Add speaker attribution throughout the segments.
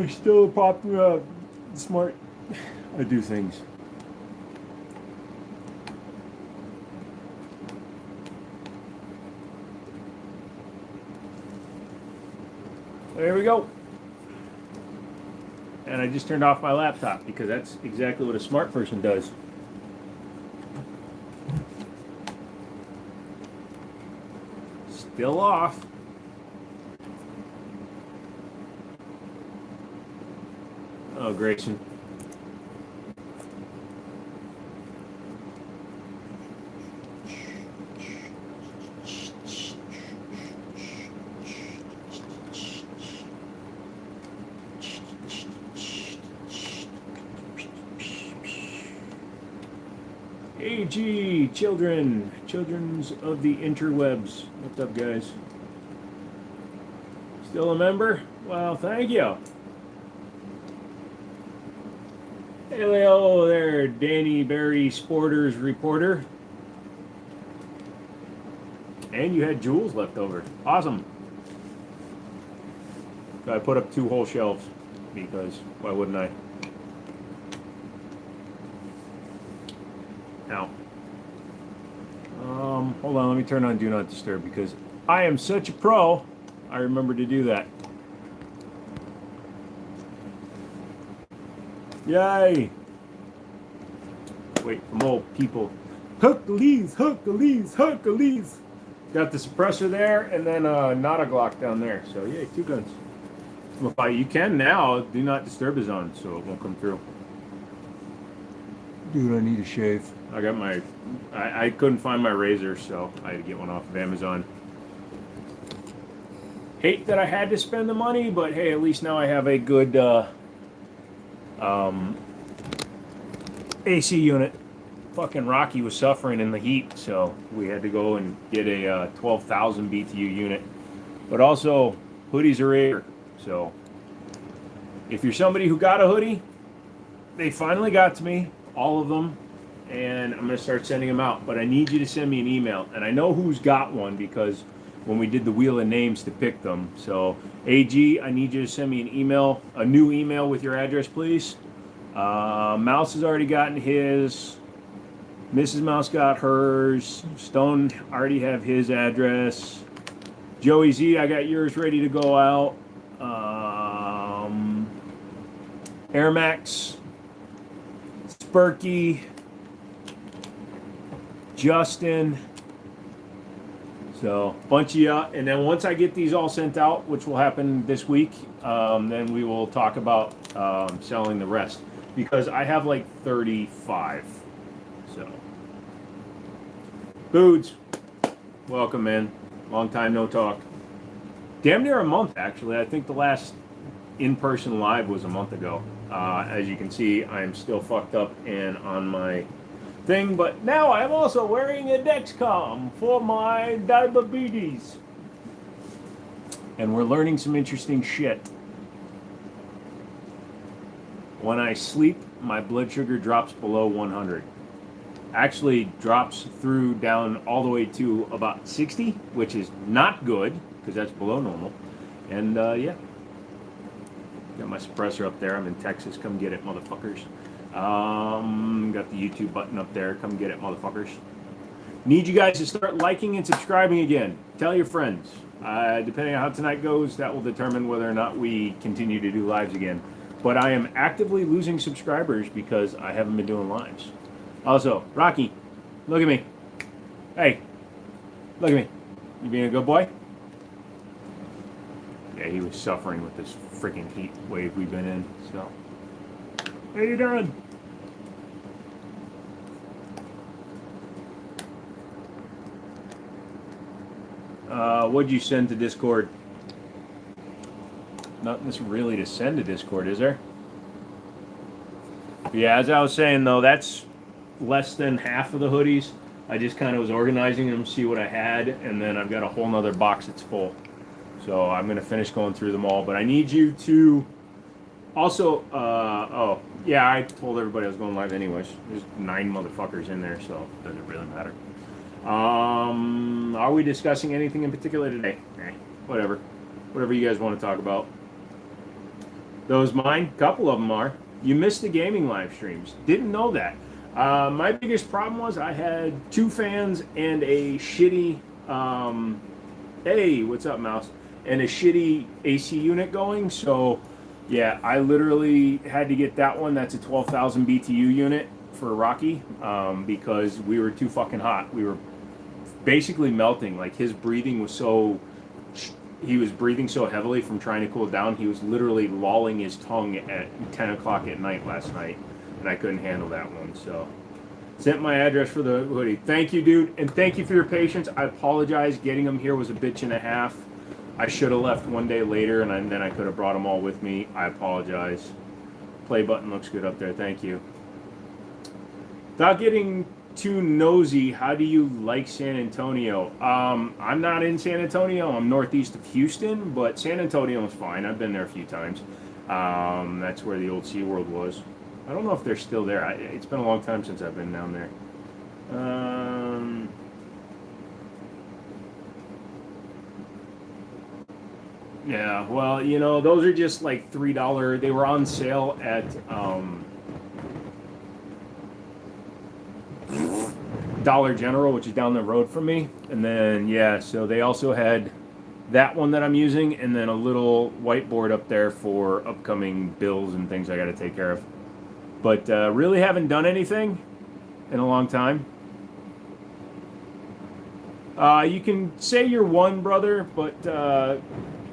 Speaker 1: Still popular, smart. I do things. There we go. And I just turned off my laptop because that's exactly what a smart person does. Still off. Oh, Grayson. AG, children's of the interwebs. What's up, guys? Still a member? Well, thank you. Hello there, Danny Berry Sporters reporter. And you had jewels left over. Awesome. So I put up 2 whole shelves because why wouldn't I? Now, hold on, let me turn on Do Not Disturb because I am such a pro. I remember to do that. Yay! Wait, from old people. Hercules, Hercules, Hercules. Got the suppressor there and then not a Glock down there. So yeah, 2 guns. You can now. Do Not Disturb is on, so it won't come through. Dude, I need a shave. I got my. I couldn't find my razor, so I had to get one off of Amazon. Hate that I had to spend the money, but hey, at least now I have a good AC unit. Fucking Rocky was suffering in the heat, so we had to go and get a 12,000 BTU unit. But also, hoodies are rare, so if you're somebody who got a hoodie, they finally got to me, all of them, and I'm going to start sending them out. But I need you to send me an email, and I know who's got one because when we did the wheel of names to pick them. So, AG, I need you to send me an email, a new email with your address, please. Mouse has already gotten his. Mrs. Mouse got hers. Stone already have his address. Joey Z, I got yours ready to go out. Air Max, Spurky, Justin. So, bunch of you. And then once I get these all sent out, which will happen this week, then we will talk about selling the rest. Because I have like 35. So. Boods. Welcome, man. Long time no talk. Damn near a month, actually. I think the last in-person live was a month ago. As you can see, I am still fucked up and on my thing, but now I'm also wearing a Dexcom for my diabetes. And we're learning some interesting shit. When I sleep, my blood sugar drops below 100. Actually drops through down all the way to about 60, which is not good because that's below normal. And yeah, got my suppressor up there. I'm in Texas. Come get it, motherfuckers. Got the YouTube button up there. Come get it, motherfuckers. Need you guys to start liking and subscribing again. Tell your friends. Depending on how tonight goes, that will determine whether or not we continue to do lives again. But I am actively losing subscribers because I haven't been doing lives. Also, Rocky, look at me. Hey, look at me. You being a good boy? Yeah, he was suffering with this freaking heat wave we've been in, so. How you doing? What'd you send to Discord? Nothing really to send to Discord, is there? Yeah, as I was saying, though, that's less than half of the hoodies. I just kind of was organizing them, see what I had, and then I've got a whole nother box that's full. So I'm going to finish going through them all. But I need you to also, oh, yeah, I told everybody I was going live anyways. There's 9 motherfuckers in there, so it doesn't really matter. Are we discussing anything in particular today? Whatever. Whatever you guys want to talk about. Those mine? Couple of them are. You missed the gaming live streams. Didn't know that. My biggest problem was I had 2 fans and a shitty. Hey, what's up, Mouse? And a shitty AC unit going. So, yeah, I literally had to get that one. That's a 12,000 BTU unit for Rocky because we were too fucking hot. We were basically melting. Like his breathing was so. He was breathing so heavily from trying to cool down. He was literally lolling his tongue at 10 o'clock at night last night, and I couldn't handle that one. So, sent my address for the hoodie. Thank you, dude, and thank you for your patience. I apologize. Getting them here was a bitch and a half. I should have left one day later, and then I could have brought them all with me. I apologize. Play button looks good up there. Thank you. Without getting too nosy, how do you like San Antonio? I'm not in San Antonio. I'm northeast of Houston, but San Antonio is fine. I've been there a few times. That's where the old SeaWorld was. I don't know if they're still there. It's been a long time since I've been down there. Yeah, well, you know, those are just like $3. They were on sale at Dollar General, which is down the road from me. And then, yeah, so they also had that one that I'm using, and then a little whiteboard up there for upcoming bills and things I got to take care of. But really haven't done anything in a long time. You can say you're one, brother, but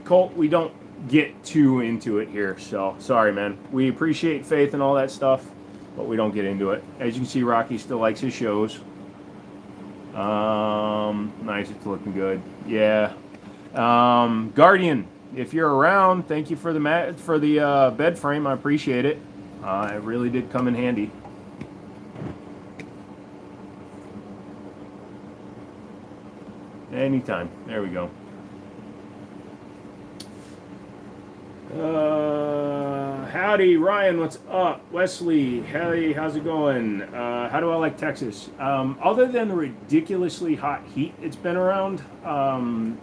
Speaker 1: Colt, we don't get too into it here. So sorry, man. We appreciate faith and all that stuff, but we don't get into it. As you can see, Rocky still likes his shows. Nice, it's looking good. Yeah. Guardian, if you're around, thank you for the bed frame. I appreciate it. It really did come in handy. Anytime. There we go. Howdy, Ryan. What's up? Wesley, hey, how's it going? How do I like Texas? Other than the ridiculously hot heat it's been around,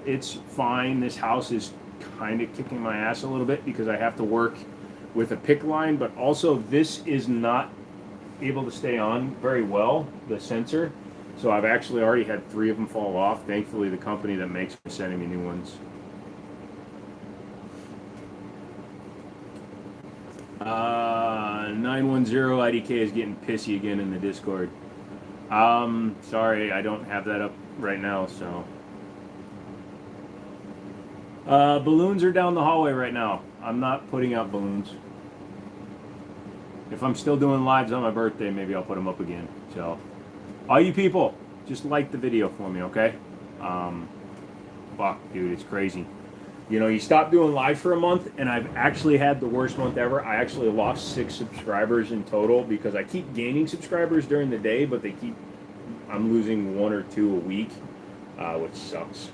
Speaker 1: it's fine. This house is kind of kicking my ass a little bit because I have to work with a pick line, but also this is not able to stay on very well, the sensor. So I've actually already had 3 of them fall off. Thankfully, the company that makes them is sending me new ones. 910 IDK is getting pissy again in the Discord. Sorry, I don't have that up right now, so. Balloons are down the hallway right now. I'm not putting out balloons. If I'm still doing lives on my birthday, maybe I'll put them up again. So, all you people, just like the video for me, okay? Fuck, dude, it's crazy. You know, you stop doing live for a month, and I've actually had the worst month ever. I actually lost 6 subscribers in total because I keep gaining subscribers during the day, but I'm losing 1 or 2 a week, which sucks.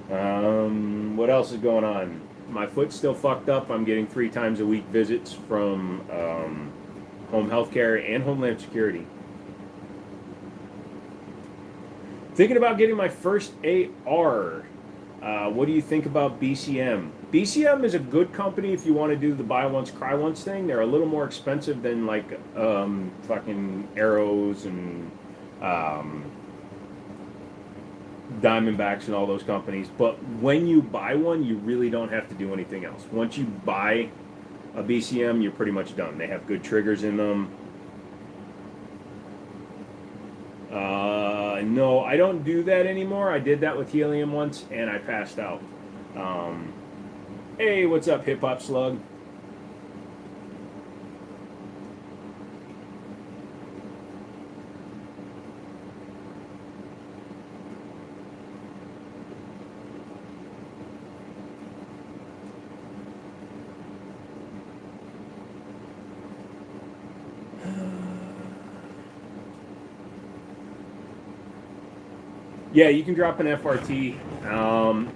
Speaker 1: What else is going on? My foot's still fucked up. I'm getting 3 times a week visits from home health care and Homeland Security. Thinking about getting my first AR. What do you think about BCM? BCM is a good company if you want to do the buy once, cry once thing. They're a little more expensive than like fucking Arrows and Diamondbacks and all those companies. But when you buy one, you really don't have to do anything else. Once you buy a BCM, you're pretty much done. They have good triggers in them. No, I don't do that anymore. I did that with helium once, and I passed out. Hey, what's up, Hip Hop Slug? Yeah, you can drop an FRT.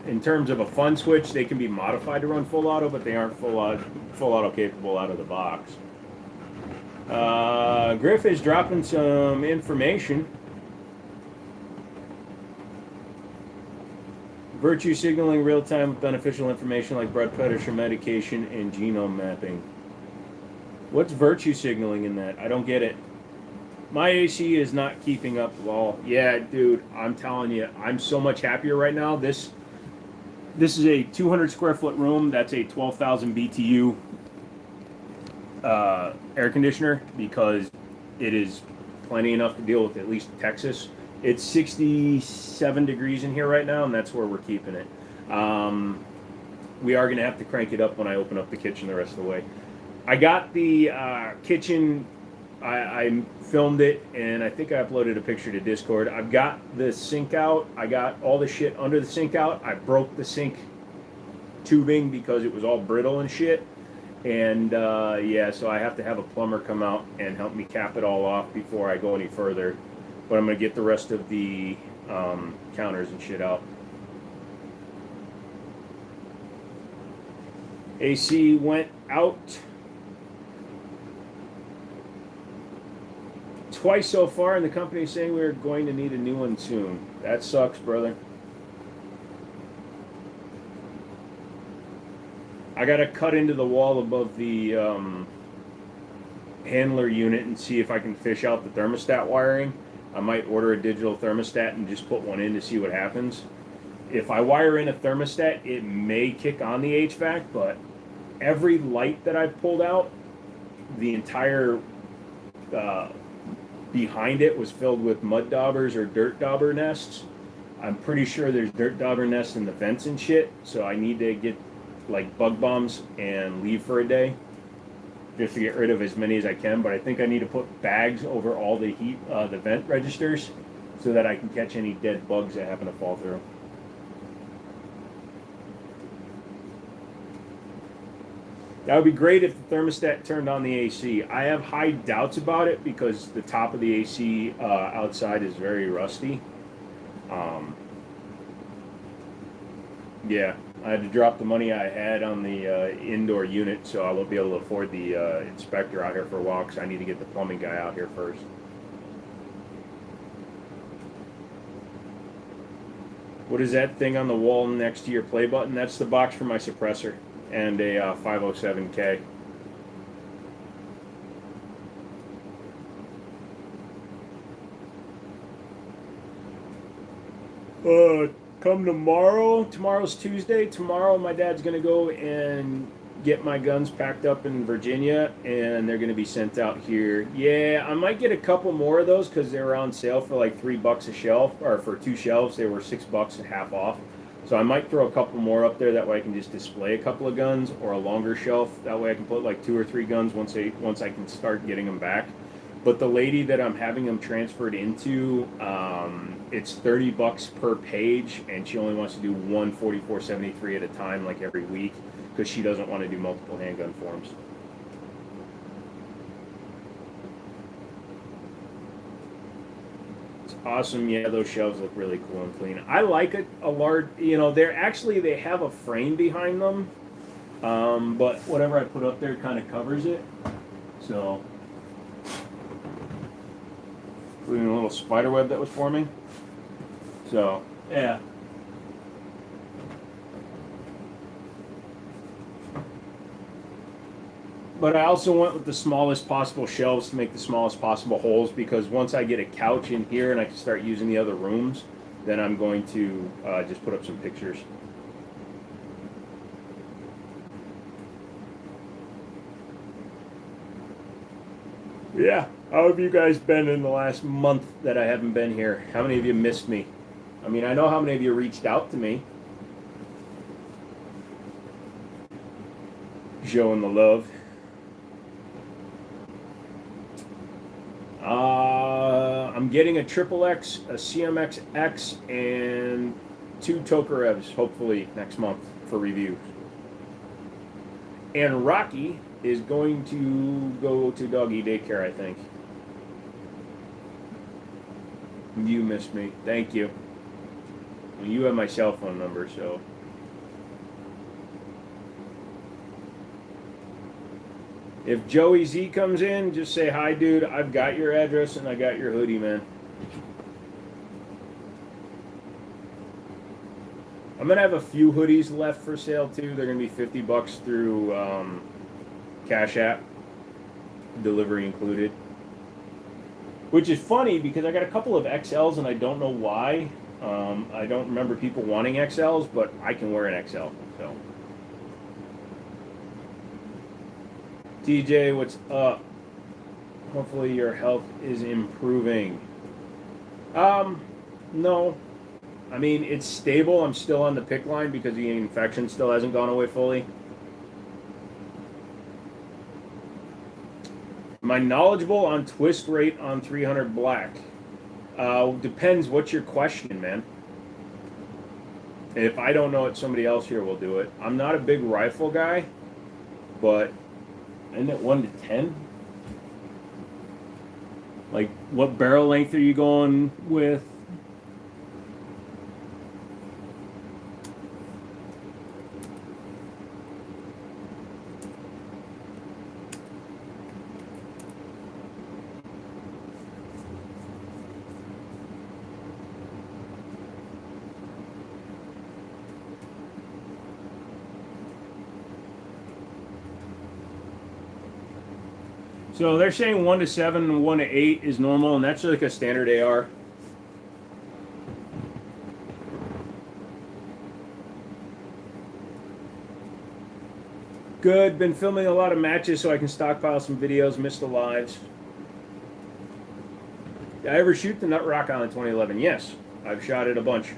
Speaker 1: In terms of a fun switch, they can be modified to run full auto, but they aren't full auto capable out of the box. Griff is dropping some information. Virtue signaling real-time with beneficial information like blood pressure, medication, and genome mapping. What's virtue signaling in that? I don't get it. My AC is not keeping up at all. Yeah, dude, I'm telling you, I'm so much happier right now. This is a 200 square foot room. That's a 12,000 BTU air conditioner because it is plenty enough to deal with at least Texas. It's 67 degrees in here right now, and that's where we're keeping it. We are going to have to crank it up when I open up the kitchen the rest of the way. I got the kitchen, I filmed it, and I think I uploaded a picture to Discord. I've got the sink out. I got all the shit under the sink out. I broke the sink tubing because it was all brittle and shit. And yeah, so I have to have a plumber come out and help me cap it all off before I go any further. But I'm going to get the rest of the counters and shit out. AC went out twice so far, and the company is saying we're going to need a new one soon. That sucks, brother. I got to cut into the wall above the handler unit and see if I can fish out the thermostat wiring. I might order a digital thermostat and just put one in to see what happens. If I wire in a thermostat, it may kick on the HVAC, but every light that I've pulled out, the entire behind it was filled with mud daubers or dirt dauber nests. I'm pretty sure there's dirt dauber nests in the vents and shit, so I need to get like bug bombs and leave for a day just to get rid of as many as I can. But I think I need to put bags over all the heat, the vent registers, so that I can catch any dead bugs that happen to fall through. That would be great if the thermostat turned on the AC. I have high doubts about it because the top of the AC outside is very rusty. Yeah, I had to drop the money I had on the indoor unit, so I won't be able to afford the inspector out here for a while because I need to get the plumbing guy out here first. What is that thing on the wall next to your play button? That's the box for my suppressor and a 507K. Come tomorrow. Tomorrow's Tuesday. Tomorrow my dad's going to go and get my guns packed up in Virginia, and they're going to be sent out here. Yeah, I might get a couple more of those because they were on sale for like $3 a shelf, or for 2 shelves they were $6 and half off. So I might throw a couple more up there. That way I can just display a couple of guns, or a longer shelf. That way I can put like 2 or 3 guns once I can start getting them back. But the lady that I'm having them transferred into, it's $30 per page, and she only wants to do one 4473 at a time, like every week, because she doesn't want to do multiple handgun forms. It's awesome. Yeah, those shelves look really cool and clean. I like a large, you know, they have a frame behind them, but whatever I put up there kind of covers it. So, including a little spider web that was forming. So, yeah. But I also went with the smallest possible shelves to make the smallest possible holes, because once I get a couch in here and I can start using the other rooms, then I'm going to just put up some pictures. Yeah. How have you guys been in the last month that I haven't been here? How many of you missed me? I mean, I know how many of you reached out to me, showing the love. I'm getting a Triple X, a CMX X, and 2 Tokarevs, hopefully next month for review. And Rocky is going to go to doggy daycare, I think. You missed me. Thank you. You have my cell phone number, so. If Joey Z comes in, just say, hi, dude. I've got your address and I got your hoodie, man. I'm gonna have a few hoodies left for sale too. They're gonna be $50 through Cash App, delivery included. Which is funny because I got a couple of XLs and I don't know why. I don't remember people wanting XLs, but I can wear an XL. So, TJ, what's up? Hopefully your health is improving. No. I mean, it's stable. I'm still on the PICC line because the infection still hasn't gone away fully. Am I knowledgeable on twist rate on 300 black? Depends what's your question, man. If I don't know it, somebody else here will do it. I'm not a big rifle guy, but isn't it 1 to 10? Like, what barrel length are you going with? So they're saying 1 to 7 and 1 to 8 is normal, and that's like a standard AR. Good. Been filming a lot of matches so I can stockpile some videos. Missed the lives. Did I ever shoot the Nut Rock on in 2011? Yes. I've shot it a bunch.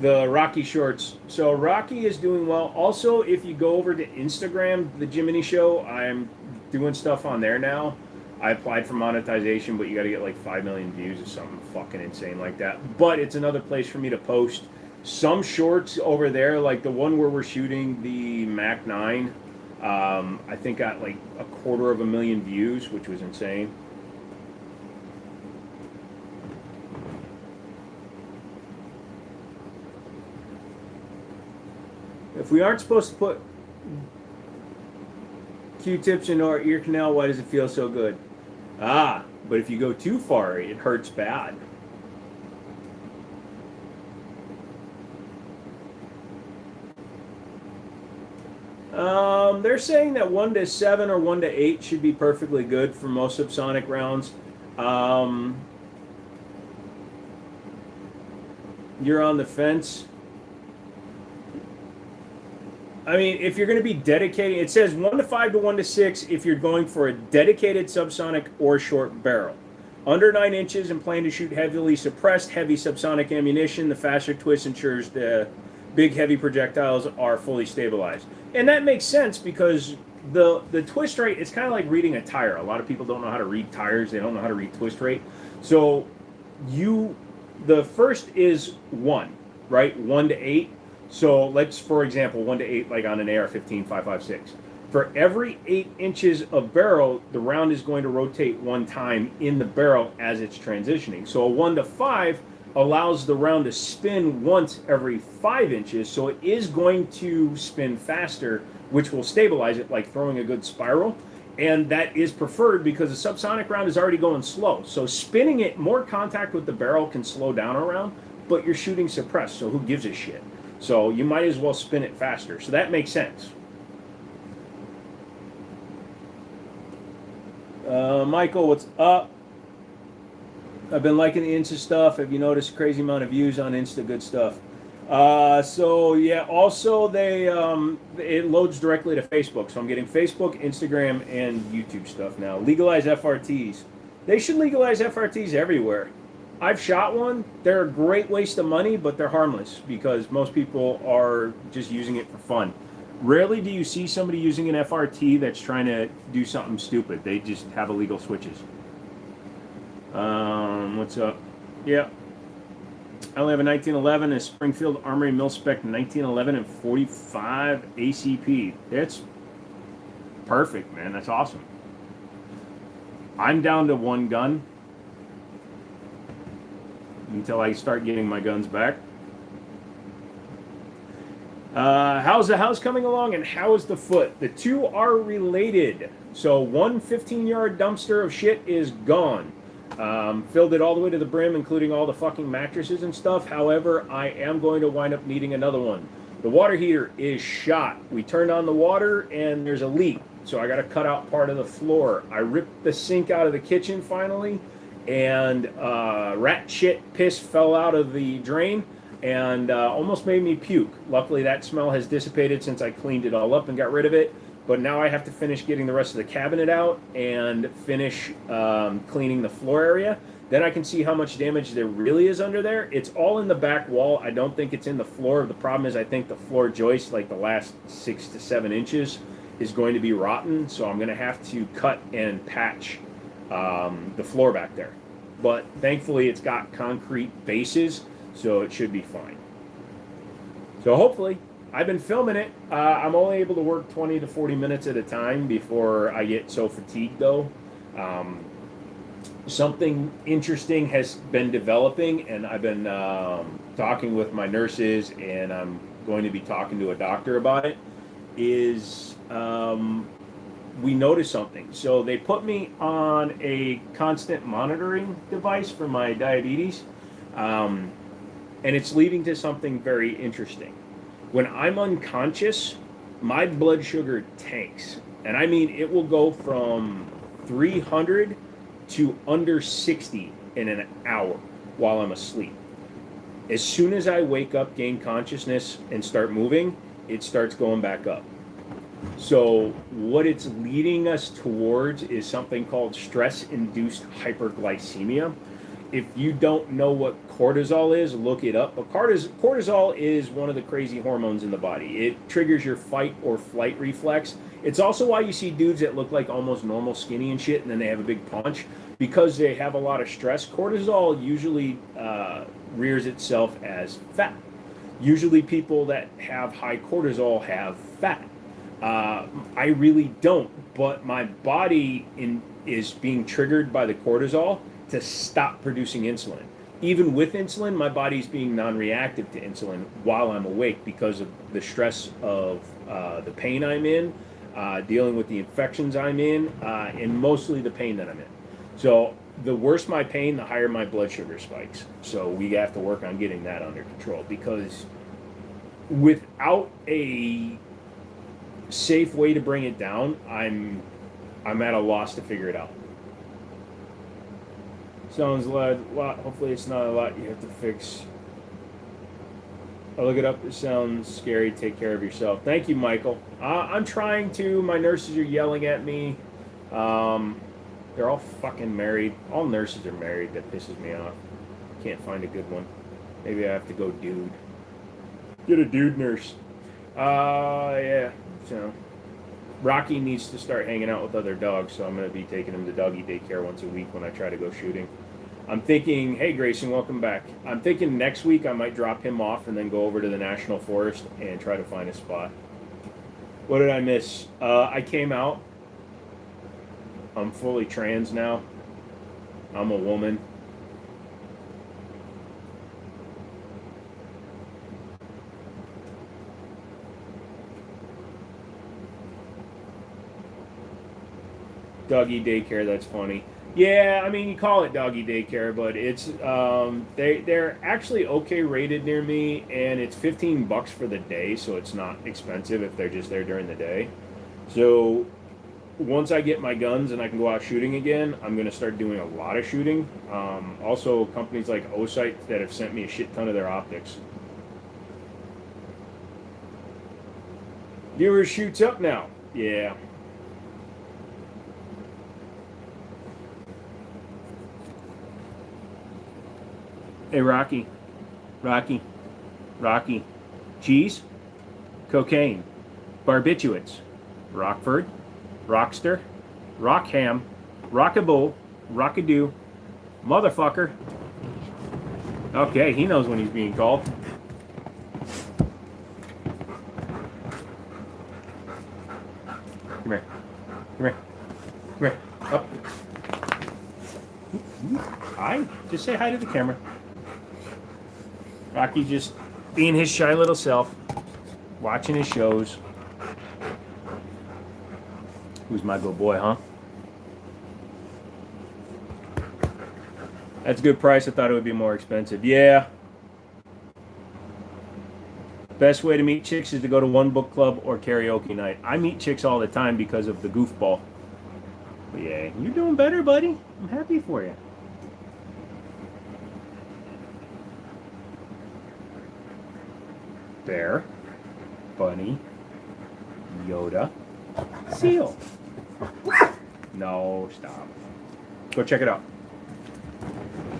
Speaker 1: The Rocky shorts. So Rocky is doing well. Also, if you go over to Instagram, the Jiminy Show, I'm doing stuff on there now. I applied for monetization, but you got to get like 5 million views or something fucking insane like that. But it's another place for me to post some shorts over there, like the one where we're shooting the Mac 9. I think got like 250,000 views, which was insane. If we aren't supposed to put Q-tips into our ear canal, why does it feel so good? Ah, but if you go too far, it hurts bad. They're saying that 1 to 7 or 1 to 8 should be perfectly good for most subsonic rounds. You're on the fence. I mean, if you're going to be dedicating, it says 1 to 5 to 1 to 6 if you're going for a dedicated subsonic or short barrel. Under 9 inches and plan to shoot heavily suppressed heavy subsonic ammunition, the faster twist ensures the big heavy projectiles are fully stabilized. And that makes sense because the twist rate, it's kind of like reading a tire. A lot of people don't know how to read tires. They don't know how to read twist rate. So the first is 1, right? 1 to 8. So let's, for example, 1 to 8, like on an AR-15 5.56. For every 8 inches of barrel, the round is going to rotate 1 time in the barrel as it's transitioning. So a 1 to 5 allows the round to spin once every 5 inches, so it is going to spin faster, which will stabilize it like throwing a good spiral. And that is preferred because the subsonic round is already going slow. So spinning it, more contact with the barrel can slow down a round, but you're shooting suppressed, so who gives a shit? So you might as well spin it faster. So that makes sense. Michael, what's up? I've been liking the Insta stuff. Have you noticed a crazy amount of views on Insta? Good stuff. So yeah, also it loads directly to Facebook. So I'm getting Facebook, Instagram, and YouTube stuff now. Legalize FRTs. They should legalize FRTs everywhere. I've shot one. They're a great waste of money, but they're harmless because most people are just using it for fun. Rarely do you see somebody using an FRT that's trying to do something stupid. They just have illegal switches. What's up? Yeah. I only have a 1911, a Springfield Armory Mil-Spec 1911 and 45 ACP. That's perfect, man. That's awesome. I'm down to 1 gun until I start getting my guns back. How's the house coming along and how is the foot? The two are related. So one 15-yard dumpster of shit is gone. Filled it all the way to the brim, including all the fucking mattresses and stuff. However, I am going to wind up needing another one. The water heater is shot. We turned on the water and there's a leak. So I got to cut out part of the floor. I ripped the sink out of the kitchen finally, and rat shit piss fell out of the drain and almost made me puke. Luckily, that smell has dissipated since I cleaned it all up and got rid of it. But now I have to finish getting the rest of the cabinet out and finish cleaning the floor area. Then I can see how much damage there really is under there. It's all in the back wall. I don't think it's in the floor. The problem is I think the floor joist, like the last 6 to 7 inches, is going to be rotten. So I'm going to have to cut and patch the floor back there. But thankfully it's got concrete bases, so it should be fine. So hopefully, I've been filming it. I'm only able to work 20 to 40 minutes at a time before I get so fatigued though. Something interesting has been developing, and I've been talking with my nurses, and I'm going to be talking to a doctor about it, is we noticed something. So they put me on a constant monitoring device for my diabetes, and it's leading to something very interesting. When I'm unconscious, my blood sugar tanks. And I mean, it will go from 300 to under 60 in an hour while I'm asleep. As soon as I wake up, gain consciousness, and start moving, it starts going back up. So what it's leading us towards is something called stress-induced hyperglycemia. If you don't know what cortisol is, look it up. But cortisol is one of the crazy hormones in the body. It triggers your fight or flight reflex. It's also why you see dudes that look like almost normal skinny and shit, and then they have a big punch, because they have a lot of stress. Cortisol usually rears itself as fat. Usually people that have high cortisol have fat. I really don't, but my body is being triggered by the cortisol to stop producing insulin. Even with insulin, my body's being non-reactive to insulin while I'm awake because of the stress of the pain I'm in, dealing with the infections I'm in, and mostly the pain that I'm in. So the worse my pain, the higher my blood sugar spikes. So we have to work on getting that under control, because without a safe way to bring it down, I'm at a loss to figure it out. Sounds like a lot. Hopefully it's not a lot you have to fix. I'll look it up. It sounds scary. Take care of yourself. Thank you, Michael. I'm trying to. My nurses are yelling at me. They're all fucking married. All nurses are married. That pisses me off. Can't find a good one. Maybe I have to go dude. Get a dude nurse. Yeah. So Rocky needs to start hanging out with other dogs, so I'm going to be taking him to doggy daycare once a week when I try to go shooting. I'm thinking, hey Grayson, welcome back. I'm thinking next week I might drop him off and then go over to the National Forest and try to find a spot. What did I miss? I came out. I'm fully trans now. I'm a woman. Doggy daycare, that's funny. Yeah, I mean, you call it doggy daycare, but it's they're actually okay rated near me, and it's $15 for the day, so it's not expensive if they're just there during the day. So once I get my guns and I can go out shooting again, I'm going to start doing a lot of shooting. Also, companies like Osight that have sent me a shit ton of their optics. Viewer shoots up now. Yeah. Hey, Rocky. Cheese, cocaine, barbiturates, Rockford, Rockster, Rockham, Rockaboo, Rockadoo, motherfucker. Okay, he knows when he's being called. Come here. Up. Hi. Just say hi to the camera. Rocky's just being his shy little self, watching his shows. Who's my good boy, huh? That's a good price. I thought it would be more expensive. Yeah. Best way to meet chicks is to go to one book club or karaoke night. I meet chicks all the time because of the goofball. But yeah, you're doing better, buddy. I'm happy for you. Bear, bunny, Yoda, seal. No, stop. Go check it out.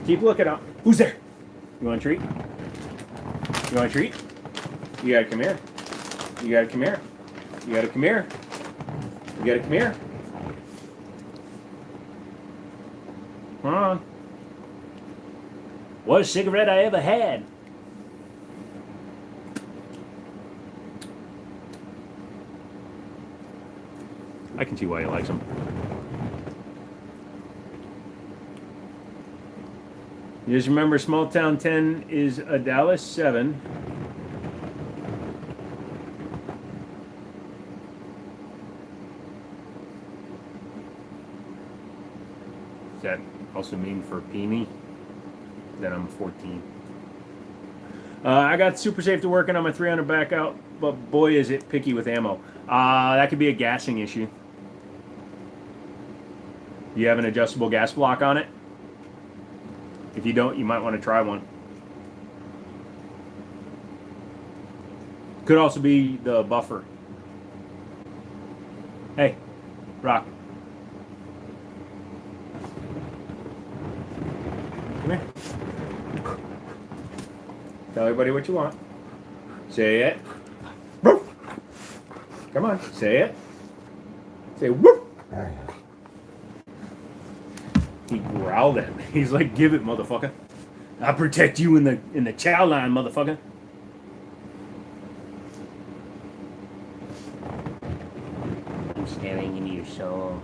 Speaker 1: Keep looking out. Who's there? You want a treat? You want a treat? You gotta come here. You gotta come here. You gotta come here. You gotta come here. Come on. Worst cigarette I ever had. I can see why he likes them. Just remember, Small Town 10 is a Dallas 7. Does that also mean for Peony? Then I'm 14. I got super safe to working on my 300 back out, but boy is it picky with ammo. That could be a gassing issue. You have an adjustable gas block on it? If you don't, you might want to try one. Could also be the buffer. Hey, Rock. Come here. Tell everybody what you want. Say it. Come on, say it. Say whoop. He growled at me. He's like, "Give it, motherfucker. I'll protect you in the chow line, motherfucker." I'm staring into your soul.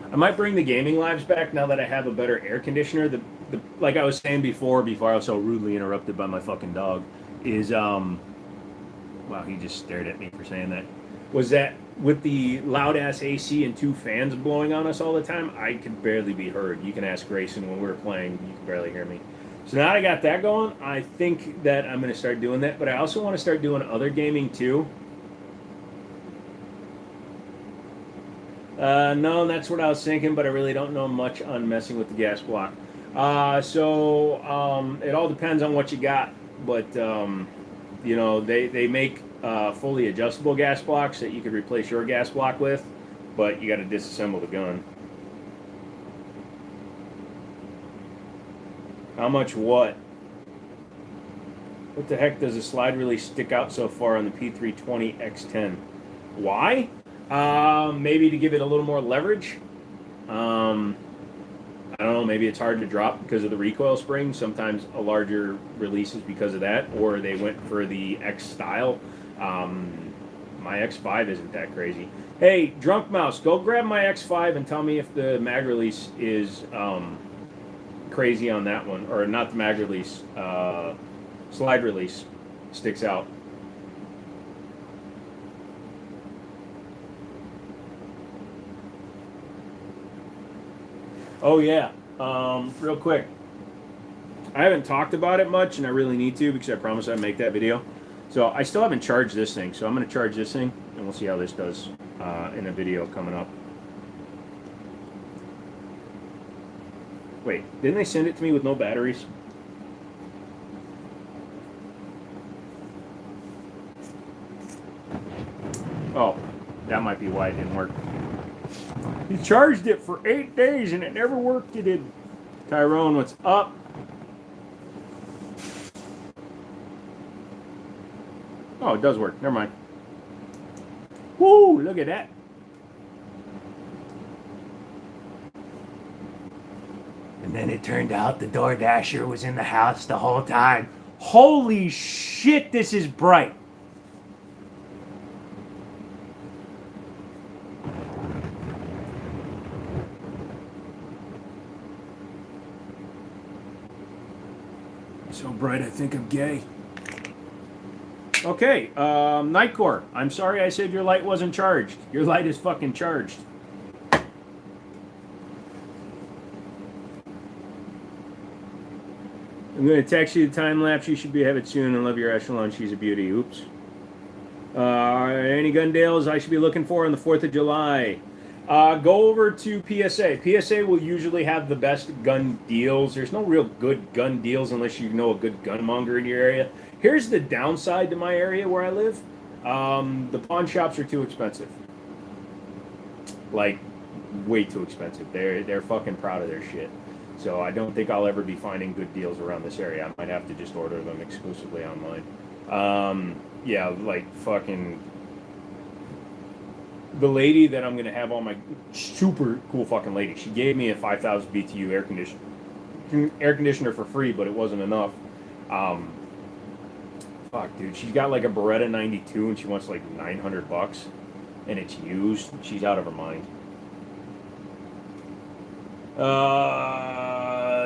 Speaker 1: I might bring the gaming lives back now that I have a better air conditioner. The like I was saying before I was so rudely interrupted by my fucking dog, is wow, he just stared at me for saying that. Was that with the loud ass AC and 2 fans blowing on us all the time, I could barely be heard. You can ask Grayson when we were playing, you could barely hear me. So now I got that going, I think that I'm going to start doing that, but I also want to start doing other gaming too. No, that's what I was thinking, but I really don't know much on messing with the gas block. So it all depends on what you got, but you know, they make fully adjustable gas blocks that you could replace your gas block with, but you got to disassemble the gun. How much what? What the heck does the slide release stick out so far on the P320 X10? Why? Maybe to give it a little more leverage. I don't know, maybe it's hard to drop because of the recoil spring. Sometimes a larger release is because of that, or they went for the X style. My X5 isn't that crazy. Hey, Drunk Mouse, go grab my X5 and tell me if the mag release is crazy on that one, or not the mag release, slide release sticks out. Oh yeah, real quick. I haven't talked about it much, and I really need to because I promised I'd make that video. So I still haven't charged this thing, so I'm going to charge this thing, and we'll see how this does in a video coming up. Wait, didn't they send it to me with no batteries? Oh, that might be why it didn't work. He charged it for 8 days and it never worked. It did. Tyrone, what's up? Oh, it does work. Never mind. Woo, look at that. And then it turned out the DoorDasher was in the house the whole time. Holy shit, this is bright. So bright, I think I'm gay. Okay, Nightcore, I'm sorry I said your light wasn't charged. Your light is fucking charged. I'm going to text you the time lapse. You should have it soon. I love your echelon. She's a beauty. Oops. Any gun deals I should be looking for on the 4th of July? Go over to PSA. PSA will usually have the best gun deals. There's no real good gun deals unless you know a good gunmonger in your area. Here's the downside to my area where I live. The pawn shops are too expensive. Like, way too expensive. They're fucking proud of their shit. So I don't think I'll ever be finding good deals around this area. I might have to just order them exclusively online. Yeah, like fucking the lady that I'm gonna have on my super cool fucking lady. She gave me a 5,000 BTU air conditioner for free, but it wasn't enough. Fuck, dude, she's got like a Beretta 92 and she wants like $900, and it's used. She's out of her mind.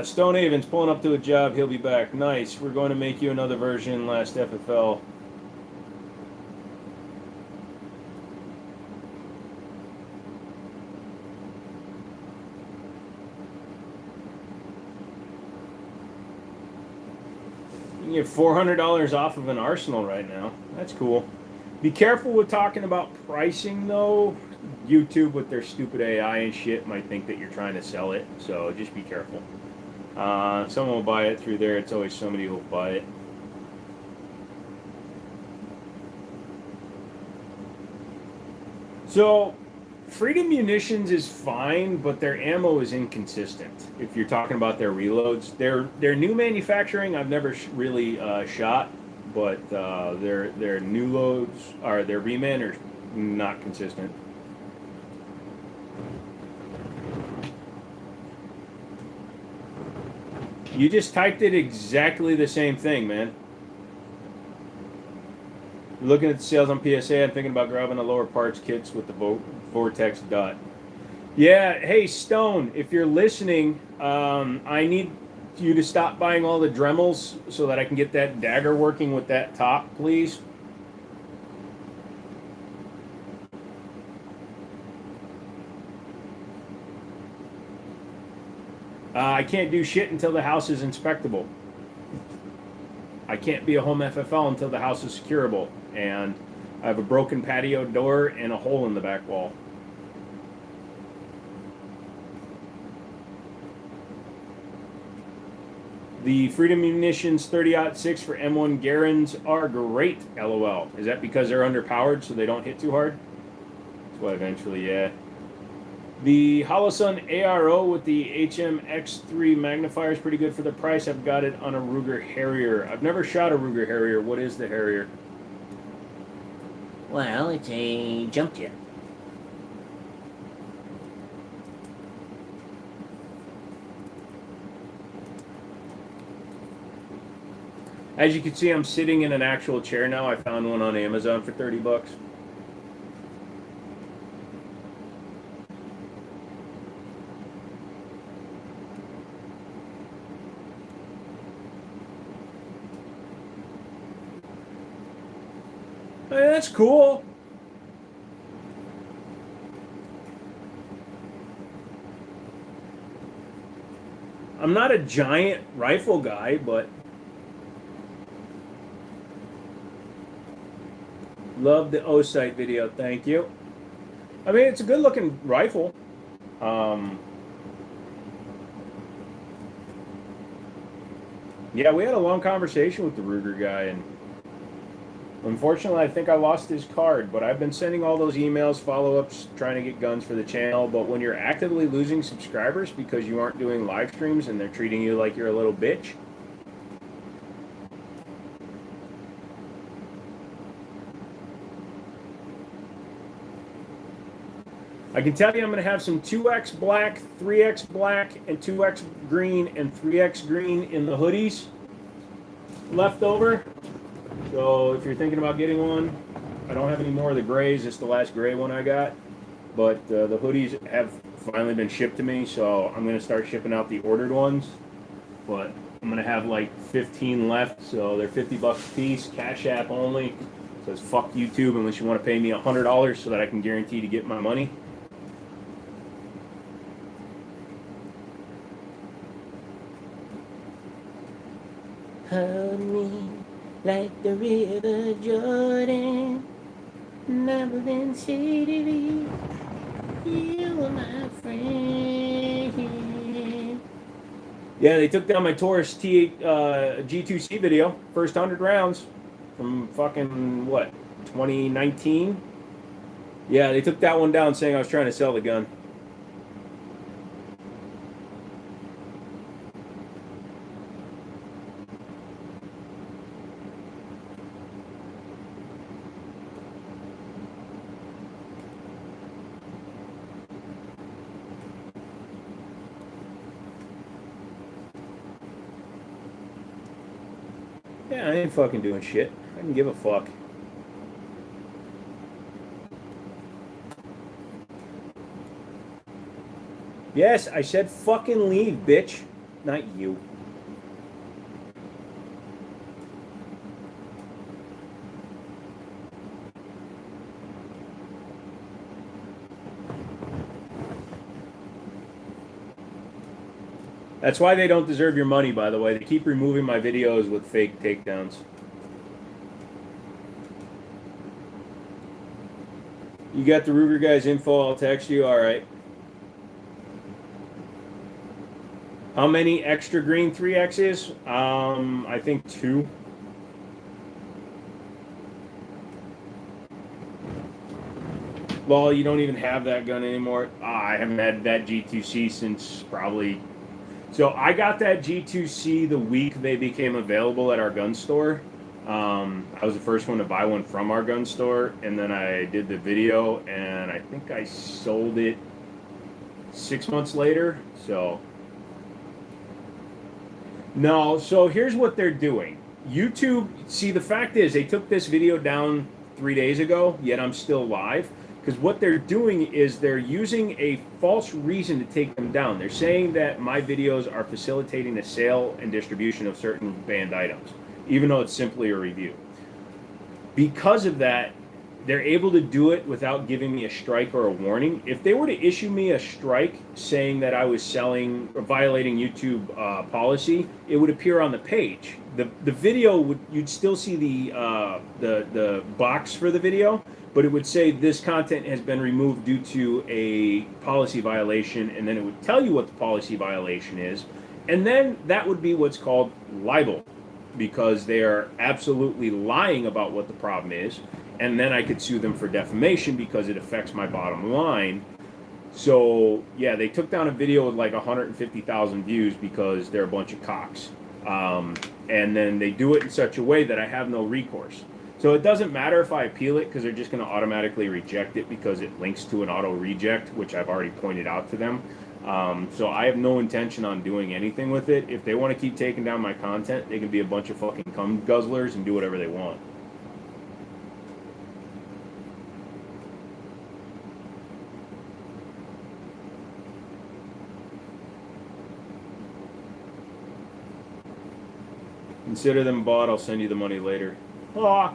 Speaker 1: Stonehaven's pulling up to a job. He'll be back. Nice. We're going to make you another version. Last FFL. You can get $400 off of an Arsenal right now. That's cool. Be careful with talking about pricing, though. YouTube with their stupid AI and shit might think that you're trying to sell it, so just be careful. Someone will buy it through there. It's always somebody who will buy it. So, Freedom Munitions is fine, but their ammo is inconsistent. If you're talking about their reloads, their new manufacturing I've never really shot, but their new loads or their reman are not consistent. You just typed it exactly the same thing, man. Looking at the sales on PSA, I'm thinking about grabbing the lower parts kits with the Vortex dot. Yeah, hey Stone, if you're listening, I need you to stop buying all the Dremels so that I can get that dagger working with that top, please. I can't do shit until the house is inspectable. I can't be a home FFL until the house is securable. And I have a broken patio door and a hole in the back wall. The Freedom Munitions 30-06 for M1 Garens are great, LOL. Is that because they're underpowered so they don't hit too hard? That's why eventually, yeah. The Holosun ARO with the HMX3 magnifier is pretty good for the price. I've got it on a Ruger Harrier. I've never shot a Ruger Harrier. What is the Harrier?
Speaker 2: Well, it's a jump jet.
Speaker 1: As you can see, I'm sitting in an actual chair now. I found one on Amazon for $30. Hey, that's cool. I'm not a giant rifle guy, but love the O-Sight video. Thank you. I mean, it's a good-looking rifle. Yeah, we had a long conversation with the Ruger guy, and unfortunately, I think I lost his card, but I've been sending all those emails, follow-ups, trying to get guns for the channel. But when you're actively losing subscribers because you aren't doing live streams and they're treating you like you're a little bitch, I can tell you I'm going to have some 2X black, 3X black, and 2X green, and 3X green in the hoodies left over. So if you're thinking about getting one, I don't have any more of the grays. It's the last gray one I got. But the hoodies have finally been shipped to me, so I'm going to start shipping out the ordered ones. But I'm going to have like 15 left, so they're $50 a piece, Cash App only. It says fuck YouTube unless you want to pay me $100 so that I can guarantee to get my money.
Speaker 2: hold me like the river Jordan. Never been city. You were my friend.
Speaker 1: Yeah, they took down my Taurus T8 G2C video, first 100 rounds from fucking what, 2019? Yeah, they took that one down saying I was trying to sell the gun. Yeah, I ain't fucking doing shit. I can give a fuck. Yes, I said fucking leave, bitch. Not you. That's why they don't deserve your money, by the way. They keep removing my videos with fake takedowns. You got the Ruger guy's info, I'll text you. Alright. How many extra green 3Xs? I think 2. Well, you don't even have that gun anymore. I haven't had that G2C since probably... So I got that G2C the week they became available at our gun store. I was the first one to buy one from our gun store, and then I did the video, and I think I sold it 6 months later. So no, so here's what they're doing. YouTube, see, the fact is they took this video down 3 days ago, yet I'm still live. Because what they're doing is they're using a false reason to take them down. They're saying that my videos are facilitating the sale and distribution of certain banned items, even though it's simply a review. Because of that, they're able to do it without giving me a strike or a warning. If they were to issue me a strike saying that I was selling or violating YouTube policy, it would appear on the page. The video would, you'd still see the box for the video, but it would say this content has been removed due to a policy violation, and then it would tell you what the policy violation is, and then that would be what's called libel, because they are absolutely lying about what the problem is, and then I could sue them for defamation because it affects my bottom line. So yeah, they took down a video with like 150,000 views because they're a bunch of cocks, and then they do it in such a way that I have no recourse. So it doesn't matter if I appeal it, because they're just going to automatically reject it because it links to an auto reject, which I've already pointed out to them. So I have no intention on doing anything with it. If they want to keep taking down my content, they can be a bunch of fucking cum guzzlers and do whatever they want. Consider them bought. I'll send you the money later. Oh.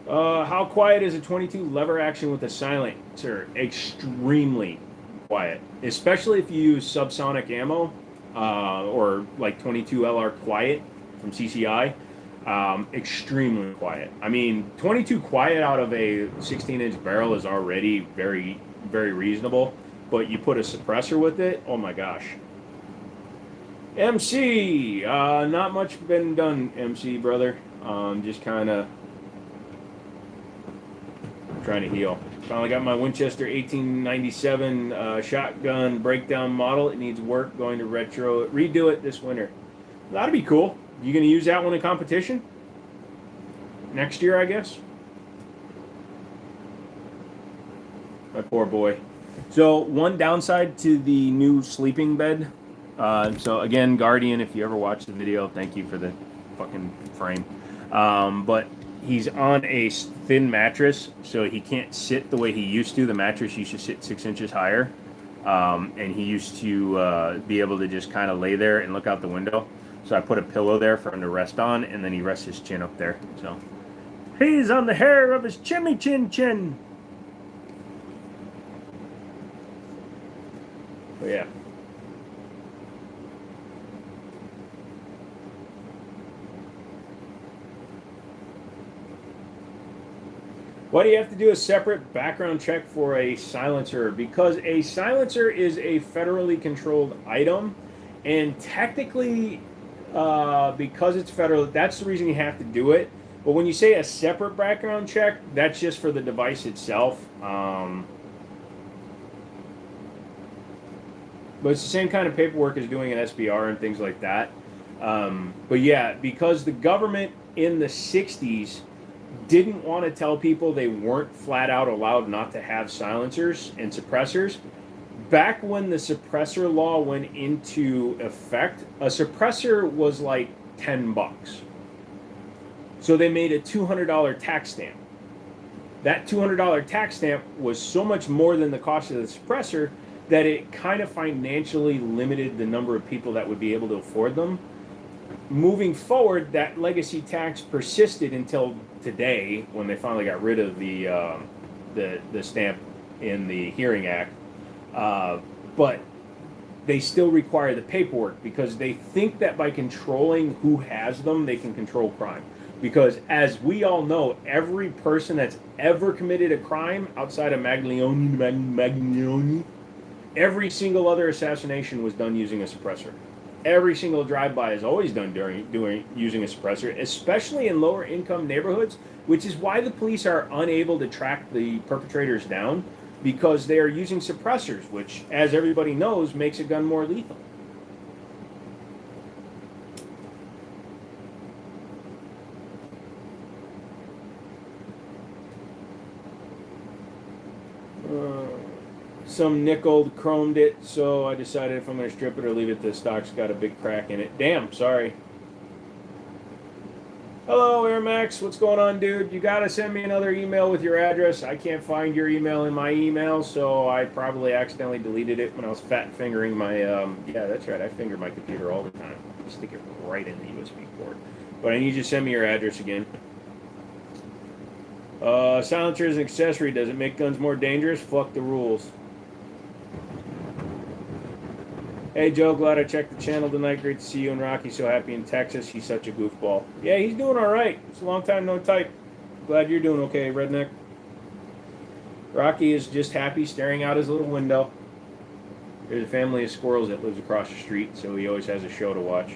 Speaker 1: How quiet is a 22 lever action with a silencer? Extremely quiet, especially if you use subsonic ammo, or like 22 LR quiet from CCI. Extremely quiet. I mean, 22 quiet out of a 16-inch barrel is already very, very reasonable, but you put a suppressor with it, oh my gosh. MC, not much been done, MC brother. Just kind of trying to heal. Finally got my Winchester 1897 shotgun breakdown model. It needs work. Going to redo it this winter. That'd be cool. You gonna use that one in competition next year, I guess? My poor boy. So one downside to the new sleeping bed. So again, Guardian, if you ever watch the video, thank you for the fucking frame. But he's on a thin mattress, so he can't sit the way he used to. The mattress used to sit 6 inches higher, and he used to be able to just kind of lay there and look out the window. So I put a pillow there for him to rest on, and then he rests his chin up there. So he's on the hair of his chimmy chin. But yeah. Why do you have to do a separate background check for a silencer? Because a silencer is a federally controlled item, and technically, because it's federal, that's the reason you have to do it. But when you say a separate background check, that's just for the device itself. But it's the same kind of paperwork as doing an SBR and things like that. But yeah, because the government in the 60s didn't want to tell people they weren't flat out allowed not to have silencers and suppressors. Back when the suppressor law went into effect, a suppressor was like $10. So they made a $200 tax stamp. That $200 tax stamp was so much more than the cost of the suppressor that it kind of financially limited the number of people that would be able to afford them. Moving forward, that legacy tax persisted until today, when they finally got rid of the stamp in the Hearing Act. But they still require the paperwork because they think that by controlling who has them, they can control crime. Because as we all know, every person that's ever committed a crime outside of Maglione, every single other assassination was done using a suppressor. Every single drive-by is always done using a suppressor, especially in lower income neighborhoods, which is why the police are unable to track the perpetrators down, because they are using suppressors, which, as everybody knows, makes a gun more lethal. Some nickeled chromed it, so I decided if I'm going to strip it or leave it, the stock's got a big crack in it. Damn, sorry. Hello, Air Max. What's going on, dude? You got to send me another email with your address. I can't find your email in my email, so I probably accidentally deleted it when I was fat fingering my, yeah, that's right. I finger my computer all the time. I stick it right in the USB port. But I need you to send me your address again. Silencer is an accessory. Does it make guns more dangerous? Fuck the rules. Hey Joe, glad I checked the channel tonight. Great to see you and Rocky. So happy in Texas. He's such a goofball. Yeah, he's doing all right. It's a long time no type. Glad you're doing okay, redneck. Rocky is just happy staring out his little window. There's a family of squirrels that lives across the street, so he always has a show to watch.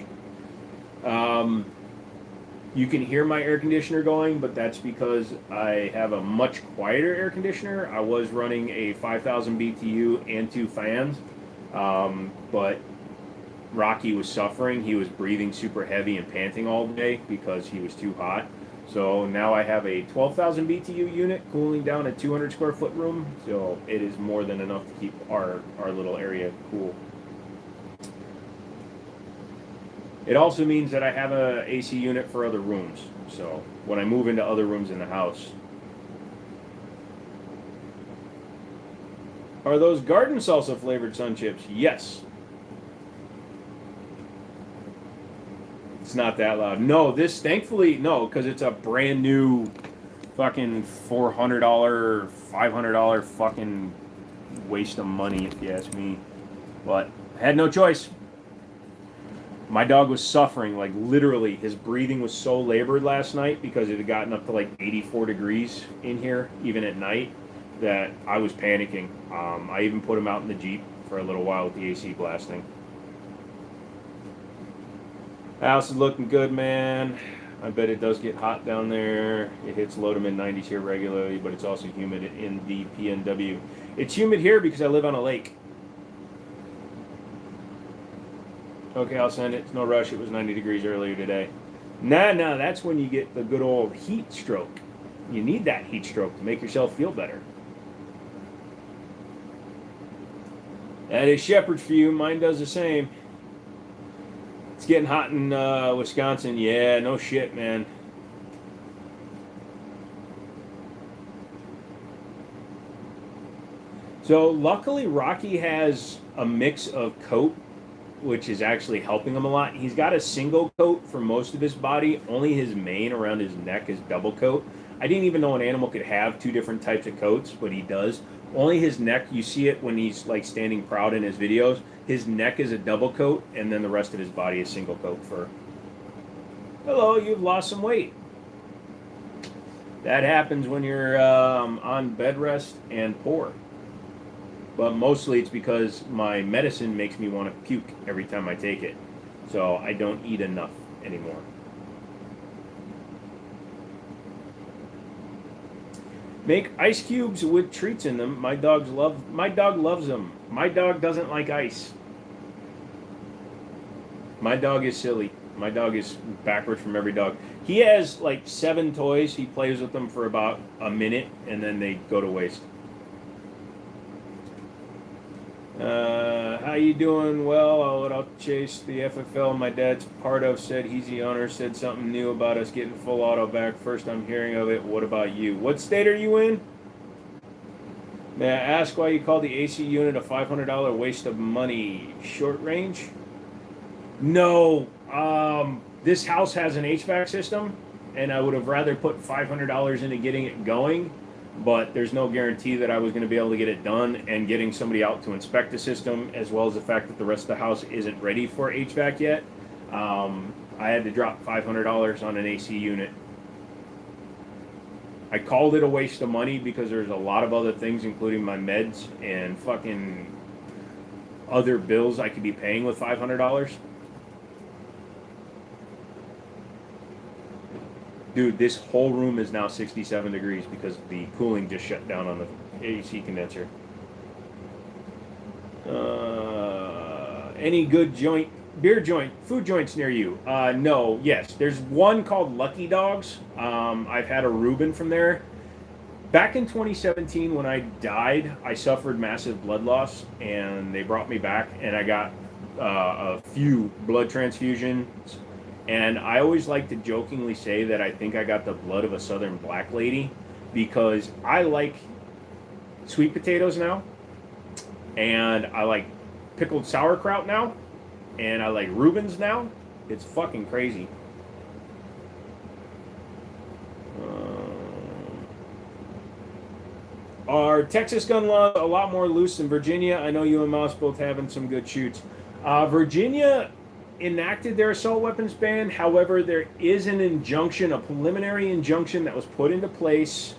Speaker 1: You can hear my air conditioner going, but that's because I have a much quieter air conditioner. I was running a 5,000 BTU and 2 fans. But Rocky was suffering. He was breathing super heavy and panting all day because he was too hot. So now I have a 12,000 BTU unit cooling down a 200 square foot room. So it is more than enough to keep our little area cool. It also means that I have a AC unit for other rooms. So when I move into other rooms in the house. Are those garden salsa flavored sun chips? Yes. It's not that loud. No, this, thankfully, no, because it's a brand new fucking $400, $500 fucking waste of money, if you ask me. But I had no choice. My dog was suffering, like literally, his breathing was so labored last night because it had gotten up to like 84 degrees in here, even at night, that I was panicking. I even put him out in the Jeep for a little while with the AC blasting. House is looking good, man. I bet it does get hot down there. It hits low to mid 90s here regularly, but it's also humid in the PNW. It's humid here because I live on a lake. Okay, I'll send it. It's no rush. It was 90 degrees earlier today. Nah, that's when you get the good old heat stroke. You need that heat stroke to make yourself feel better. That is Shepherd's for you. Mine does the same. It's getting hot in Wisconsin. Yeah, no shit, man. So luckily, Rocky has a mix of coat, which is actually helping him a lot. He's got a single coat for most of his body. Only his mane around his neck is double coat. I didn't even know an animal could have 2 different types of coats, but he does. Only his neck, you see it when he's like standing proud in his videos. His neck is a double coat, and then the rest of his body is single coat fur. Hello, you've lost some weight. That happens when you're on bed rest and poor. But mostly it's because my medicine makes me want to puke every time I take it. So I don't eat enough anymore. Make ice cubes with treats in them. My dog loves them. My dog doesn't like ice. My dog is silly. My dog is backwards from every dog. He has like 7 toys. He plays with them for about a minute and then they go to waste. How you doing? Well, I'll chase the FFL my dad's part of said he's the owner, said something new about us getting full auto back. First I'm hearing of it. What about you? What state are you in? May I ask why you call the AC unit a $500 waste of money? Short range? No. This house has an HVAC system, and I would have rather put $500 into getting it going, but there's no guarantee that I was going to be able to get it done, and getting somebody out to inspect the system, as well as the fact that the rest of the house isn't ready for HVAC yet. I had to drop $500 on an AC unit. I called it a waste of money because there's a lot of other things, including my meds and fucking other bills I could be paying with $500. Dude, this whole room is now 67 degrees because the cooling just shut down on the AC condenser. Any good food joints near you? No, yes. There's one called Lucky Dogs. I've had a Reuben from there. Back in 2017, when I died, I suffered massive blood loss, and they brought me back, and I got a few blood transfusions. And I always like to jokingly say that I think I got the blood of a Southern black lady, because I like sweet potatoes now, and I like pickled sauerkraut now, and I like Reubens now. It's fucking crazy. Are Texas gun laws a lot more loose than Virginia? I know you and Mouse both having some good shoots. Virginia enacted their assault weapons ban. However, there is an injunction, a preliminary injunction that was put into place,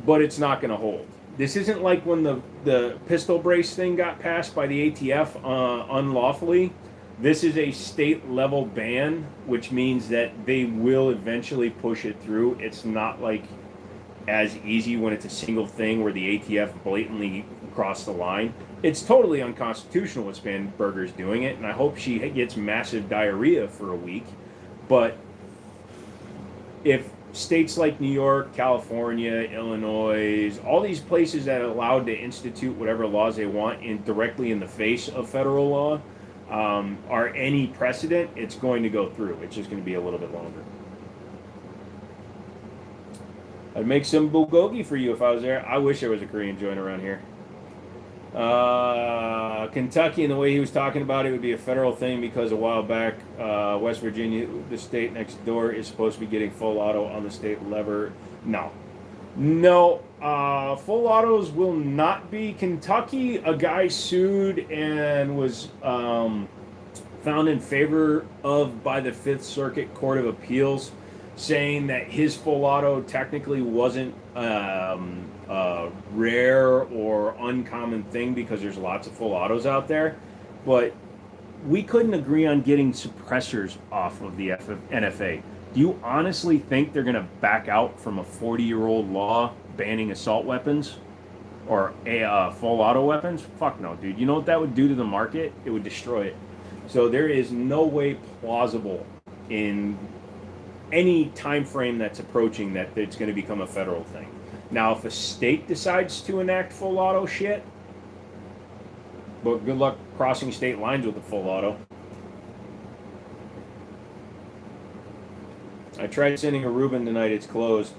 Speaker 1: but it's not going to hold. This isn't like when the pistol brace thing got passed by the ATF unlawfully. This is a state level ban, which means that they will eventually push it through. It's not like as easy when it's a single thing where the ATF blatantly crossed the line. It's totally unconstitutional what Spanberger's doing it, and I hope she gets massive diarrhea for a week. But if states like New York, California, Illinois, all these places that are allowed to institute whatever laws they want directly in the face of federal law are any precedent, it's going to go through. It's just going to be a little bit longer. I'd make some bulgogi for you if I was there. I wish there was a Korean joint around here. Kentucky, and the way he was talking about it would be a federal thing because a while back, West Virginia, the state next door, is supposed to be getting full auto on the state lever. No, full autos will not be. Kentucky, a guy sued and was found in favor of by the Fifth Circuit Court of Appeals, saying that his full auto technically wasn't rare or uncommon thing because there's lots of full autos out there, but we couldn't agree on getting suppressors off of the NFA. Do you honestly think they're going to back out from a 40-year-old law banning assault weapons or full auto weapons? Fuck no, dude. You know what that would do to the market? It would destroy it. So there is no way plausible in any time frame that's approaching that it's going to become a federal thing. Now, if a state decides to enact full auto shit, but good luck crossing state lines with a full auto. I tried sending a Reuben tonight. It's closed.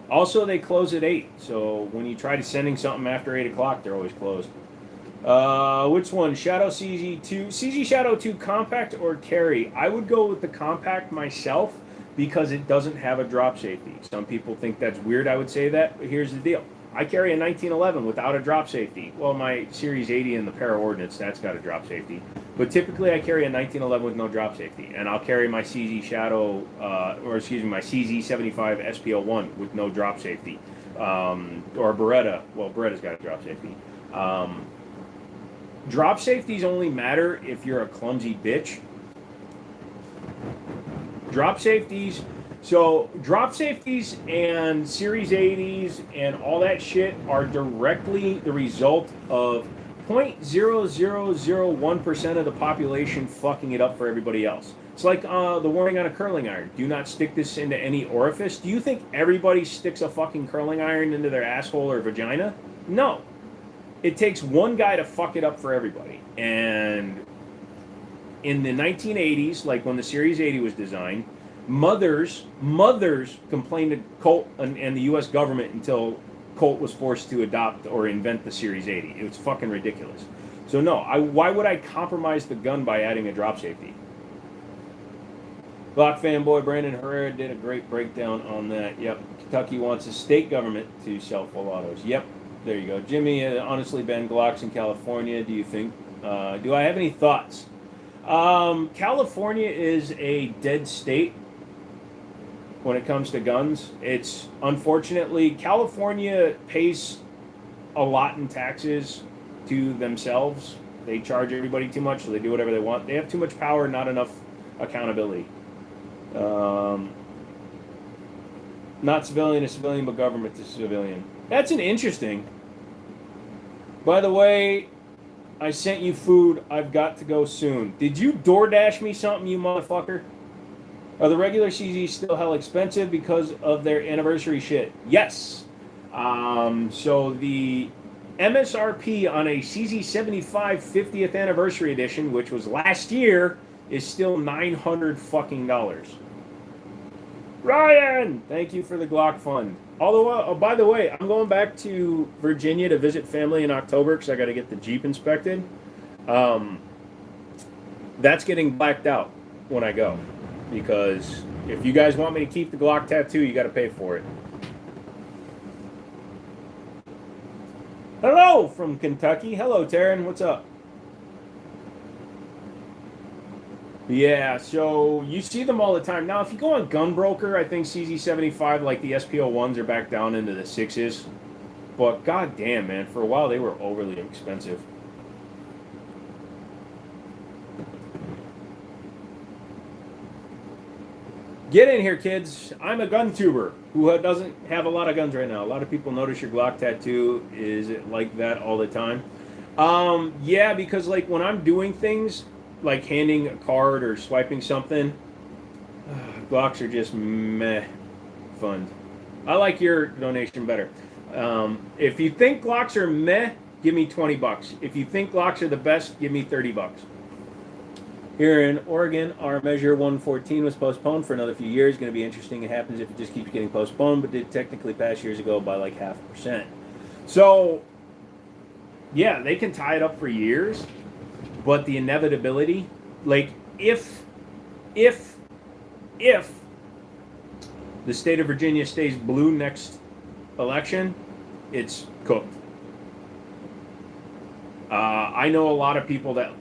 Speaker 1: Also, they close at 8. So when you try to sending something after 8 o'clock, they're always closed. Which one? Shadow CZ2? CZ Shadow 2 compact or carry? I would go with the compact myself, because it doesn't have a drop safety. Some people think that's weird I would say that, but here's the deal. I carry a 1911 without a drop safety. Well, my Series 80 and the Para Ordnance, that's got a drop safety. But typically, I carry a 1911 with no drop safety, and I'll carry my CZ Shadow, my CZ75 SPO1 with no drop safety, or Beretta. Well, Beretta's got a drop safety. Drop safeties only matter if you're a clumsy bitch. Drop safeties and Series 80s and all that shit are directly the result of 0.0001% of the population fucking it up for everybody else. It's like the warning on a curling iron. Do not stick this into any orifice. Do you think everybody sticks a fucking curling iron into their asshole or vagina? No. It takes one guy to fuck it up for everybody. And in the 1980s, like when the Series 80 was designed, mothers complained to Colt and the U.S. government until Colt was forced to adopt or invent the Series 80. It was fucking ridiculous. So no, why would I compromise the gun by adding a drop safety? Glock fanboy Brandon Herrera did a great breakdown on that. Yep, Kentucky wants the state government to sell full autos. Yep, there you go. Jimmy, honestly, Ben, Glocks in California, do you think? Do I have any thoughts? California is a dead state when it comes to guns. It's unfortunately, California pays a lot in taxes to themselves. They charge everybody too much, so they do whatever they want. They have too much power, not enough accountability. Not civilian to civilian, but government to civilian. That's an interesting. By the way, I sent you food. I've got to go soon. Did you DoorDash me something, you motherfucker? Are the regular CZs still hell expensive because of their anniversary shit? Yes. So the MSRP on a CZ75 50th anniversary edition, which was last year, is still $900 fucking dollars. Ryan, thank you for the Glock fund. Although, by the way, I'm going back to Virginia to visit family in October because I got to get the Jeep inspected. That's getting blacked out when I go, because if you guys want me to keep the Glock tattoo, you got to pay for it. Hello from Kentucky. Hello, Taryn. What's up? Yeah, so you see them all the time. Now, if you go on Gunbroker, I think CZ75, like the SPO1s, are back down into the 6s. But goddamn, man, for a while they were overly expensive. Get in here, kids. I'm a gun tuber who doesn't have a lot of guns right now. A lot of people notice your Glock tattoo. Is it like that all the time? Yeah, because like when I'm doing things, like handing a card or swiping something, Glocks are just meh fun. I like your donation better. If you think Glocks are meh, give me $20. If you think Glocks are the best, give me $30. Here in Oregon, our Measure 114 was postponed for another few years. Going to be interesting. It happens if it just keeps getting postponed, but did technically pass years ago by like 0.5%. So, yeah, they can tie it up for years. But the inevitability, like if the state of Virginia stays blue next election, it's cooked. I know a lot of people that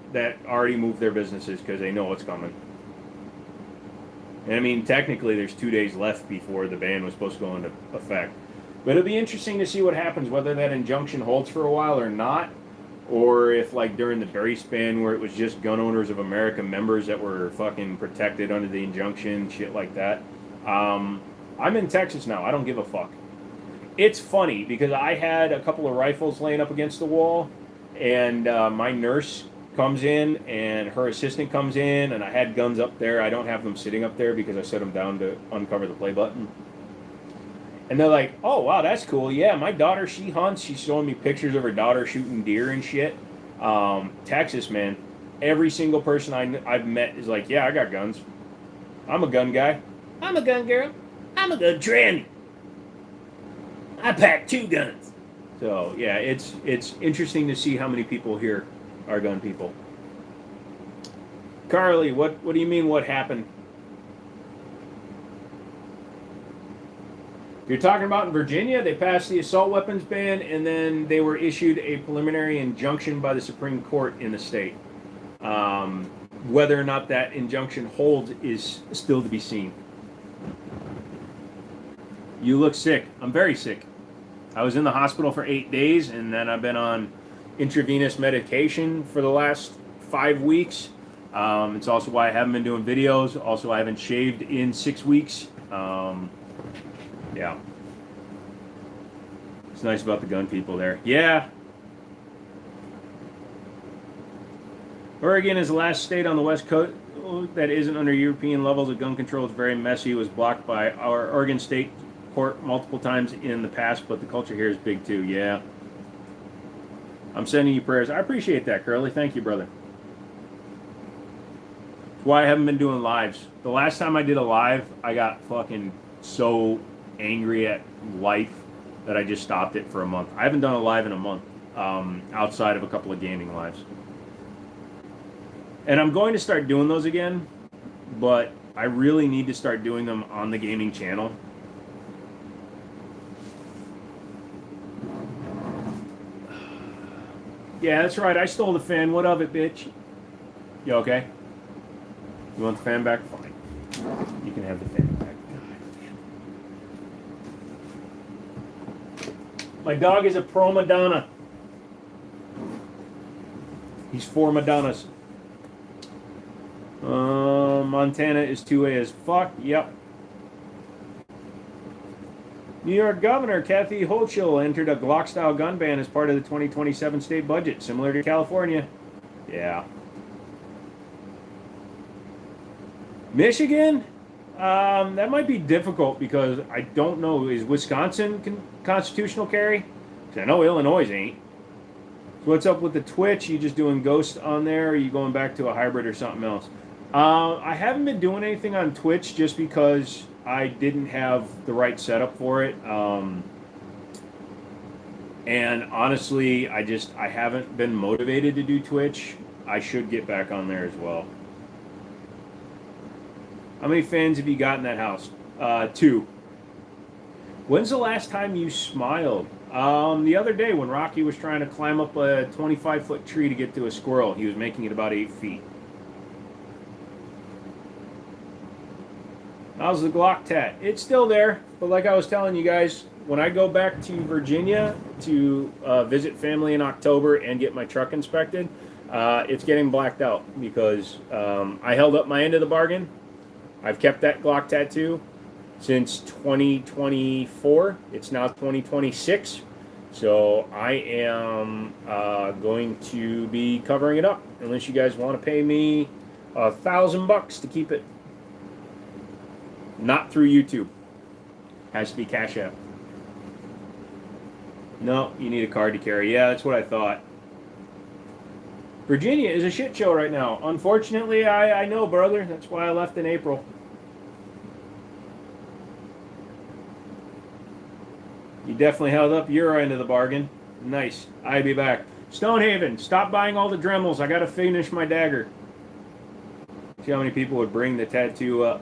Speaker 1: already moved their businesses because they know what's coming. And I mean, technically, there's 2 days left before the ban was supposed to go into effect. But it'll be interesting to see what happens, whether that injunction holds for a while or not. Or if, like, during the Berry span where it was just Gun Owners of America members that were fucking protected under the injunction, shit like that. I'm in Texas now. I don't give a fuck. It's funny because I had a couple of rifles laying up against the wall, and my nurse comes in and her assistant comes in, and I had guns up there. I don't have them sitting up there because I set them down to uncover the play button. And they're like, oh, wow, that's cool. Yeah, my daughter, she hunts. She's showing me pictures of her daughter shooting deer and shit. Texas, man, every single person I've met is like, yeah, I got guns. I'm a gun guy. I'm a gun girl. I'm a gun tranny. I pack 2 guns. So, yeah, it's interesting to see how many people here are gun people. Carly, what do you mean what happened? You're talking about in Virginia, they passed the assault weapons ban, and then they were issued a preliminary injunction by the Supreme Court in the state. Whether or not that injunction holds is still to be seen. You look sick. I'm very sick. I was in the hospital for 8 days, and then I've been on intravenous medication for the last 5 weeks. It's also why I haven't been doing videos. Also, I haven't shaved in 6 weeks. Yeah. It's nice about the gun people there. Yeah. Oregon is the last state on the West Coast that isn't under European levels of gun control. It's very messy. It was blocked by our Oregon State Court multiple times in the past, but the culture here is big too. Yeah. I'm sending you prayers. I appreciate that, Curly. Thank you, brother. That's why I haven't been doing lives. The last time I did a live, I got fucking so angry at life that I just stopped it for a month. I haven't done a live in a month, outside of a couple of gaming lives. And I'm going to start doing those again, but I really need to start doing them on the gaming channel. Yeah, that's right. I stole the fan. What of it, bitch? You okay? You want the fan back? Fine. You can have the fan back. My dog is a pro Madonna. He's for Madonnas. Montana is 2A as fuck. Yep. New York Governor Kathy Hochul entered a Glock-style gun ban as part of the 2027 state budget, similar to California. Yeah. Michigan? That might be difficult because I don't know. Is Wisconsin constitutional carry? Because I know Illinois ain't. So what's up with the Twitch? You just doing Ghost on there, or are you going back to a hybrid or something else? I haven't been doing anything on Twitch just because I didn't have the right setup for it. And honestly, I haven't been motivated to do Twitch. I should get back on there as well. How many fans have you got in that house? 2. When's the last time you smiled? The other day when Rocky was trying to climb up a 25-foot tree to get to a squirrel. He was making it about 8 feet. How's the Glock tat? It's still there, but like I was telling you guys, when I go back to Virginia to visit family in October and get my truck inspected, it's getting blacked out because I held up my end of the bargain. I've kept that Glock tattoo since 2024. It's now 2026. So I am going to be covering it up unless you guys want to pay me $1,000 to keep it. Not through YouTube. Has to be Cash App. No, you need a card to carry. Yeah, that's what I thought. Virginia is a shit show right now. Unfortunately, I know, brother. That's why I left in April. You definitely held up your end of the bargain. Nice. I'll be back. Stonehaven, stop buying all the Dremels. I got to finish my dagger. See how many people would bring the tattoo up.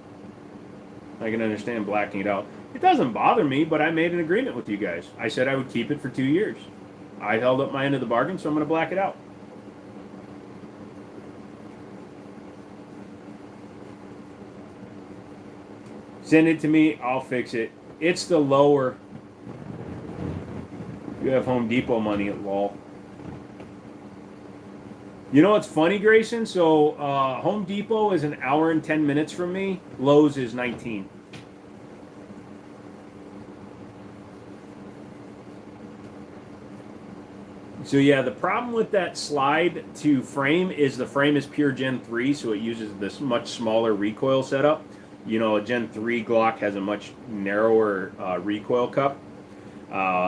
Speaker 1: I can understand blacking it out. It doesn't bother me, but I made an agreement with you guys. I said I would keep it for 2 years. I held up my end of the bargain, so I'm going to black it out. Send it to me. I'll fix it. It's the lower. You have Home Depot money at lol. You know what's funny, Grayson? So Home Depot is an hour and 10 minutes from me. Lowe's is 19. So yeah, the problem with that slide to frame is the frame is pure Gen 3, so it uses this much smaller recoil setup. You know, a Gen 3 Glock has a much narrower recoil cup.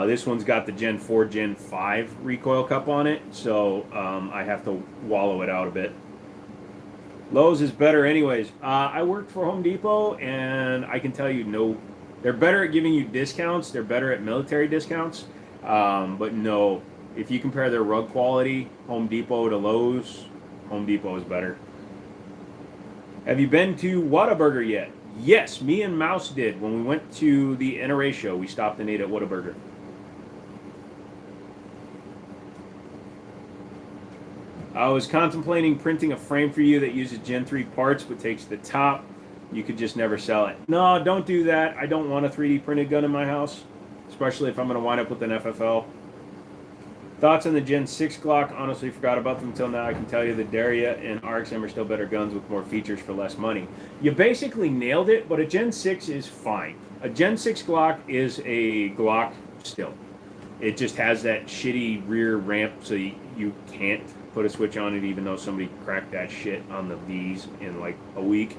Speaker 1: This one's got the Gen 4, Gen 5 recoil cup on it, so I have to wallow it out a bit. Lowe's is better anyways. I worked for Home Depot, and I can tell you, no, they're better at giving you discounts. They're better at military discounts, but no, if you compare their rug quality, Home Depot to Lowe's, Home Depot is better. Have you been to Whataburger yet? Yes, me and Mouse did. When we went to the NRA show, we stopped and ate at Whataburger. I was contemplating printing a frame for you that uses Gen 3 parts but takes the top. You could just never sell it. No, don't do that. I don't want a 3D printed gun in my house, especially if I'm going to wind up with an FFL. Thoughts on the Gen 6 Glock? Honestly, forgot about them until now. I can tell you the Daria and RXM are still better guns with more features for less money. You basically nailed it, but a Gen 6 is fine. A Gen 6 Glock is a Glock still. It just has that shitty rear ramp, so you can't put a switch on it, even though somebody cracked that shit on the V's in like a week.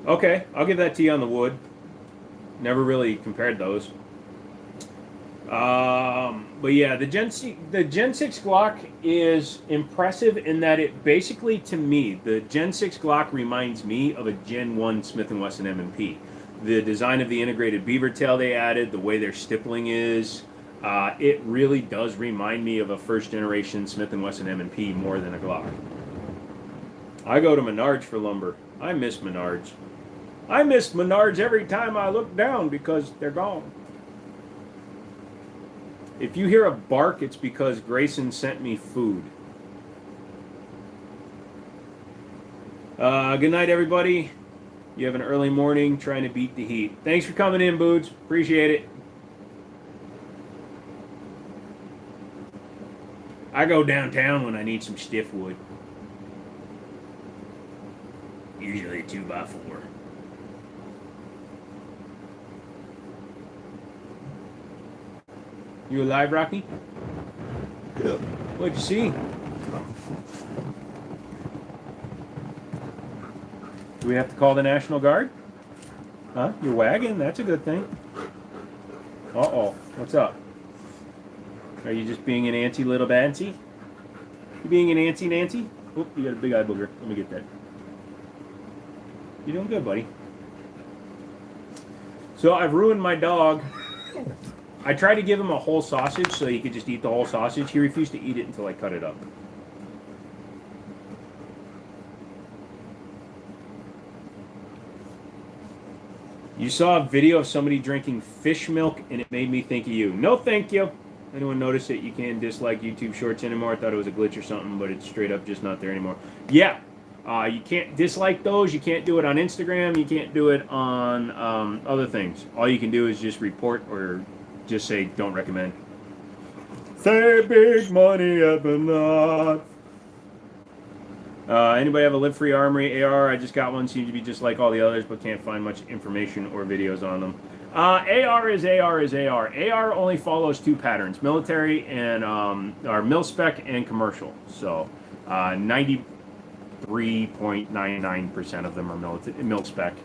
Speaker 1: Okay, I'll give that to you on the wood. Never really compared those. But yeah, the Gen 6 Glock is impressive in that it basically, to me, the Gen 6 Glock reminds me of a Gen 1 Smith & Wesson M&P. The design of the integrated beaver tail they added, the way their stippling is, it really does remind me of a first generation Smith & Wesson M&P more than a Glock. I go to Menards for lumber. I miss Menards. I miss Menards every time I look down because they're gone. If you hear a bark, it's because Grayson sent me food. Good night, everybody. You have an early morning trying to beat the heat. Thanks for coming in, Boots. Appreciate it. I go downtown when I need some stiff wood. Usually a 2x4. You alive, Rocky?
Speaker 2: Yeah.
Speaker 1: What'd you see? Do we have to call the National Guard? Huh? You're wagging? That's a good thing. Uh-oh. What's up? Are you just being an antsy little bancy? You being an antsy Nancy? Oop, you got a big eye booger. Let me get that. You're doing good, buddy. So I've ruined my dog. I tried to give him a whole sausage so he could just eat the whole sausage. He refused to eat it until I cut it up. You saw a video of somebody drinking fish milk and it made me think of you. No, thank you. Anyone notice that you can't dislike YouTube Shorts anymore? I thought it was a glitch or something, but it's straight up just not there anymore. Yeah, you can't dislike those. You can't do it on Instagram. You can't do it on other things. All you can do is just report or just say don't recommend. Say big money at the knot. Anybody have a Live Free Armory AR? I just got one. Seems to be just like all the others, but can't find much information or videos on them. AR is AR is AR. AR only follows two patterns: military and or mil spec and commercial. So 93.99% of them are mil spec.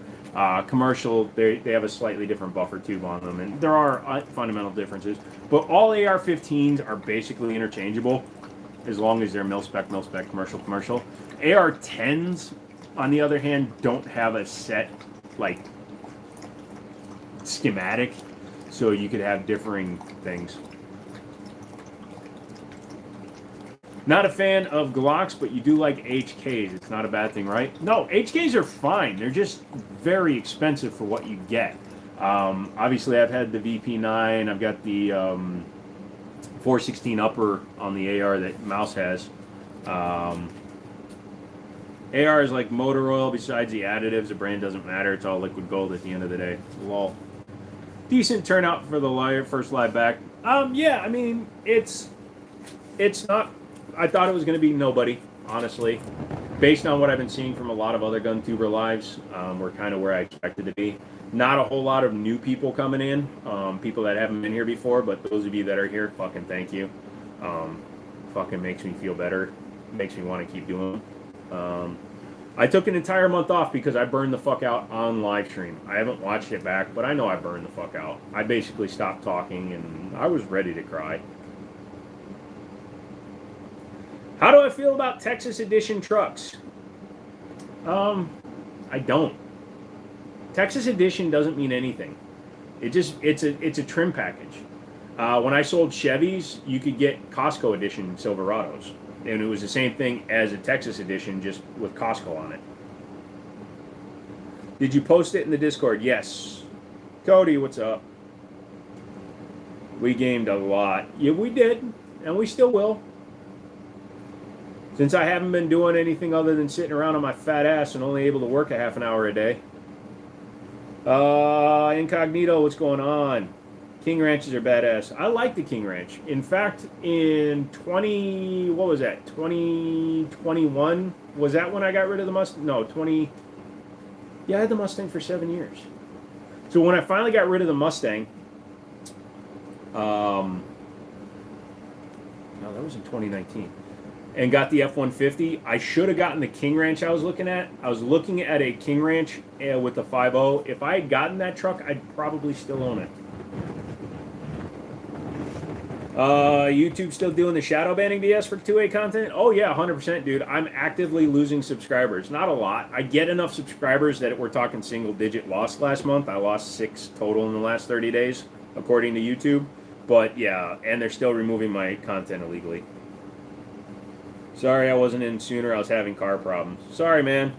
Speaker 1: Commercial, they have a slightly different buffer tube on them, and there are fundamental differences. But all AR-15s are basically interchangeable, as long as they're mil spec, commercial. AR-10s, on the other hand, don't have a set like schematic, so you could have differing things. Not a fan of Glocks, but you do like HKs. It's not a bad thing, right? No, HKs are fine. They're just very expensive for what you get. Obviously, I've had the VP9. I've got the 416 upper on the AR that Mouse has. AR is like motor oil. Besides the additives, the brand doesn't matter. It's all liquid gold at the end of the day. Lol. Decent turnout for the first live back. Yeah, I mean, it's not... I thought it was going to be nobody, honestly. Based on what I've been seeing from a lot of other GunTuber lives, we're kind of where I expected to be. Not a whole lot of new people coming in, people that haven't been here before, but those of you that are here, fucking thank you. Fucking makes me feel better. Makes me want to keep doing it. I took an entire month off because I burned the fuck out on live stream. I haven't watched it back, but I know I burned the fuck out. I basically stopped talking and I was ready to cry. How do I feel about Texas Edition trucks? I don't. Texas Edition doesn't mean anything. It's a trim package. When I sold Chevys, you could get Costco Edition Silverados, and it was the same thing as a Texas Edition, just with Costco on it. Did you post it in the Discord? Yes. Cody, what's up? We gamed a lot. Yeah, we did, and we still will. Since I haven't been doing anything other than sitting around on my fat ass and only able to work a half an hour a day. Incognito, what's going on? King Ranches are badass. I like the King Ranch. In fact, in 2021, was that when I got rid of the Mustang? No, yeah, I had the Mustang for 7 years. So when I finally got rid of the Mustang, no, that was in 2019, and got the F-150, I should have gotten the King Ranch I was looking at. I was looking at a King Ranch with the 5.0. If I had gotten that truck, I'd probably still own it. YouTube still doing the shadow banning BS for 2A content? Oh yeah, 100%, dude. I'm actively losing subscribers. Not a lot. I get enough subscribers that we're talking single-digit loss last month. I lost 6 total in the last 30 days, according to YouTube. But yeah, and they're still removing my content illegally. Sorry I wasn't in sooner. I was having car problems. Sorry, man.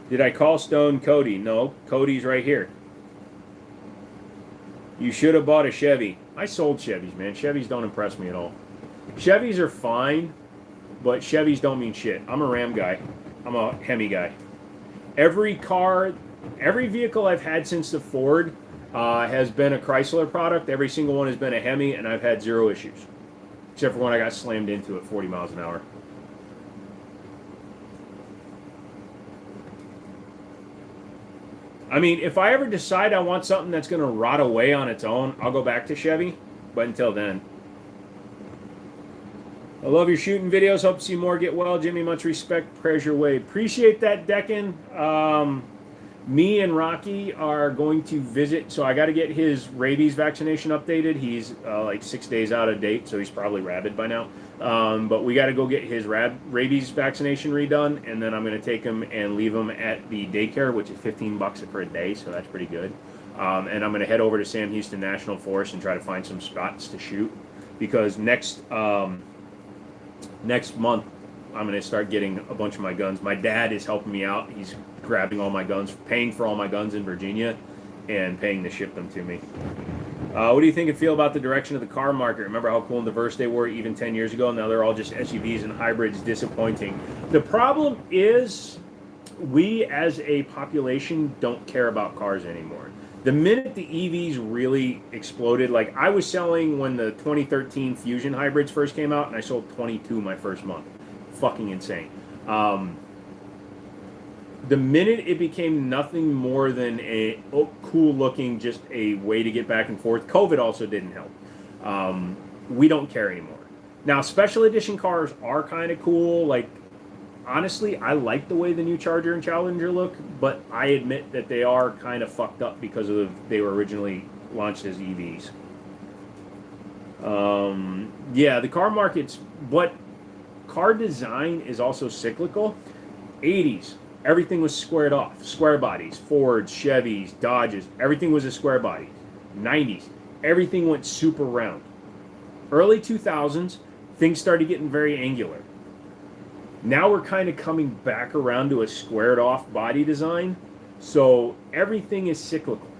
Speaker 1: Did I call Stone Cody? No, Cody's right here. You should have bought a Chevy. I sold Chevys, man. Chevys don't impress me at all. Chevys are fine, but Chevys don't mean shit. I'm a Ram guy. I'm a Hemi guy. Every vehicle I've had since the Ford has been a Chrysler product. Every single one has been a Hemi, and I've had 0 issues. Except for when I got slammed into it 40 miles an hour. I mean, if I ever decide I want something that's going to rot away on its own, I'll go back to Chevy. But until then. I love your shooting videos. Hope to see more. Get well, Jimmy. Much respect. Prayers your way. Appreciate that, Deccan. Me and Rocky are going to visit. So I got to get his rabies vaccination updated. He's like 6 days out of date, so he's probably rabid by now. But we got to go get his rabies vaccination redone, and then I'm going to take him and leave him at the daycare, which is $15 for a day, so that's pretty good. And I'm going to head over to Sam Houston National Forest and try to find some spots to shoot, because next month I'm going to start getting a bunch of my guns. My dad is helping me out. He's grabbing all my guns, paying for all my guns in Virginia, and paying to ship them to me. What do you think and feel about the direction of the car market? Remember how cool and diverse they were even 10 years ago? Now they're all just SUVs and hybrids. Disappointing. The problem is we as a population don't care about cars anymore. The minute the EVs really exploded, like I was selling when the 2013 Fusion hybrids first came out, and I sold 22 my first month. Fucking insane. The minute it became nothing more than a cool looking, just a way to get back and forth, COVID also didn't help. We don't care anymore. Now, special edition cars are kind of cool. Like, honestly, I like the way the new Charger and Challenger look, but I admit that they are kind of fucked up because they were originally launched as EVs. Yeah, the car market's, but car design is also cyclical. 80s. Everything was squared off. Square bodies, Fords, Chevys, Dodges, everything was a square body. 90s, everything went super round. Early 2000s, things started getting very angular. Now we're kind of coming back around to a squared off body design. So everything is cyclical.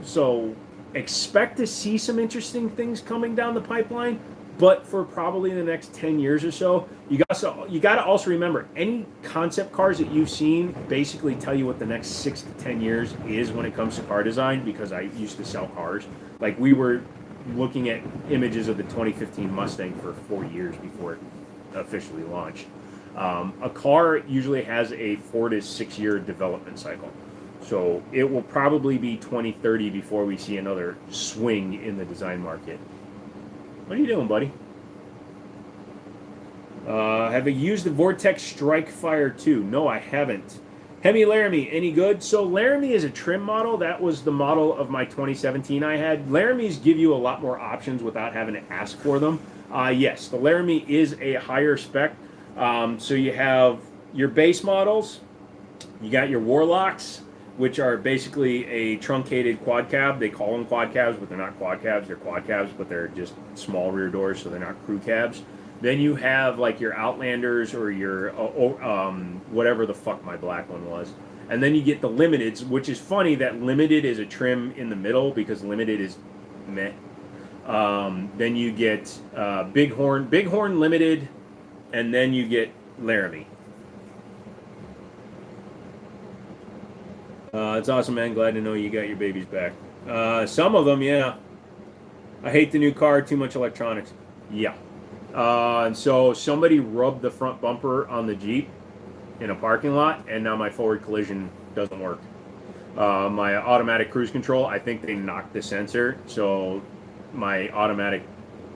Speaker 1: So expect to see some interesting things coming down the pipeline. But for probably the next 10 years or so, you got to also remember, any concept cars that you've seen basically tell you what the next 6 to 10 years is when it comes to car design, because I used to sell cars. Like, we were looking at images of the 2015 Mustang for 4 years before it officially launched. A car usually has a 4 to 6 year development cycle. So it will probably be 2030 before we see another swing in the design market. What are you doing, buddy? Have I used the Vortex Strike Fire 2? No, I haven't. Hemi Laramie, any good? So Laramie is a trim model. That was the model of my 2017 I had. Laramies give you a lot more options without having to ask for them. Yes, the Laramie is a higher spec. So you have your base models. You got your Warlocks, which are basically a truncated quad cab. They call them quad cabs, but they're not quad cabs. They're quad cabs, but they're just small rear doors, so they're not crew cabs. Then you have like your Outlanders or your whatever the fuck my black one was. And then you get the Limiteds, which is funny that Limited is a trim in the middle, because Limited is meh. Then you get Bighorn Limited, and then you get Laramie. It's awesome, man. Glad to know you got your babies back. Some of them, yeah. I hate the new car. Too much electronics. Yeah. And so somebody rubbed the front bumper on the Jeep in a parking lot, and now my forward collision doesn't work. My automatic cruise control, I think they knocked the sensor, so my automatic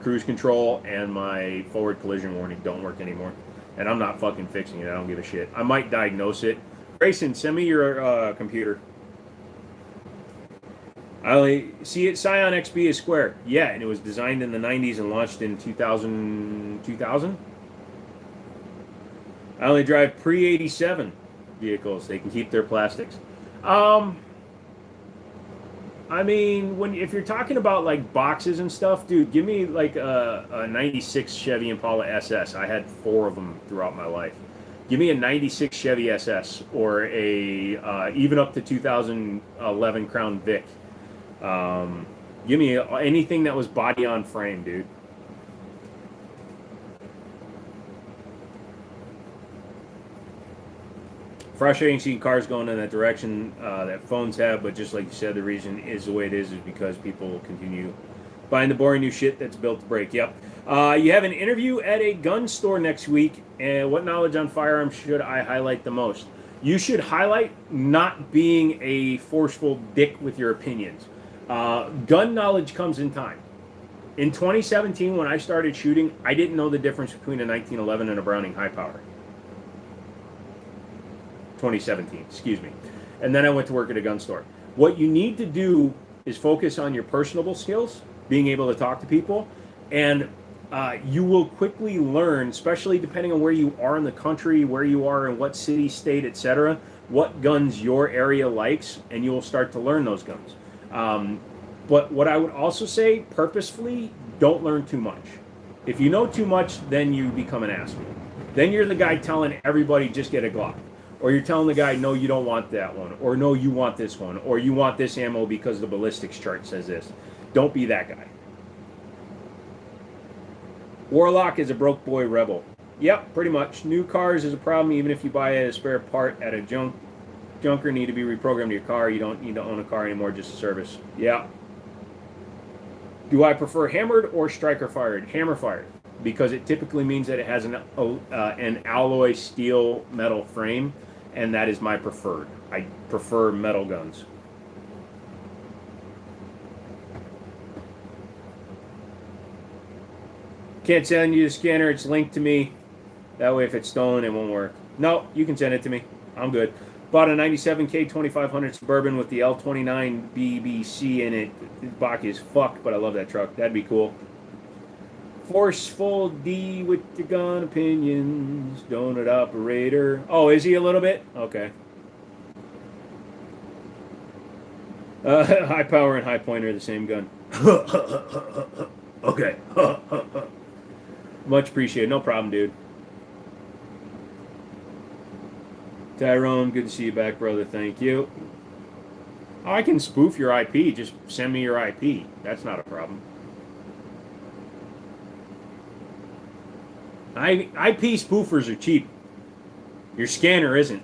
Speaker 1: cruise control and my forward collision warning don't work anymore. And I'm not fucking fixing it. I don't give a shit. I might diagnose it. Grayson, send me your computer. I only see it. Scion XB is square. Yeah, and it was designed in the 90s and launched in 2000. I only drive pre-87 vehicles. They can keep their plastics. I mean, if you're talking about like boxes and stuff, dude, give me like a 96 Chevy Impala SS. I had 4 of them throughout my life. Give me a 96 Chevy SS or a even up to 2011 Crown Vic. Give me anything that was body on frame, dude. Frustrating seeing cars going in that direction that phones have, but just like you said, the reason is the way it is because people continue buying the boring new shit that's built to break. Yep. You have an interview at a gun store next week, and what knowledge on firearms should I highlight the most? You should highlight not being a forceful dick with your opinions. Gun knowledge comes in time. In 2017, when I started shooting, I didn't know the difference between a 1911 and a Browning high power. 2017, excuse me. And then I went to work at a gun store. What you need to do is focus on your personable skills, being able to talk to people, and you will quickly learn, especially depending on where you are in the country, where you are in what city, state, etc., what guns your area likes, and you will start to learn those guns. But what I would also say, purposefully, don't learn too much. If you know too much, then you become an asshole. Then you're the guy telling everybody, just get a Glock. Or you're telling the guy, no, you don't want that one. Or no, you want this one. Or you want this ammo because the ballistics chart says this. Don't be that guy. Warlock is a broke boy rebel. Yep, pretty much. New cars is a problem even if you buy a spare part at a junker need to be reprogrammed to your car. You don't need to own a car anymore, just a service. Yeah. Do I prefer hammered or striker fired? Hammer fired. Because it typically means that it has an alloy steel metal frame, and that is my preferred. I prefer metal guns. Can't send you the scanner, it's linked to me. That way if it's stolen, it won't work. No, you can send it to me. I'm good. Bought a 97K 2500 Suburban with the L29 BBC in it. Bach is fucked, but I love that truck. That'd be cool. Forceful D with your gun opinions. Donut operator. Oh, is he a little bit? Okay. High power and high pointer are the same gun. Okay. Much appreciated. No problem, dude. Tyrone, good to see you back, brother. Thank you. Oh, I can spoof your IP. Just send me your IP. That's not a problem. IP spoofers are cheap. Your scanner isn't.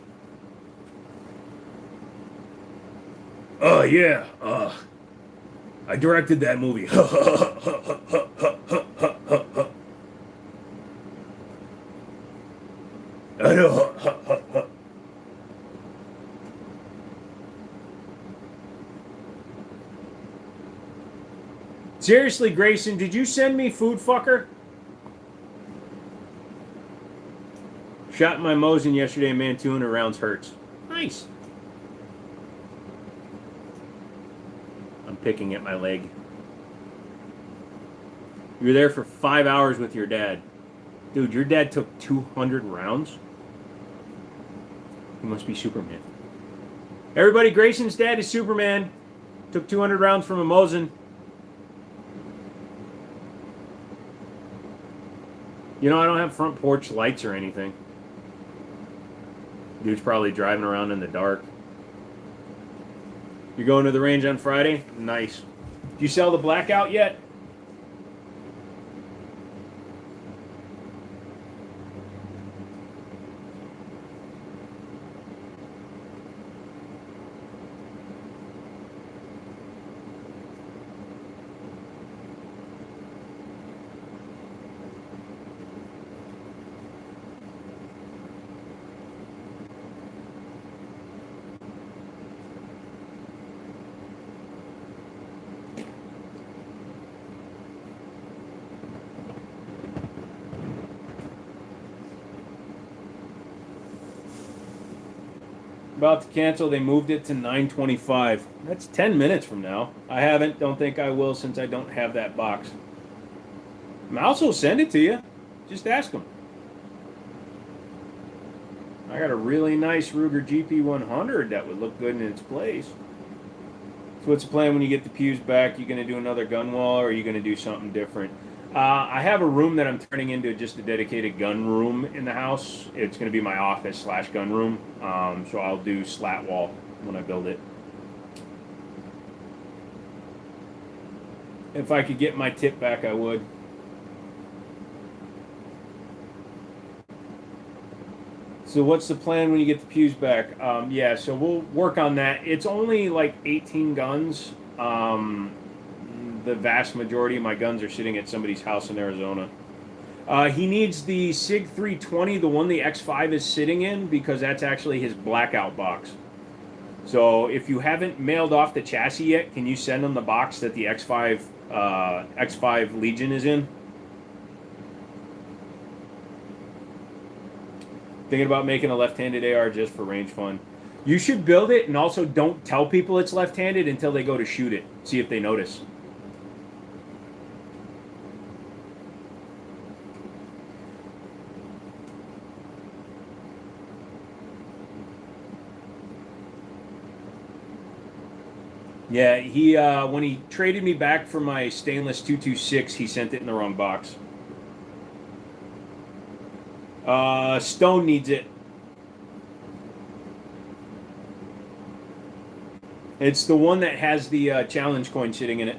Speaker 1: Oh, yeah. I directed that movie. I know. Seriously, Grayson, did you send me food, fucker? Shot my Mosin yesterday, man. 200 rounds hurts. Nice. I'm picking at my leg. You were there for 5 hours with your dad. Dude, your dad took 200 rounds? He must be Superman. Everybody, Grayson's dad is Superman. Took 200 rounds from a Mosin. You know, I don't have front porch lights or anything. Dude's probably driving around in the dark. You going to the range on Friday? Nice. Do you sell the blackout yet? About to cancel. They moved it to 9:25. That's 10 minutes from now. I haven't. Don't think I will since I don't have that box. Mouse will send it to you. Just ask them. I got a really nice Ruger GP100 that would look good in its place. So what's the plan when you get the pews back? You going to do another gun wall, or are you going to do something different? I have a room that I'm turning into just a dedicated gun room in the house. It's going to be my office / gun room. So I'll do slat wall when I build it. If I could get my tip back, I would. So what's the plan when you get the pews back? Yeah, so we'll work on that. It's only like 18 guns. The vast majority of my guns are sitting at somebody's house in Arizona. He needs the SIG 320, the one the X5 is sitting in, because that's actually his blackout box. So if you haven't mailed off the chassis yet, can you send him the box that the X5 Legion is in? Thinking about making a left-handed AR just for range fun. You should build it, and also don't tell people it's left-handed until they go to shoot it. See if they notice. Yeah, he when he traded me back for my stainless 226, he sent it in the wrong box. Stone needs it. It's the one that has the challenge coin sitting in it.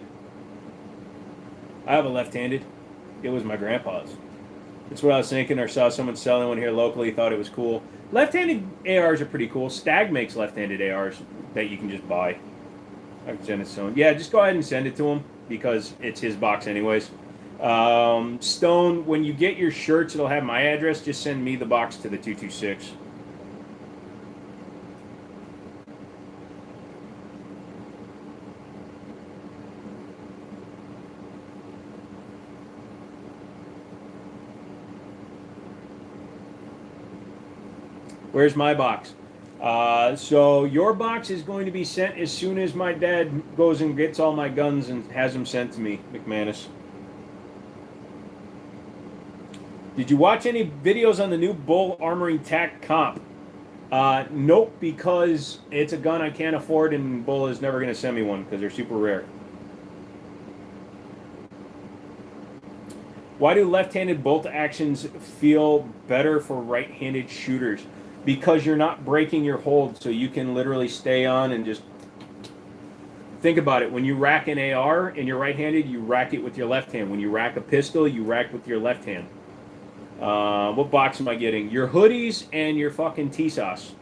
Speaker 1: I have a left-handed. It was my grandpa's. That's what I was thinking, or saw someone selling one here locally, thought it was cool. Left-handed ARs are pretty cool. Stag makes left-handed ARs that you can just buy. I can send it to him. Yeah, just go ahead and send it to him because it's his box anyways. Stone, when you get your shirts, it'll have my address. Just send me the box to the 226. Where's my box? So your box is going to be sent as soon as my dad goes and gets all my guns and has them sent to me, McManus. Did you watch any videos on the new Bull Armoring TAC comp? Nope, because it's a gun I can't afford and Bull is never going to send me one because they're super rare. Why do left-handed bolt actions feel better for right-handed shooters? Because you're not breaking your hold, so you can literally stay on and just think about it. When you rack an AR and you're right-handed, you rack it with your left hand. When you rack a pistol, you rack with your left hand. What box am I getting? Your hoodies and your fucking T-sauce.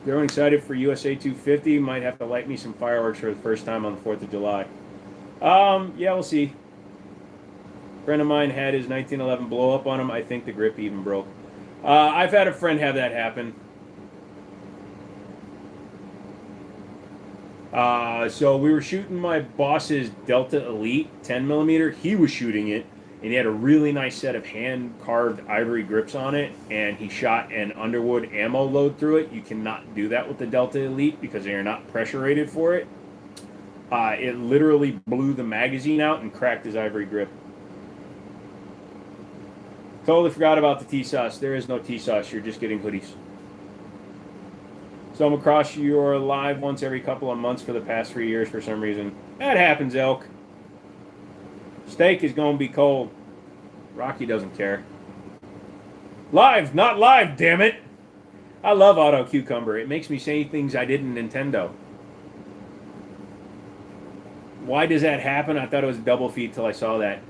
Speaker 1: Growing excited for USA 250. Might have to light me some fireworks for the first time on the 4th of July. Yeah, we'll see. A friend of mine had his 1911 blow up on him. I think the grip even broke. I've had a friend have that happen. So we were shooting my boss's Delta Elite 10mm. He was shooting it, and he had a really nice set of hand-carved ivory grips on it, and he shot an Underwood ammo load through it. You cannot do that with the Delta Elite because they are not pressure rated for it. It literally blew the magazine out and cracked his ivory grip. Totally forgot about the T-sauce. There is no T-sauce. You're just getting hoodies. So I'm across your live once every couple of months for the past 3 years for some reason. That happens, Elk. Steak is going to be cold. Rocky doesn't care. Live, not live, damn it. I love Auto Cucumber. It makes me say things I did in Nintendo. Why does that happen? I thought it was a double feed till I saw that.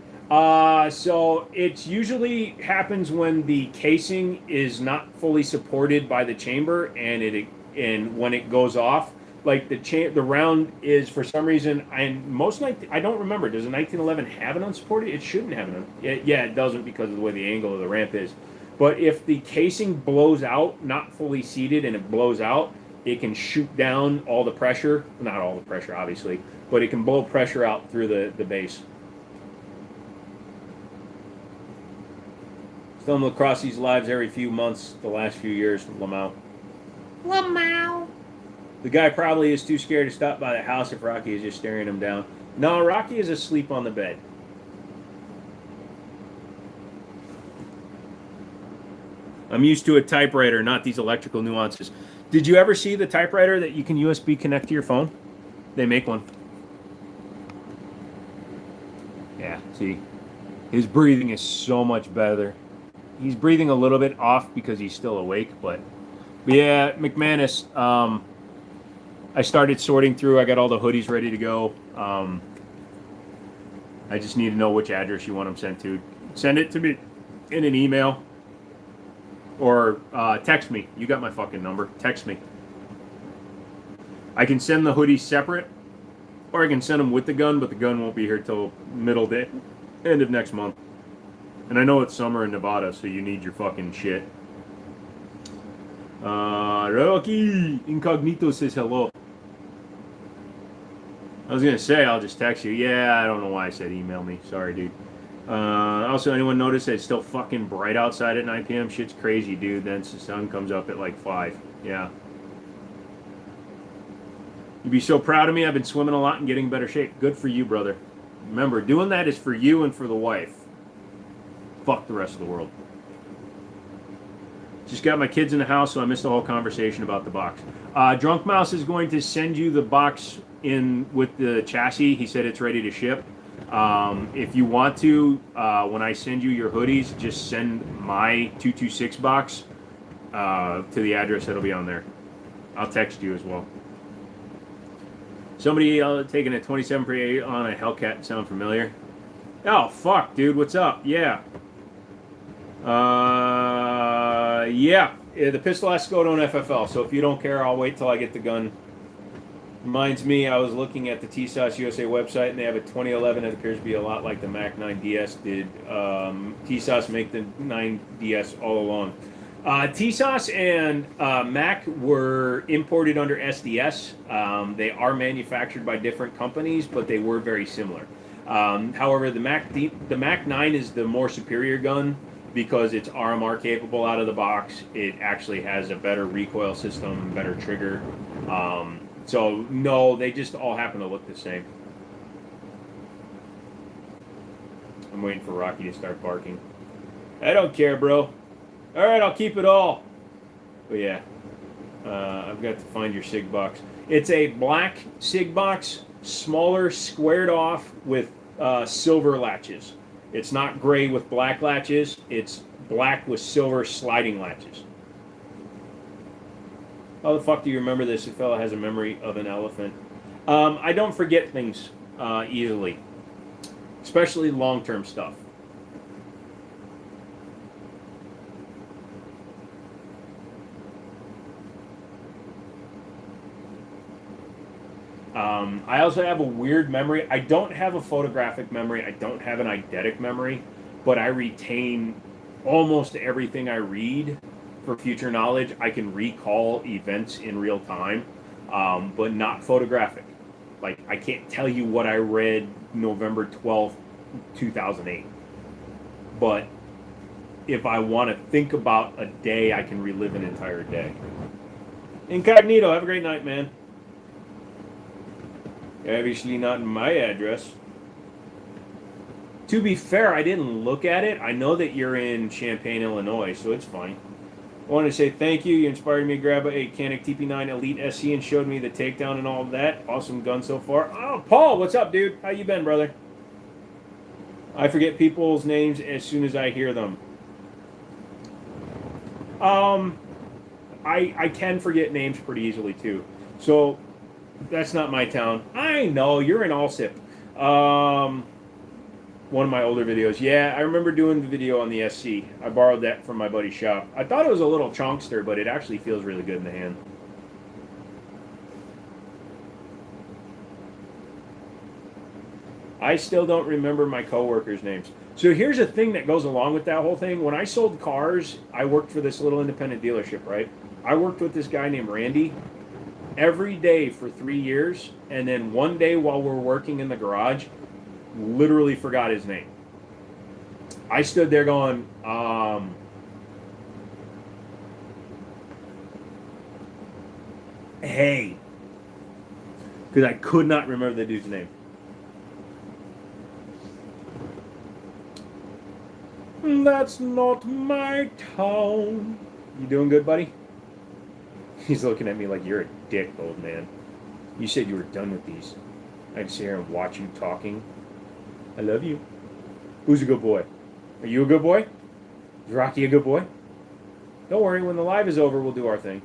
Speaker 1: So it usually happens when the casing is not fully supported by the chamber, and when it goes off, like the round is for some reason. I don't remember. Does a 1911 have an unsupported? It shouldn't have an. Yeah, it doesn't because of the way the angle of the ramp is. But if the casing blows out, not fully seated, and it blows out, it can shoot down all the pressure. Not all the pressure, obviously, but it can blow pressure out through the base. Film Lacrosse's lives every few months the last few years from Lamau. Lamau. The guy probably is too scared to stop by the house if Rocky is just staring him down. No, Rocky is asleep on the bed. I'm used to a typewriter, not these electrical nuances. Did you ever see the typewriter that you can USB connect to your phone? They make one. Yeah, see, his breathing is so much better. He's breathing a little bit off because he's still awake, but yeah, McManus, I started sorting through. I got all the hoodies ready to go. I just need to know which address you want them sent to. Send it to me in an email or text me. You got my fucking number. Text me. I can send the hoodies separate, or I can send them with the gun, but the gun won't be here till end of next month. And I know it's summer in Nevada, so you need your fucking shit. Rocky Incognito says hello. I was gonna say I'll just text you. Yeah, I don't know why I said email me. Sorry, dude. Also, anyone notice that it's still fucking bright outside at 9 p.m.? Shit's crazy, dude. Then the sun comes up at like 5. Yeah. You'd be so proud of me. I've been swimming a lot and getting in better shape. Good for you, brother. Remember, doing that is for you and for the wife. Fuck the rest of the world. Just got my kids in the house, so I missed the whole conversation about the box. Drunk Mouse is going to send you the box in with the chassis. He said it's ready to ship. If you want to, when I send you your hoodies, just send my 226 box to the address that'll be on there. I'll text you as well. Somebody taking a 27 per 8 on a Hellcat sound familiar? Oh, fuck, dude. What's up? Yeah. Yeah. The pistol has to go to an FFL, so if you don't care, I'll wait till I get the gun. Reminds me, I was looking at the TSOS USA website, and they have a 2011 that appears to be a lot like the Mac 9DS did. TSOS make the 9DS all along. TSOS and Mac were imported under SDS. They are manufactured by different companies, but they were very similar. However, the Mac 9 is the more superior gun because it's RMR capable out of the box. It actually has a better recoil system, better trigger. So no, they just all happen to look the same. I'm waiting for Rocky to start barking. I don't care, bro. All right, I'll keep it all. But yeah, I've got to find your SIG box. It's a black SIG box, smaller, squared off with silver latches. It's not gray with black latches. It's black with silver sliding latches. How the fuck do you remember this? A fella has a memory of an elephant. I don't forget things easily, especially long-term stuff. I also have a weird memory. I don't have a photographic memory. I don't have an eidetic memory, but I retain almost everything I read for future knowledge. I can recall events in real time, but not photographic. Like, I can't tell you what I read November 12th, 2008. But if I want to think about a day, I can relive an entire day. Incognito, have a great night, man. Obviously not in my address. To be fair, I didn't look at it. I know that you're in Champaign, Illinois, so it's fine. I wanted to say thank you. You inspired me to grab a Canik TP9 Elite SC and showed me the takedown and all of that. Awesome gun so far. Oh, Paul, what's up, dude? How you been, brother? I forget people's names as soon as I hear them. I can forget names pretty easily, too. So, that's not my town. I know, you're in Alsip. One of my older videos. Yeah, I remember doing the video on the SC. I borrowed that from my buddy's shop. I thought it was a little chunkster, but it actually feels really good in the hand. I still don't remember my coworkers' names. So here's a thing that goes along with that whole thing. When I sold cars, I worked for this little independent dealership, right? I worked with this guy named Randy every day for 3 years, and then one day while we're working in the garage, literally forgot his name. I stood there going, hey, because I could not remember the dude's name. That's not my town. You doing good, buddy? He's looking at me like you're a dick, old man. You said you were done with these. I'd sit here and watch you talking. I love you. Who's a good boy? Are you a good boy? Is Rocky a good boy? Don't worry, when the live is over, we'll do our thing.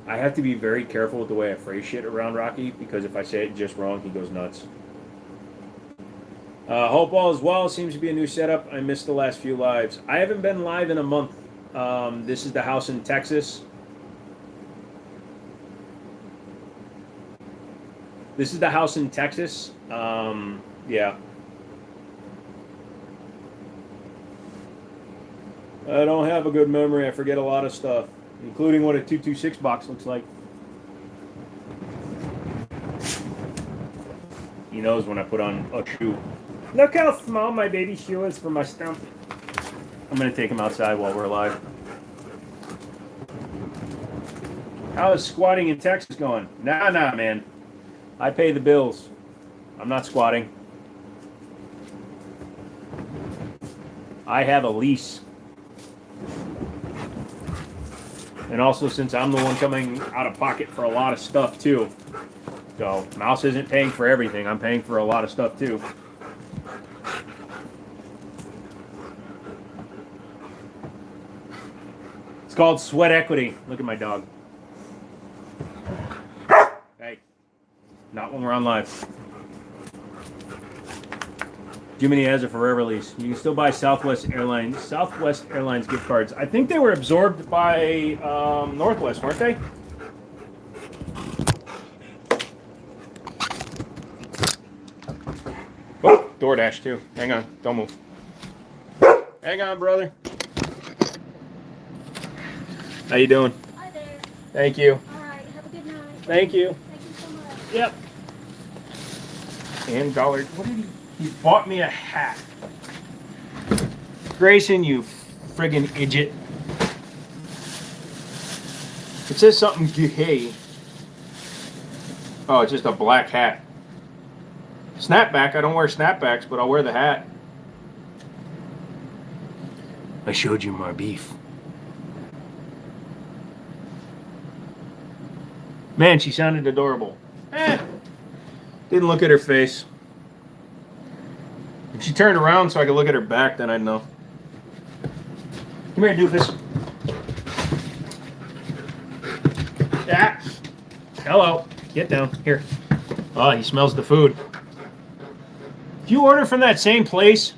Speaker 1: I have to be very careful with the way I phrase shit around Rocky, because if I say it just wrong, he goes nuts. Hope all is well. Seems to be a new setup. I missed the last few lives. I haven't been live in a month. This is the house in Texas. This is the house in Texas. Yeah. I don't have a good memory. I forget a lot of stuff, including what a 226 box looks like. He knows when I put on a shoe. Look how small my baby shoe is for my stump. I'm going to take him outside while we're alive. How is squatting in Texas going? Nah, man. I pay the bills. I'm not squatting. I have a lease. And also, since I'm the one coming out of pocket for a lot of stuff too. So, Mouse isn't paying for everything. I'm paying for a lot of stuff too. It's called sweat equity. Look at my dog. Hey. Not when we're on live. Jiminy has a forever lease. You can still buy Southwest Airlines gift cards. I think they were absorbed by Northwest, weren't they? Oh, DoorDash too. Hang on, don't move. Hang on, brother. How you doing?
Speaker 3: Hi there.
Speaker 1: Thank you.
Speaker 3: All right. Have a good night.
Speaker 1: Thank you.
Speaker 3: Thank you so much.
Speaker 1: Yep. And dollar. What did he? He bought me a hat. Grayson, you friggin' idiot. It says something hey. Oh, it's just a black hat. Snapback. I don't wear snapbacks, but I'll wear the hat. I showed you my beef. Man, she sounded adorable. Didn't look at her face. If she turned around so I could look at her back, then I'd know. Come here, doofus. Yeah. Hello. Get down. Here. Oh, he smells the food. If you order from that same place,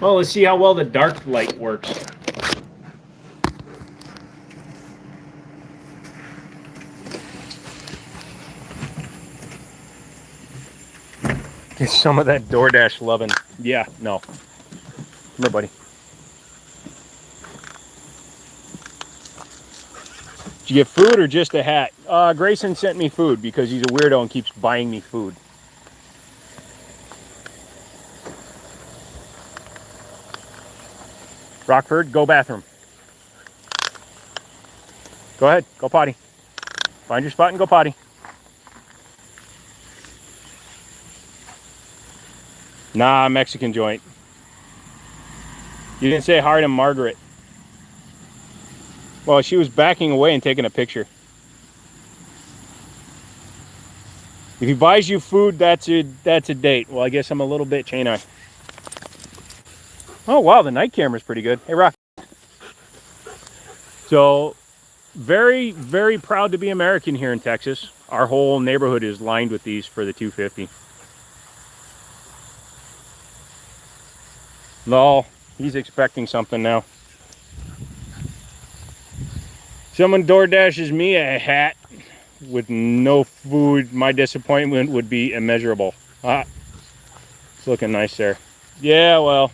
Speaker 1: well, let's see how well the dark light works. Get some of that DoorDash loving. Yeah, no. Come here, buddy. Did you get food or just a hat? Grayson sent me food because he's a weirdo and keeps buying me food. Rockford, go bathroom. Go ahead, go potty. Find your spot and go potty. Nah, Mexican joint. You didn't say hi to Margaret. Well, she was backing away and taking a picture. If he buys you food, that's a date. Well, I guess I'm a little bit chain eye. Oh, wow, the night camera's pretty good. Hey, Rock. So, very, very proud to be American here in Texas. Our whole neighborhood is lined with these for the 250. No, he's expecting something now. Someone DoorDashes me a hat with no food. My disappointment would be immeasurable. Ah, it's looking nice there. Yeah, well,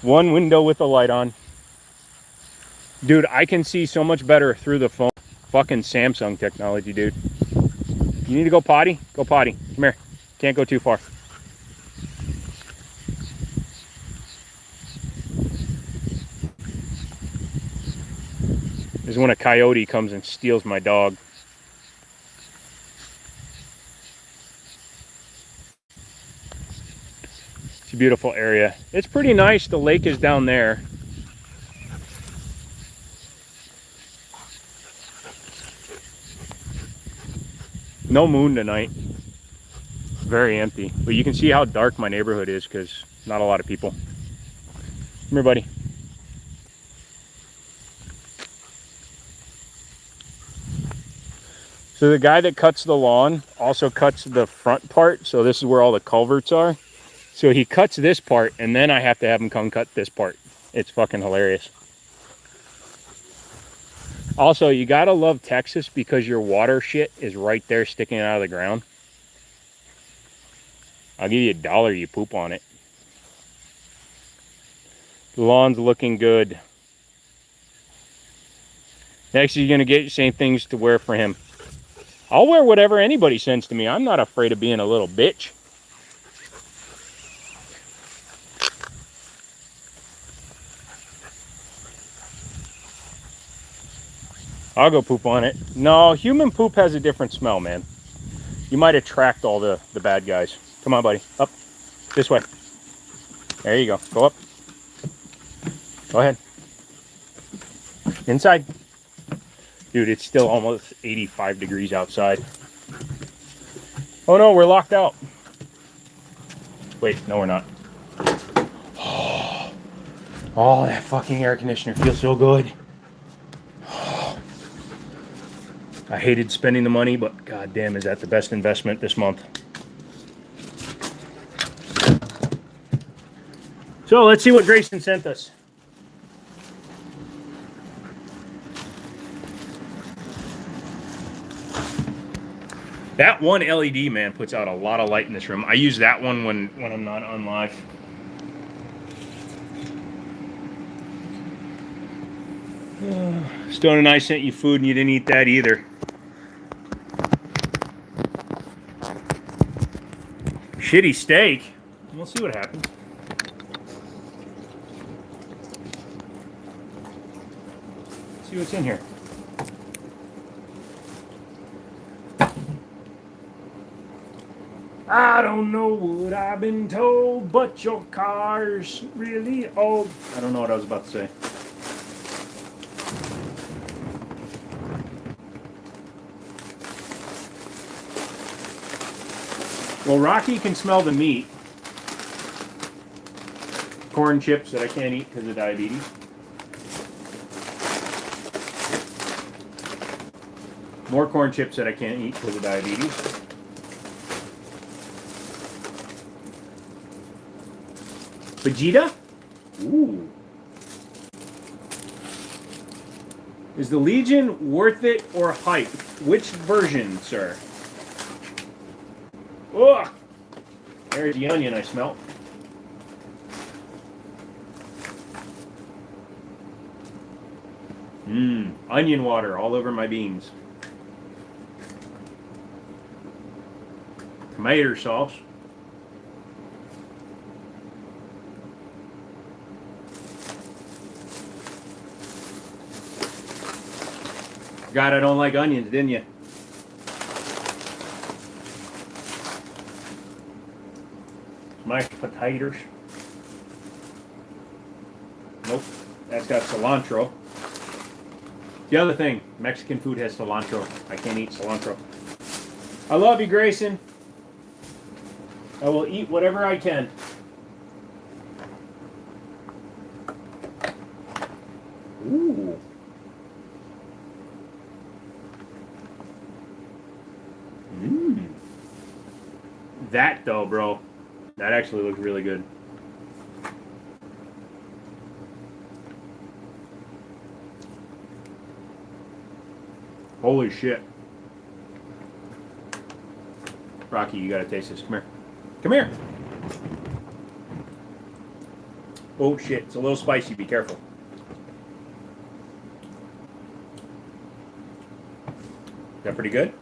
Speaker 1: one window with the light on. Dude, I can see so much better through the phone. Fucking Samsung technology, dude. You need to go potty? Go potty. Come here. Can't go too far. This is when a coyote comes and steals my dog. It's a beautiful area. It's pretty nice. The lake is down there. No moon tonight. Very empty. But you can see how dark my neighborhood is because not a lot of people. Come here, buddy. So the guy that cuts the lawn also cuts the front part. So this is where all the culverts are. So he cuts this part and then I have to have him come cut this part. It's fucking hilarious. Also, you gotta love Texas because your water shit is right there sticking out of the ground. I'll give you $1 you poop on it. The lawn's looking good. Next, you're gonna get same things to wear for him. I'll wear whatever anybody sends to me. I'm not afraid of being a little bitch. I'll go poop on it. No, human poop has a different smell, man. You might attract all the bad guys. Come on, buddy. Up. This way. There you go. Go up. Go ahead. Inside. Dude, it's still almost 85 degrees outside. Oh no, we're locked out. Wait, no we're not. Oh, that fucking air conditioner feels so good. I hated spending the money, but goddamn, is that the best investment this month. So let's see what Grayson sent us. That one LED, man, puts out a lot of light in this room. I use that one when I'm not on live. Stone and I sent you food and you didn't eat that either. Shitty steak. We'll see what happens. Let's see what's in here. I don't know what I've been told, but your car's really old. I don't know what I was about to say. Well, Rocky can smell the meat. Corn chips that I can't eat because of diabetes. More corn chips that I can't eat because of diabetes. Vegeta? Ooh. Is the Legion worth it or hype? Which version, sir? Ugh! There's the onion I smelt. Onion water all over my beans. Tomato sauce. God, I don't like onions, didn't you? Mashed potatoes. Nope, that's got cilantro. The other thing, Mexican food has cilantro. I can't eat cilantro. I love you, Grayson. I will eat whatever I can. Ooh. That though, bro, that actually looks really good. Holy shit. Rocky, you gotta taste this. Come here. Come here. Oh shit, it's a little spicy, be careful. Is that pretty good?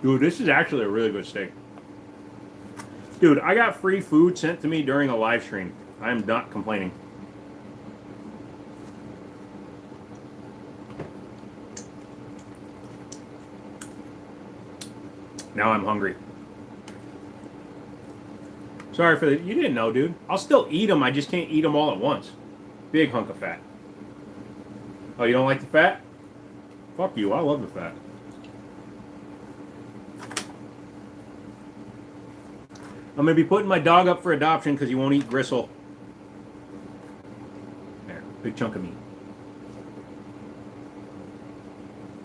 Speaker 1: Dude, this is actually a really good steak. Dude, I got free food sent to me during a live stream. I'm not complaining. Now I'm hungry. Sorry for the... You didn't know, dude. I'll still eat them. I just can't eat them all at once. Big hunk of fat. Oh, you don't like the fat? Fuck you. I love the fat. I'm going to be putting my dog up for adoption because he won't eat gristle. There. Big chunk of meat.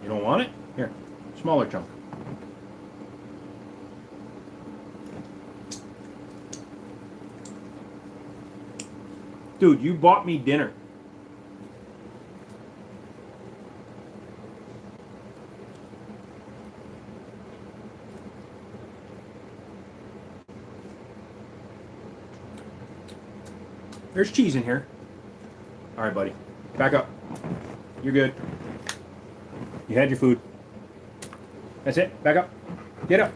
Speaker 1: You don't want it? Here. Smaller chunk. Dude, you bought me dinner. There's cheese in here. All right, buddy. Back up. You're good. You had your food. That's it. Back up. Get up.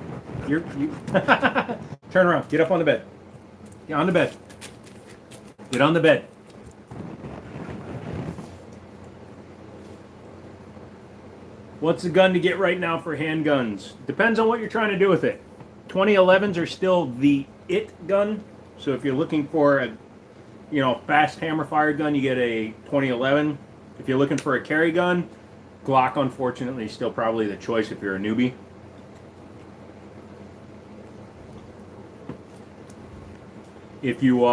Speaker 1: You. Turn around. Get up on the bed. Get on the bed. Get on the bed. What's the gun to get right now for handguns? Depends on what you're trying to do with it. 2011s are still the it gun. So if you're looking for a, fast hammer fire gun, you get a 2011. If you're looking for a carry gun, Glock, unfortunately, is still probably the choice if you're a newbie. If you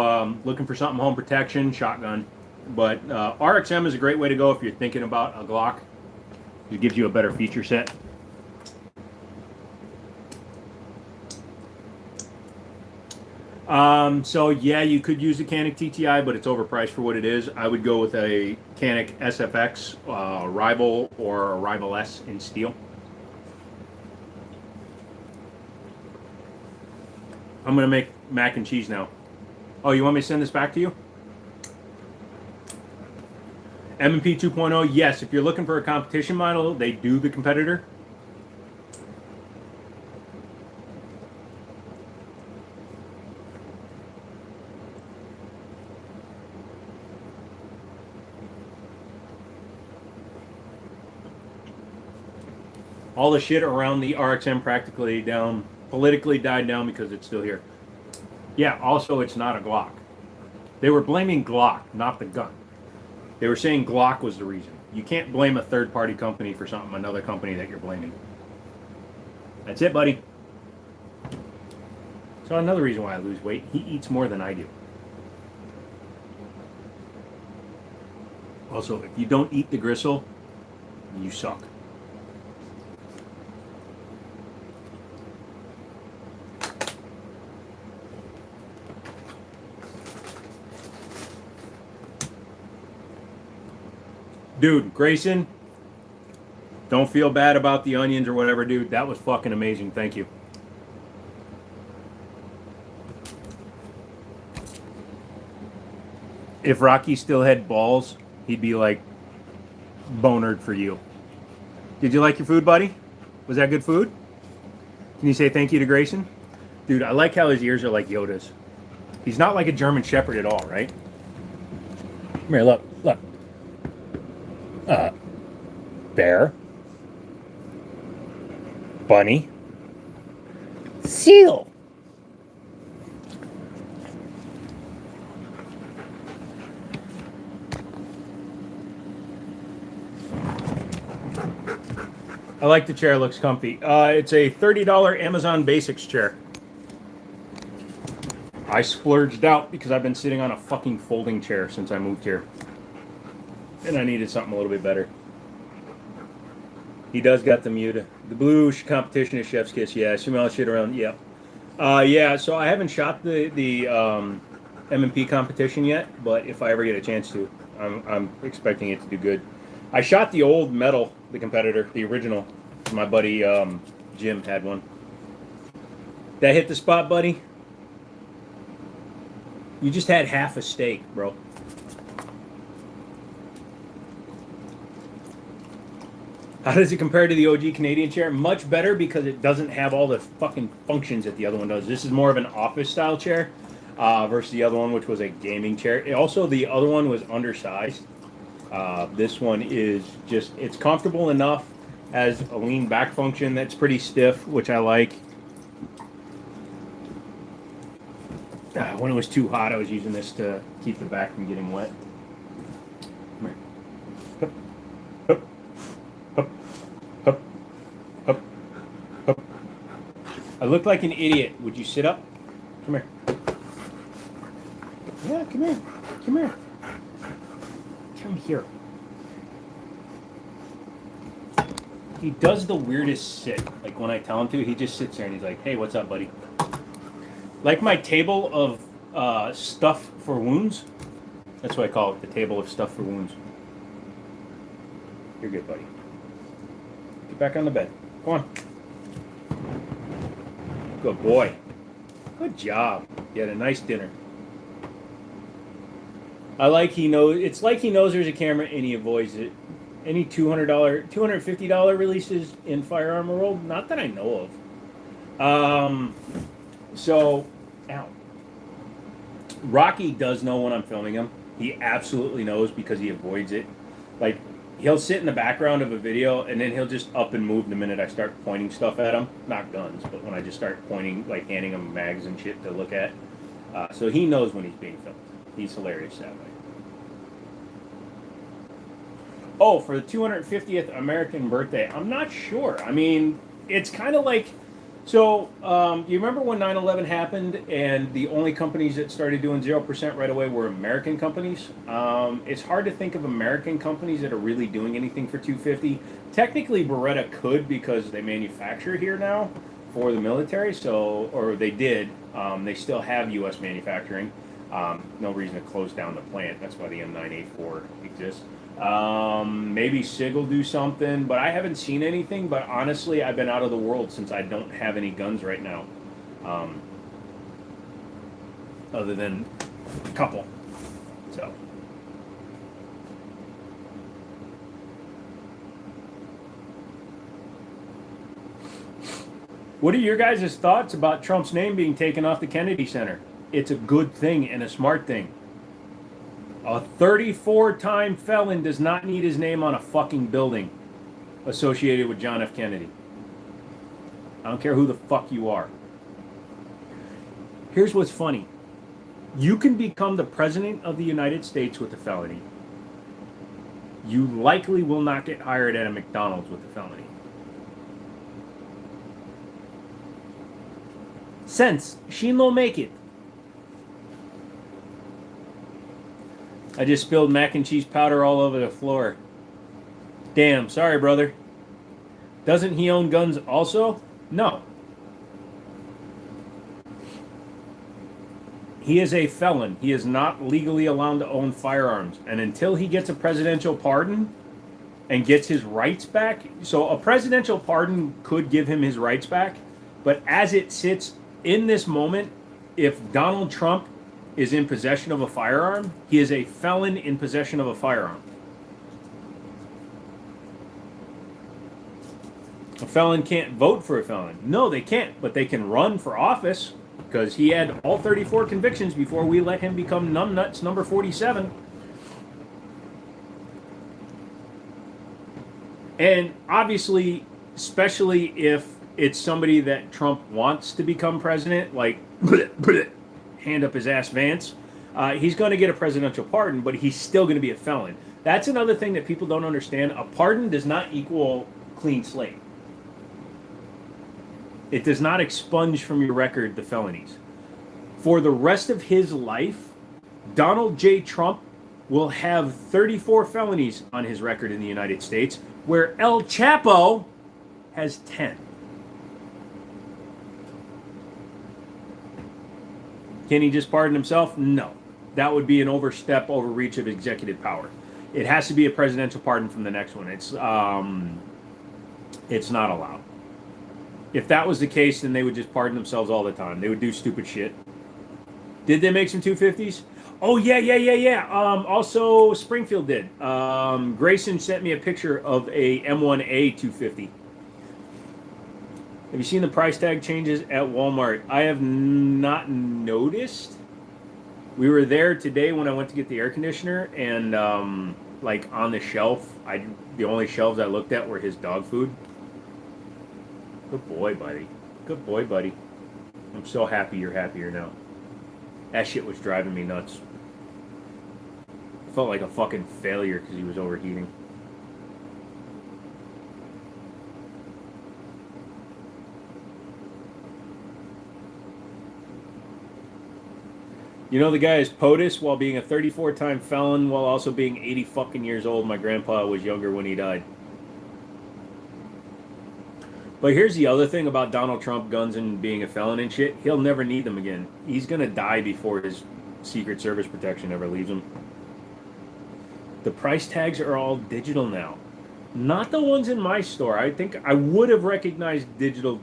Speaker 1: looking for something home protection, shotgun. But RXM is a great way to go if you're thinking about a Glock. It gives you a better feature set. So yeah, you could use a Canik TTI, but it's overpriced for what it is. I would go with a Canik SFX Rival or a Rival S in steel. I'm gonna make mac and cheese now. Oh, you want me to send this back to you? M&P 2.0, yes. If you're looking for a competition model, they do the competitor. All the shit around the RXM practically politically died down because it's still here. Yeah, also it's not a Glock. They were blaming Glock, not the gun. They were saying Glock was the reason. You can't blame a third-party company for something, another company that you're blaming. That's it, buddy. So another reason why I lose weight, he eats more than I do. Also, if you don't eat the gristle, you suck. Dude, Grayson, don't feel bad about the onions or whatever, dude. That was fucking amazing. Thank you. If Rocky still had balls, he'd be like bonered for you. Did you like your food, buddy? Was that good food? Can you say thank you to Grayson? Dude, I like how his ears are like Yoda's. He's not like a German Shepherd at all, right? Come here, look. Bear. Bunny. Seal. I like the chair, looks comfy. It's a $30 Amazon Basics chair. I splurged out because I've been sitting on a fucking folding chair since I moved here. And I needed something a little bit better. He does got the Muta. The blue competition is Chef's Kiss. Yeah, smell shit around. Yeah. Yeah, so I haven't shot the M&P competition yet, but if I ever get a chance to, I'm expecting it to do good. I shot the old metal, the competitor, the original. My buddy Jim had one. That hit the spot, buddy? You just had half a steak, bro. How does it compare to the OG Canadian chair? Much better because it doesn't have all the fucking functions that the other one does. This is more of an office style chair versus the other one, which was a gaming chair. Also, the other one was undersized. This one is just, it's comfortable enough, has a lean back function that's pretty stiff, which I like. When it was too hot, I was using this to keep the back from getting wet. Come here. Hup, hup, hup, hup, hup. I look like an idiot. Would you sit up? Come here. Yeah, come here. Come here. Come here. He does the weirdest sit. Like when I tell him to, he just sits there and he's like, "Hey, what's up, buddy?" Like my table of stuff for wounds. That's what I call it, the table of stuff for wounds. You're good, buddy. Get back on the bed. Come on. Good boy. Good job. You had a nice dinner. I like he knows. It's like he knows there's a camera and he avoids it. Any $200, $250 releases in Firearm World? Not that I know of. So, ow. Rocky does know when I'm filming him. He absolutely knows because he avoids it. Like, he'll sit in the background of a video and then he'll just up and move the minute I start pointing stuff at him. Not guns, but when I just start pointing, like handing him mags and shit to look at. So he knows when he's being filmed. He's hilarious that way. Oh, for the 250th American birthday, I'm not sure. I mean, it's kind of like, so you remember when 9/11 happened and the only companies that started doing 0% right away were American companies? It's hard to think of American companies that are really doing anything for 250. Technically, Beretta could because they manufacture here now for the military, so, or they did. They still have U.S. manufacturing. No reason to close down the plant. That's why the M9A4 exists. Maybe SIG will do something, but I haven't seen anything. But honestly, I've been out of the world since I don't have any guns right now, other than a couple. So. What are your guys' thoughts about Trump's name being taken off the Kennedy Center? It's a good thing and a smart thing. A 34-time felon does not need his name on a fucking building associated with John F. Kennedy. I don't care who the fuck you are. Here's what's funny. You can become the president of the United States with a felony. You likely will not get hired at a McDonald's with a felony. Sense. She no make it. I just spilled mac and cheese powder all over the floor. Damn, sorry, brother. Doesn't he own guns also? No. He is a felon. He is not legally allowed to own firearms. And until he gets a presidential pardon and gets his rights back, so a presidential pardon could give him his rights back, but as it sits in this moment, if Donald Trump is in possession of a firearm, he is a felon in possession of a firearm. A felon can't vote for a felon. No, they can't, but they can run for office because he had all 34 convictions before we let him become numbnuts number 47. And obviously, especially if it's somebody that Trump wants to become president, like hand up his ass Vance, he's going to get a presidential pardon, but he's still going to be a felon. That's another thing that people don't understand. A pardon does not equal clean slate. It does not expunge from your record the felonies. For the rest of his life, Donald J. Trump will have 34 felonies on his record in the United States, where El Chapo has 10. Can he just pardon himself? No. That would be an overreach of executive power. It has to be a presidential pardon from the next one. It's not allowed. If that was the case, then they would just pardon themselves all the time. They would do stupid shit. Did they make some 250s? Oh yeah. Also Springfield did. Grayson sent me a picture of a M1A 250. Have you seen the price tag changes at Walmart? I have not noticed. We were there today when I went to get the air conditioner, and like on the shelf, the only shelves I looked at were his dog food. Good boy, buddy. Good boy, buddy. I'm so happy you're happier now. That shit was driving me nuts. I felt like a fucking failure because he was overheating. You know the guy is POTUS while being a 34-time felon while also being 80 fucking years old. My grandpa was younger when he died. But here's the other thing about Donald Trump guns and being a felon and shit. He'll never need them again. He's going to die before his Secret Service protection ever leaves him. The price tags are all digital now. Not the ones in my store. I think I would have recognized digital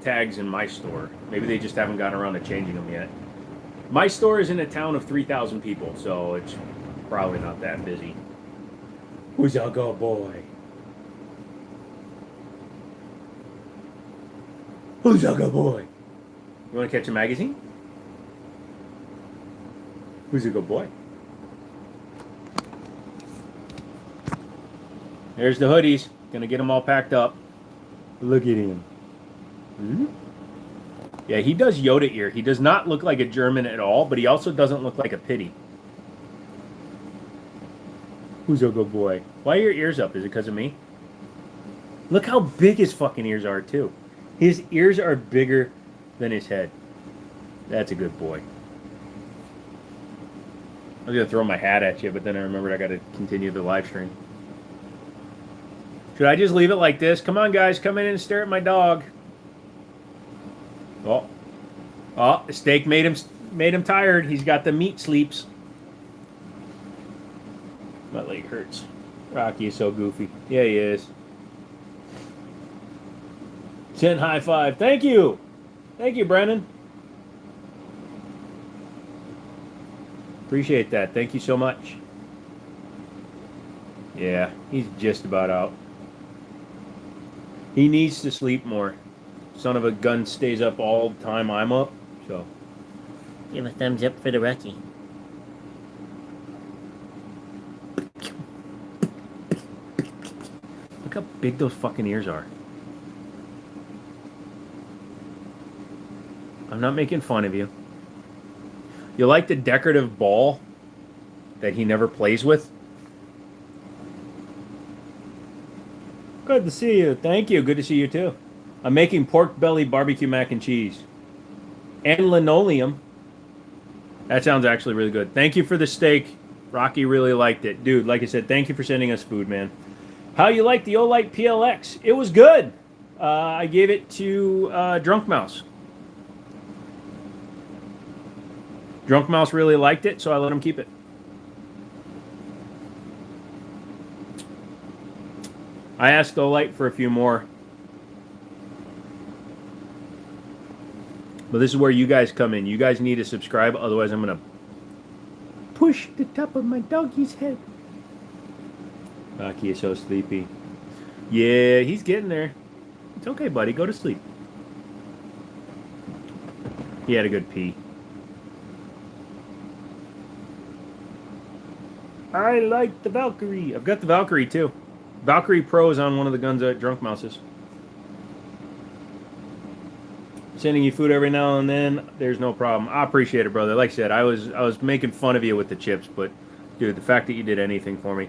Speaker 1: tags in my store. Maybe they just haven't gotten around to changing them yet. My store is in a town of 3,000 people, so it's probably not that busy. Who's a good boy? Who's a good boy? You want to catch a magazine? Who's a good boy? There's the hoodies. Gonna get them all packed up. Look at him. Hmm? Yeah, he does Yoda ear. He does not look like a German at all, but he also doesn't look like a pity. Who's a good boy? Why are your ears up? Is it because of me? Look how big his fucking ears are, too. His ears are bigger than his head. That's a good boy. I was going to throw my hat at you, but then I remembered I got to continue the live stream. Should I just leave it like this? Come on, guys. Come in and stare at my dog. Oh, the steak made him tired. He's got the meat sleeps. My leg hurts. Rocky is so goofy. Yeah, he is. 10 high five. Thank you. Thank you, Brennan. Appreciate that. Thank you so much. Yeah, he's just about out. He needs to sleep more. Son of a gun stays up all the time I'm up, so.
Speaker 3: Give a thumbs up for the Rocky.
Speaker 1: Look how big those fucking ears are. I'm not making fun of you. You like the decorative ball that he never plays with? Good to see you. Thank you. Good to see you too. I'm making pork belly barbecue mac and cheese. And linoleum. That sounds actually really good. Thank you for the steak. Rocky really liked it. Dude, like I said, thank you for sending us food, man. How you like the Olight PLX? It was good. I gave it to Drunk Mouse. Drunk Mouse really liked it, so I let him keep it. I asked Olight for a few more. But this is where you guys come in. You guys need to subscribe, otherwise I'm going to push the top of my doggy's head. Rocky is so sleepy. Yeah, he's getting there. It's okay, buddy. Go to sleep. He had a good pee. I like the Valkyrie. I've got the Valkyrie, too. Valkyrie Pro is on one of the guns at Drunk Mouse's. Sending you food every now and then, there's no problem. I appreciate it, brother. Like I said, I was making fun of you with the chips, but dude, the fact that you did anything for me.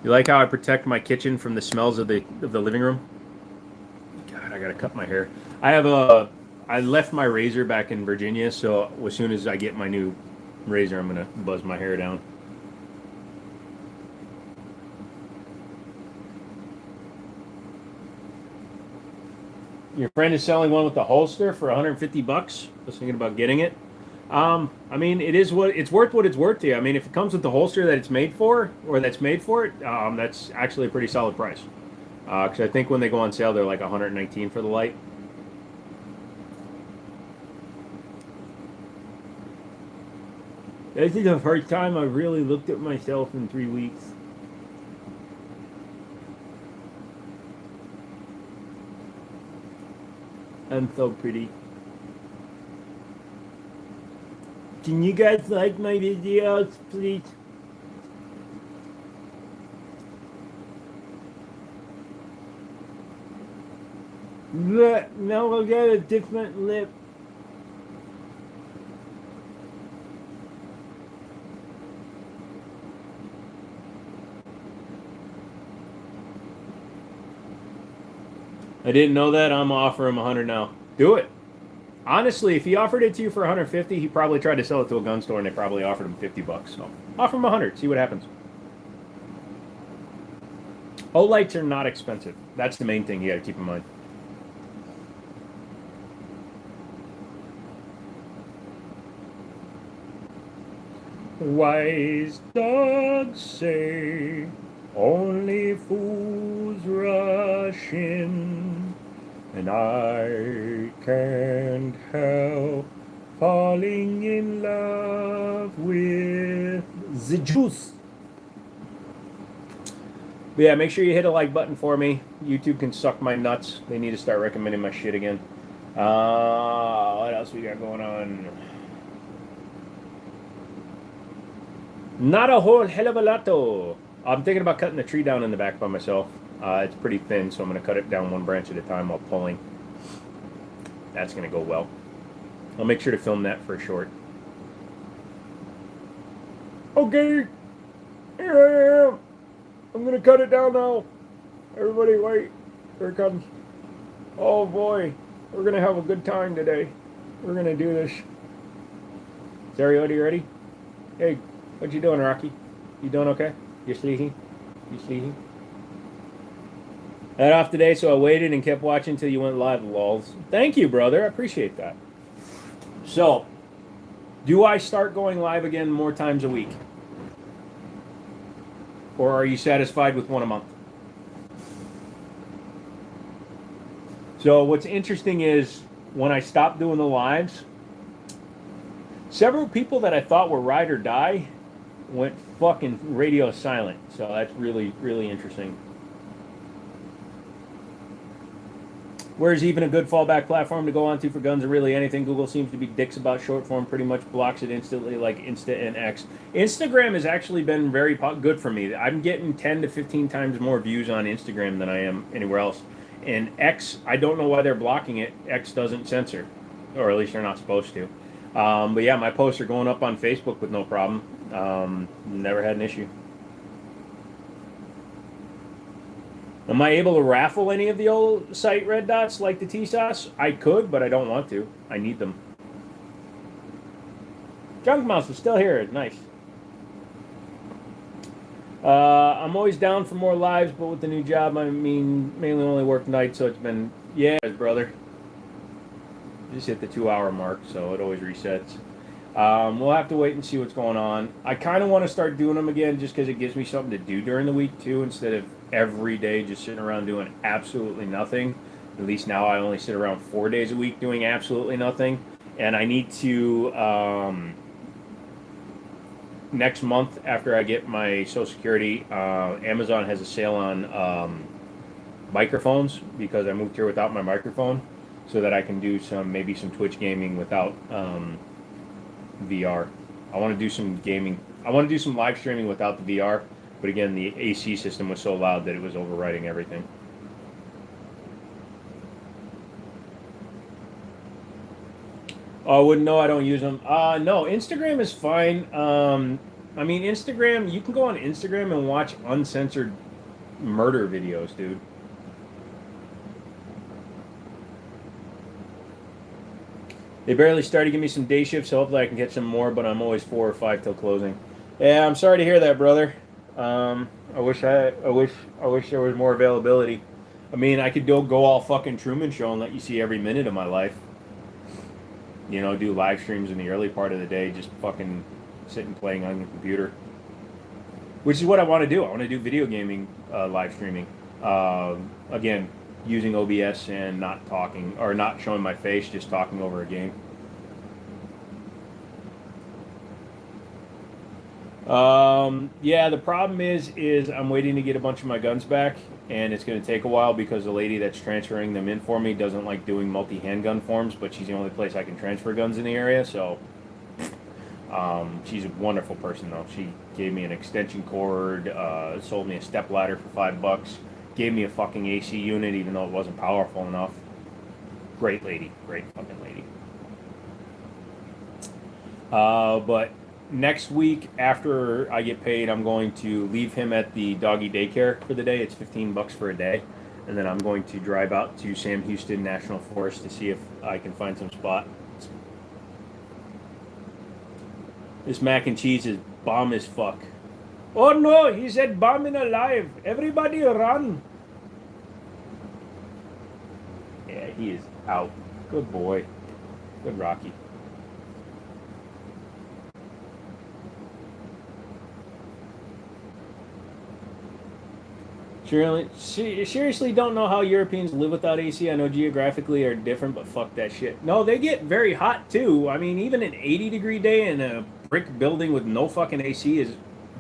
Speaker 1: You like how I protect my kitchen from the smells of the living room? God, I gotta cut my hair. I left my razor back in Virginia, so as soon as I get my new razor, I'm gonna buzz my hair down. Your friend is selling one with the holster for 150 bucks. I was thinking about getting it. I mean, it's worth what it's worth to you. I mean, if it comes with the holster that it's made for, or that's made for it, that's actually a pretty solid price. Because I think when they go on sale, they're like 119 for the light. This is the first time I've really looked at myself in 3 weeks. I'm so pretty. Can you guys like my videos, please? Look, now I'll get a different lip. I didn't know that. I'm offering him 100 now. Do it. Honestly, if he offered it to you for 150, he probably tried to sell it to a gun store and they probably offered him 50 bucks. So offer him 100. See what happens. O-lights are not expensive. That's the main thing you got to keep in mind. Wise dogs say only fools rush in, and I can't help falling in love with the juice. But yeah, make sure you hit a like button for me. YouTube can suck my nuts. They need to start recommending my shit again. What else we got going on? Not a whole hell of a lot though. I'm thinking about cutting the tree down in the back by myself. It's pretty thin, so I'm going to cut it down one branch at a time while pulling. That's going to go well. I'll make sure to film that for a short. Okay, here I am. I'm going to cut it down now. Everybody wait. Here it comes. Oh boy, we're going to have a good time today. We're going to do this. Ariota, you ready? Hey, what you doing, Rocky? You doing okay? You sleeping? You sleeping? I had off today, so I waited and kept watching until you went live, lols. Thank you, brother. I appreciate that. So, do I start going live again more times a week? Or are you satisfied with one a month? So, what's interesting is when I stopped doing the lives, several people that I thought were ride or die went fucking radio silent. So that's really, really interesting. Where's even a good fallback platform to go onto for guns or really anything? Google seems to be dicks about short form, pretty much blocks it instantly like Insta and X. Instagram has actually been very good for me. I'm getting 10 to 15 times more views on Instagram than I am anywhere else. And X, I don't know why they're blocking it. X doesn't censor, or at least they're not supposed to. But yeah, my posts are going up on Facebook with no problem. Never had an issue. Am I able to raffle any of the old site red dots like the T-Sauce? I could, but I don't want to. I need them. Junk Mouse is still here. Nice. I'm always down for more lives, but with the new job, I mean, mainly only work nights, so it's been... Yeah, brother. Just hit the 2-hour mark, so it always resets. We'll have to wait and see what's going on. I kind of want to start doing them again just because it gives me something to do during the week, too, instead of every day just sitting around doing absolutely nothing. At least now I only sit around 4 days a week doing absolutely nothing. And I need to... next month, after I get my Social Security, Amazon has a sale on microphones because I moved here without my microphone, so that I can do maybe some Twitch gaming without VR. I want to do some gaming. I want to do some live streaming without the VR, but again, the AC system was so loud that it was overriding everything. Oh, I wouldn't know. I don't use them. No, Instagram is fine. I mean, Instagram, you can go on Instagram and watch uncensored murder videos, dude. They barely started giving me some day shifts, so hopefully I can get some more, but I'm always 4 or 5 till closing. Yeah, I'm sorry to hear that, brother. I wish there was more availability. I mean, I could go all fucking Truman Show and let you see every minute of my life. You know, do live streams in the early part of the day, just fucking sitting playing on your computer. Which is what I want to do. I want to do video gaming live streaming. Again, using OBS and not talking, or not showing my face, just talking over a game. Yeah, the problem is I'm waiting to get a bunch of my guns back, and it's going to take a while because the lady that's transferring them in for me doesn't like doing multi-handgun forms, but she's the only place I can transfer guns in the area, so she's a wonderful person though. She gave me an extension cord, sold me a step ladder for $5, gave me a fucking AC unit even though it wasn't powerful enough. Great lady, great fucking lady. But next week after I get paid, I'm going to leave him at the doggy daycare for the day. It's $15 for a day, and then I'm going to drive out to Sam Houston National Forest to see if I can find some spot. This mac and cheese is bomb as fuck. Oh no, he said bombing alive. Everybody run. Yeah, he is out. Good boy. Good Rocky. Seriously don't know how Europeans live without AC. I know geographically are different, but fuck that shit. No, they get very hot too. I mean, even an 80-degree day in a brick building with no fucking AC is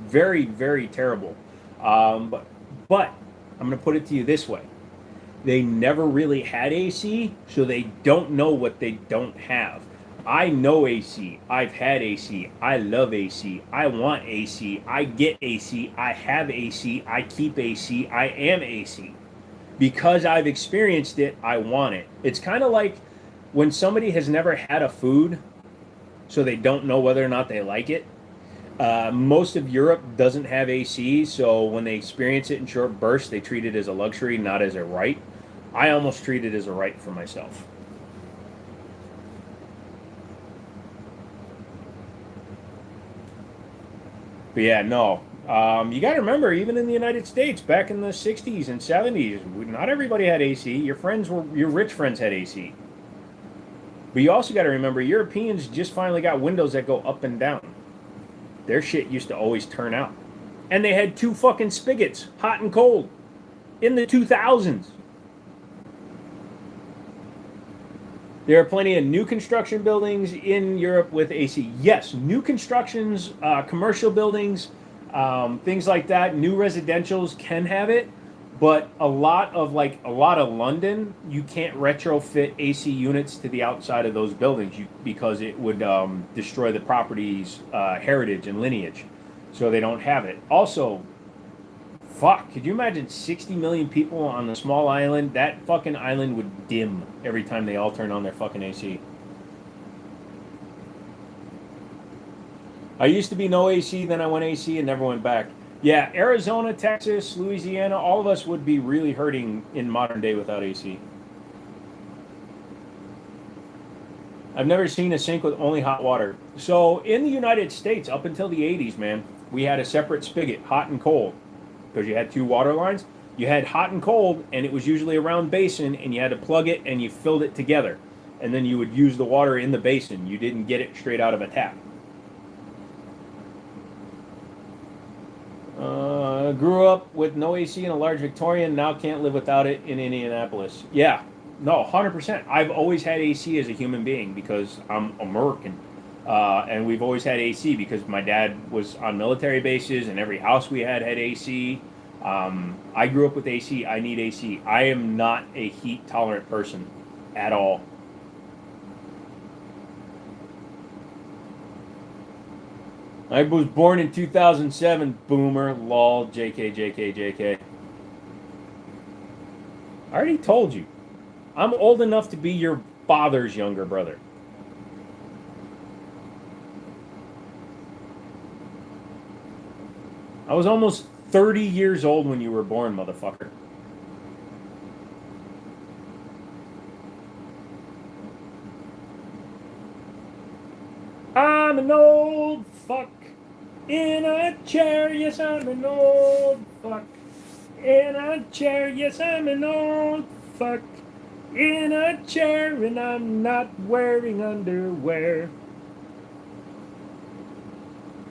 Speaker 1: very, very terrible. But I'm going to put it to you this way. They never really had AC, so they don't know what they don't have. I know AC. I've had AC. I love AC. I want AC. I get AC. I have AC. I keep AC. I am AC. Because I've experienced it, I want it. It's kind of like when somebody has never had a food, so they don't know whether or not they like it. Most of Europe doesn't have AC, so when they experience it in short bursts, they treat it as a luxury, not as a right. I almost treat it as a right for myself. But yeah, no. You got to remember, even in the United States, back in the '60s and '70s, not everybody had AC. Your rich friends had AC. But you also got to remember, Europeans just finally got windows that go up and down. Their shit used to always turn out, and they had two fucking spigots, hot and cold, in the 2000s. There are plenty of new construction buildings in Europe with AC. Yes, new constructions, commercial buildings, things like that, new residentials can have it, but a lot of London, you can't retrofit AC units to the outside of those buildings because it would destroy the property's heritage and lineage. So they don't have it. Also, fuck, could you imagine 60 million people on a small island? That fucking island would dim every time they all turn on their fucking AC. I used to be no AC, then I went AC and never went back. Yeah, Arizona, Texas, Louisiana, all of us would be really hurting in modern day without AC. I've never seen a sink with only hot water. So in the United States, up until the 80s, man, we had a separate spigot, hot and cold. Because you had two water lines. You had hot and cold, and it was usually a round basin, and you had to plug it, and you filled it together. And then you would use the water in the basin. You didn't get it straight out of a tap. Grew up with no AC in a large Victorian, now can't live without it in Indianapolis. Yeah, no, 100%. I've always had AC as a human being because I'm American. And we've always had AC because my dad was on military bases and every house we had AC. I grew up with AC. I need AC. I am not a heat tolerant person at all. I was born in 2007, boomer, lol, JK, JK, JK. I already told you. I'm old enough to be your father's younger brother. I was almost 30 years old when you were born, motherfucker. I'm an old fuck in a chair. Yes, I'm an old fuck in a chair. Yes, I'm an old fuck in a chair, and I'm not wearing underwear.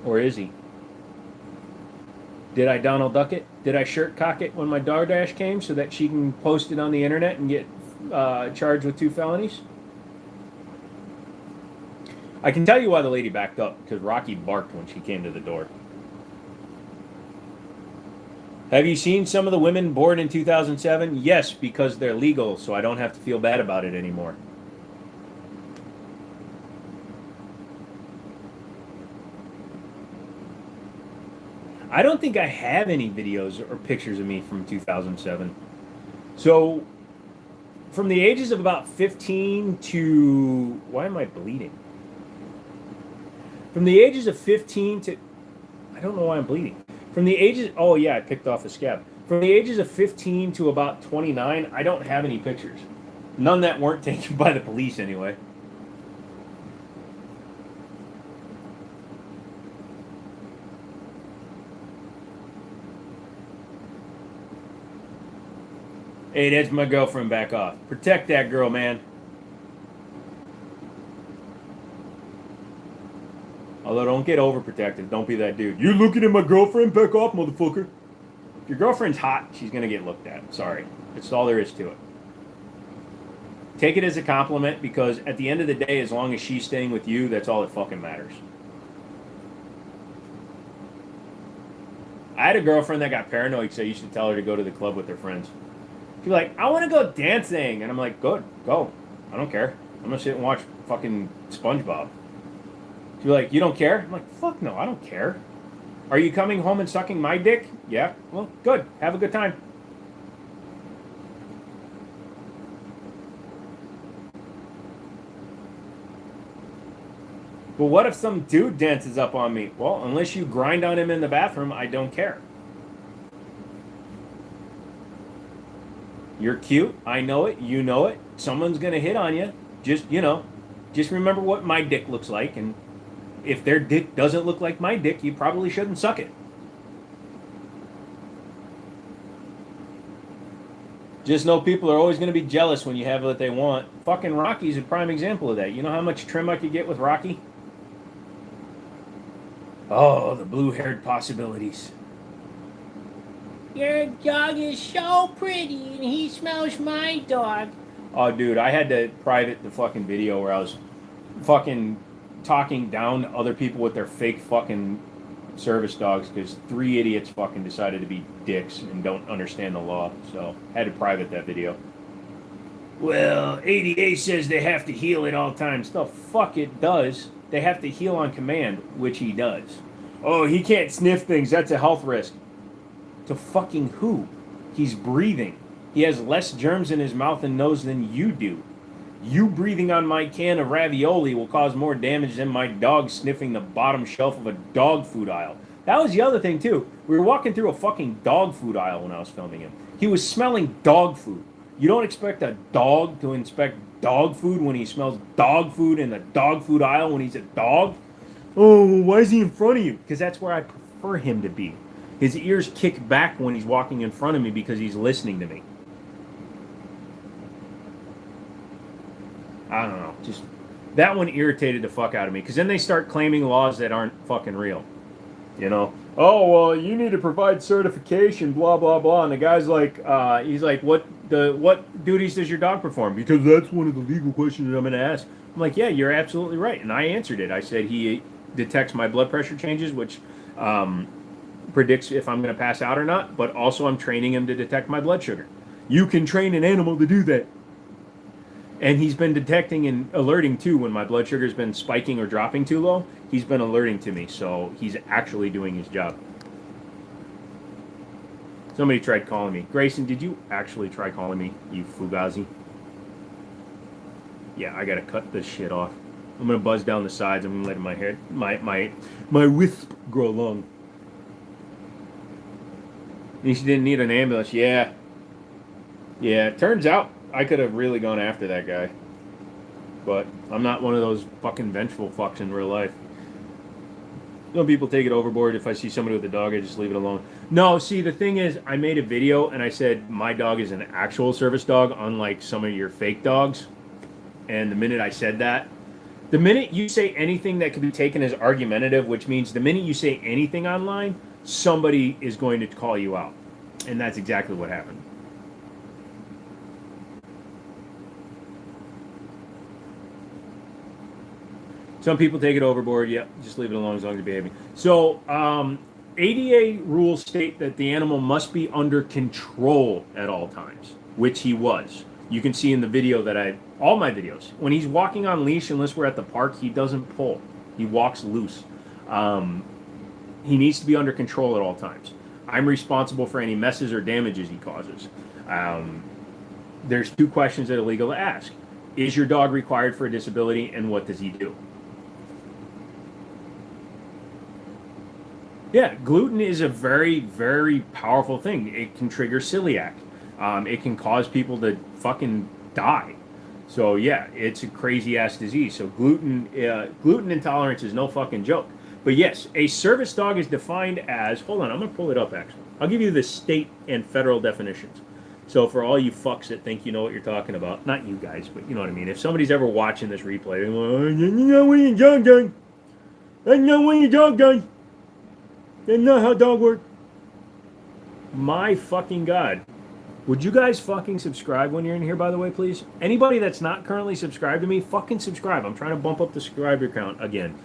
Speaker 1: Or is he? Did I Donald Duck it? Did I shirt cock it when my DoorDash came so that she can post it on the internet and get charged with 2 felonies? I can tell you why the lady backed up, because Rocky barked when she came to the door. Have you seen some of the women born in 2007? Yes, because they're legal, so I don't have to feel bad about it anymore. I don't think I have any videos or pictures of me from 2007. So, from the ages of about 15 to. Why am I bleeding? From the ages of 15 to. I don't know why I'm bleeding. From the ages. Oh, yeah, I picked off a scab. From the ages of 15 to about 29, I don't have any pictures. None that weren't taken by the police, anyway. Hey, that's my girlfriend back off. Protect that girl, man. Although, don't get overprotective. Don't be that dude. You looking at my girlfriend? Back off, motherfucker. If your girlfriend's hot, she's going to get looked at. Sorry. That's all there is to it. Take it as a compliment because at the end of the day, as long as she's staying with you, that's all that fucking matters. I had a girlfriend that got paranoid because I used to tell her to go to the club with her friends. She's like, I want to go dancing. And I'm like, good, go. I don't care. I'm going to sit and watch fucking SpongeBob. She's like, you don't care? I'm like, fuck no, I don't care. Are you coming home and sucking my dick? Yeah. Well, good. Have a good time. But what if some dude dances up on me? Well, unless you grind on him in the bathroom, I don't care. You're cute. I know it. You know it. Someone's going to hit on you. Just, just remember what my dick looks like. And if their dick doesn't look like my dick, you probably shouldn't suck it. Just know people are always going to be jealous when you have what they want. Fucking Rocky's a prime example of that. You know how much trim I could get with Rocky? Oh, the blue-haired possibilities.
Speaker 3: Your dog is so pretty and he smells my dog.
Speaker 1: Oh, dude, I had to private the fucking video where I was fucking talking down to other people with their fake fucking service dogs because 3 idiots fucking decided to be dicks and don't understand the law. So, had to private that video. Well, ADA says they have to heal at all times. The fuck it does. They have to heal on command, which he does. Oh, he can't sniff things. That's a health risk. To fucking who? He's breathing. He has less germs in his mouth and nose than you do. You breathing on my can of ravioli will cause more damage than my dog sniffing the bottom shelf of a dog food aisle. That was the other thing, too. We were walking through a fucking dog food aisle when I was filming him. He was smelling dog food. You don't expect a dog to inspect dog food when he smells dog food in the dog food aisle when he's a dog? Oh, well, why is he in front of you? Because that's where I prefer him to be. His ears kick back when he's walking in front of me because he's listening to me. I don't know. Just that one irritated the fuck out of me because then they start claiming laws that aren't fucking real. Oh, well, you need to provide certification, blah, blah, blah. And the guy's like, he's like, what duties does your dog perform? Because that's one of the legal questions that I'm going to ask. I'm like, yeah, you're absolutely right. And I answered it. I said he detects my blood pressure changes, which predicts if I'm going to pass out or not. But also I'm training him to detect my blood sugar. You can train an animal to do that. And he's been detecting and alerting too when my blood sugar's been spiking or dropping too low. He's been alerting to me, so he's actually doing his job. Somebody tried calling me. Grayson, did you actually try calling me, you fugazi? Yeah, I gotta cut this shit off. I'm gonna buzz down the sides. I'm gonna let my hair, my wisp grow long. And she didn't need an ambulance. Yeah. It turns out I could have really gone after that guy. But I'm not one of those fucking vengeful fucks in real life. Some people take it overboard. If I see somebody with a dog, I just leave it alone. No, see, the thing is, I made a video and I said my dog is an actual service dog, unlike some of your fake dogs. And the minute I said that, the minute you say anything that can be taken as argumentative, which means the minute you say anything online, somebody is going to call you out. And that's exactly what happened. Some people take it overboard. Yeah, just leave it alone as long as you're behaving. So, ADA rules state that the animal must be under control at all times, which he was. You can see in the video that all my videos, when he's walking on leash, unless we're at the park, he doesn't pull. He walks loose. He needs to be under control at all times. I'm responsible for any messes or damages he causes. There's 2 questions that are legal to ask. Is your dog required for a disability, and what does he do? Yeah, gluten is a very, very powerful thing. It can trigger celiac. It can cause people to fucking die. So yeah, it's a crazy ass disease. So gluten intolerance is no fucking joke. But yes, a service dog is defined as, hold on, I'm going to pull it up actually. I'll give you the state and federal definitions. So for all you fucks that think you know what you're talking about, not you guys, but you know what I mean. If somebody's ever watching this replay, they're like, you know when your dog done. I know when your dog done. That's not how dog work. My fucking God. Would you guys fucking subscribe when you're in here, by the way, please? Anybody that's not currently subscribed to me, fucking subscribe. I'm trying to bump up the subscriber count again.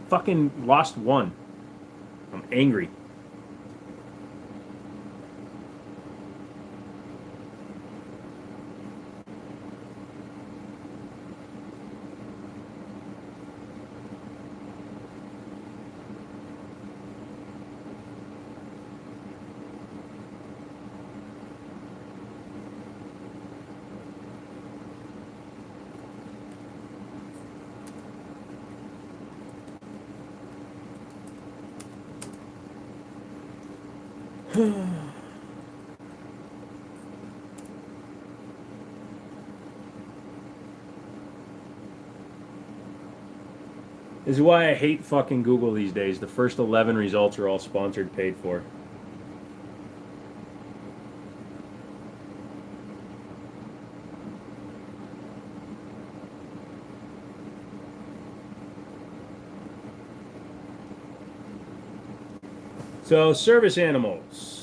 Speaker 1: Fucking lost 1. I'm angry. This is why I hate fucking Google these days. The first 11 results are all sponsored, paid for. So, service animals.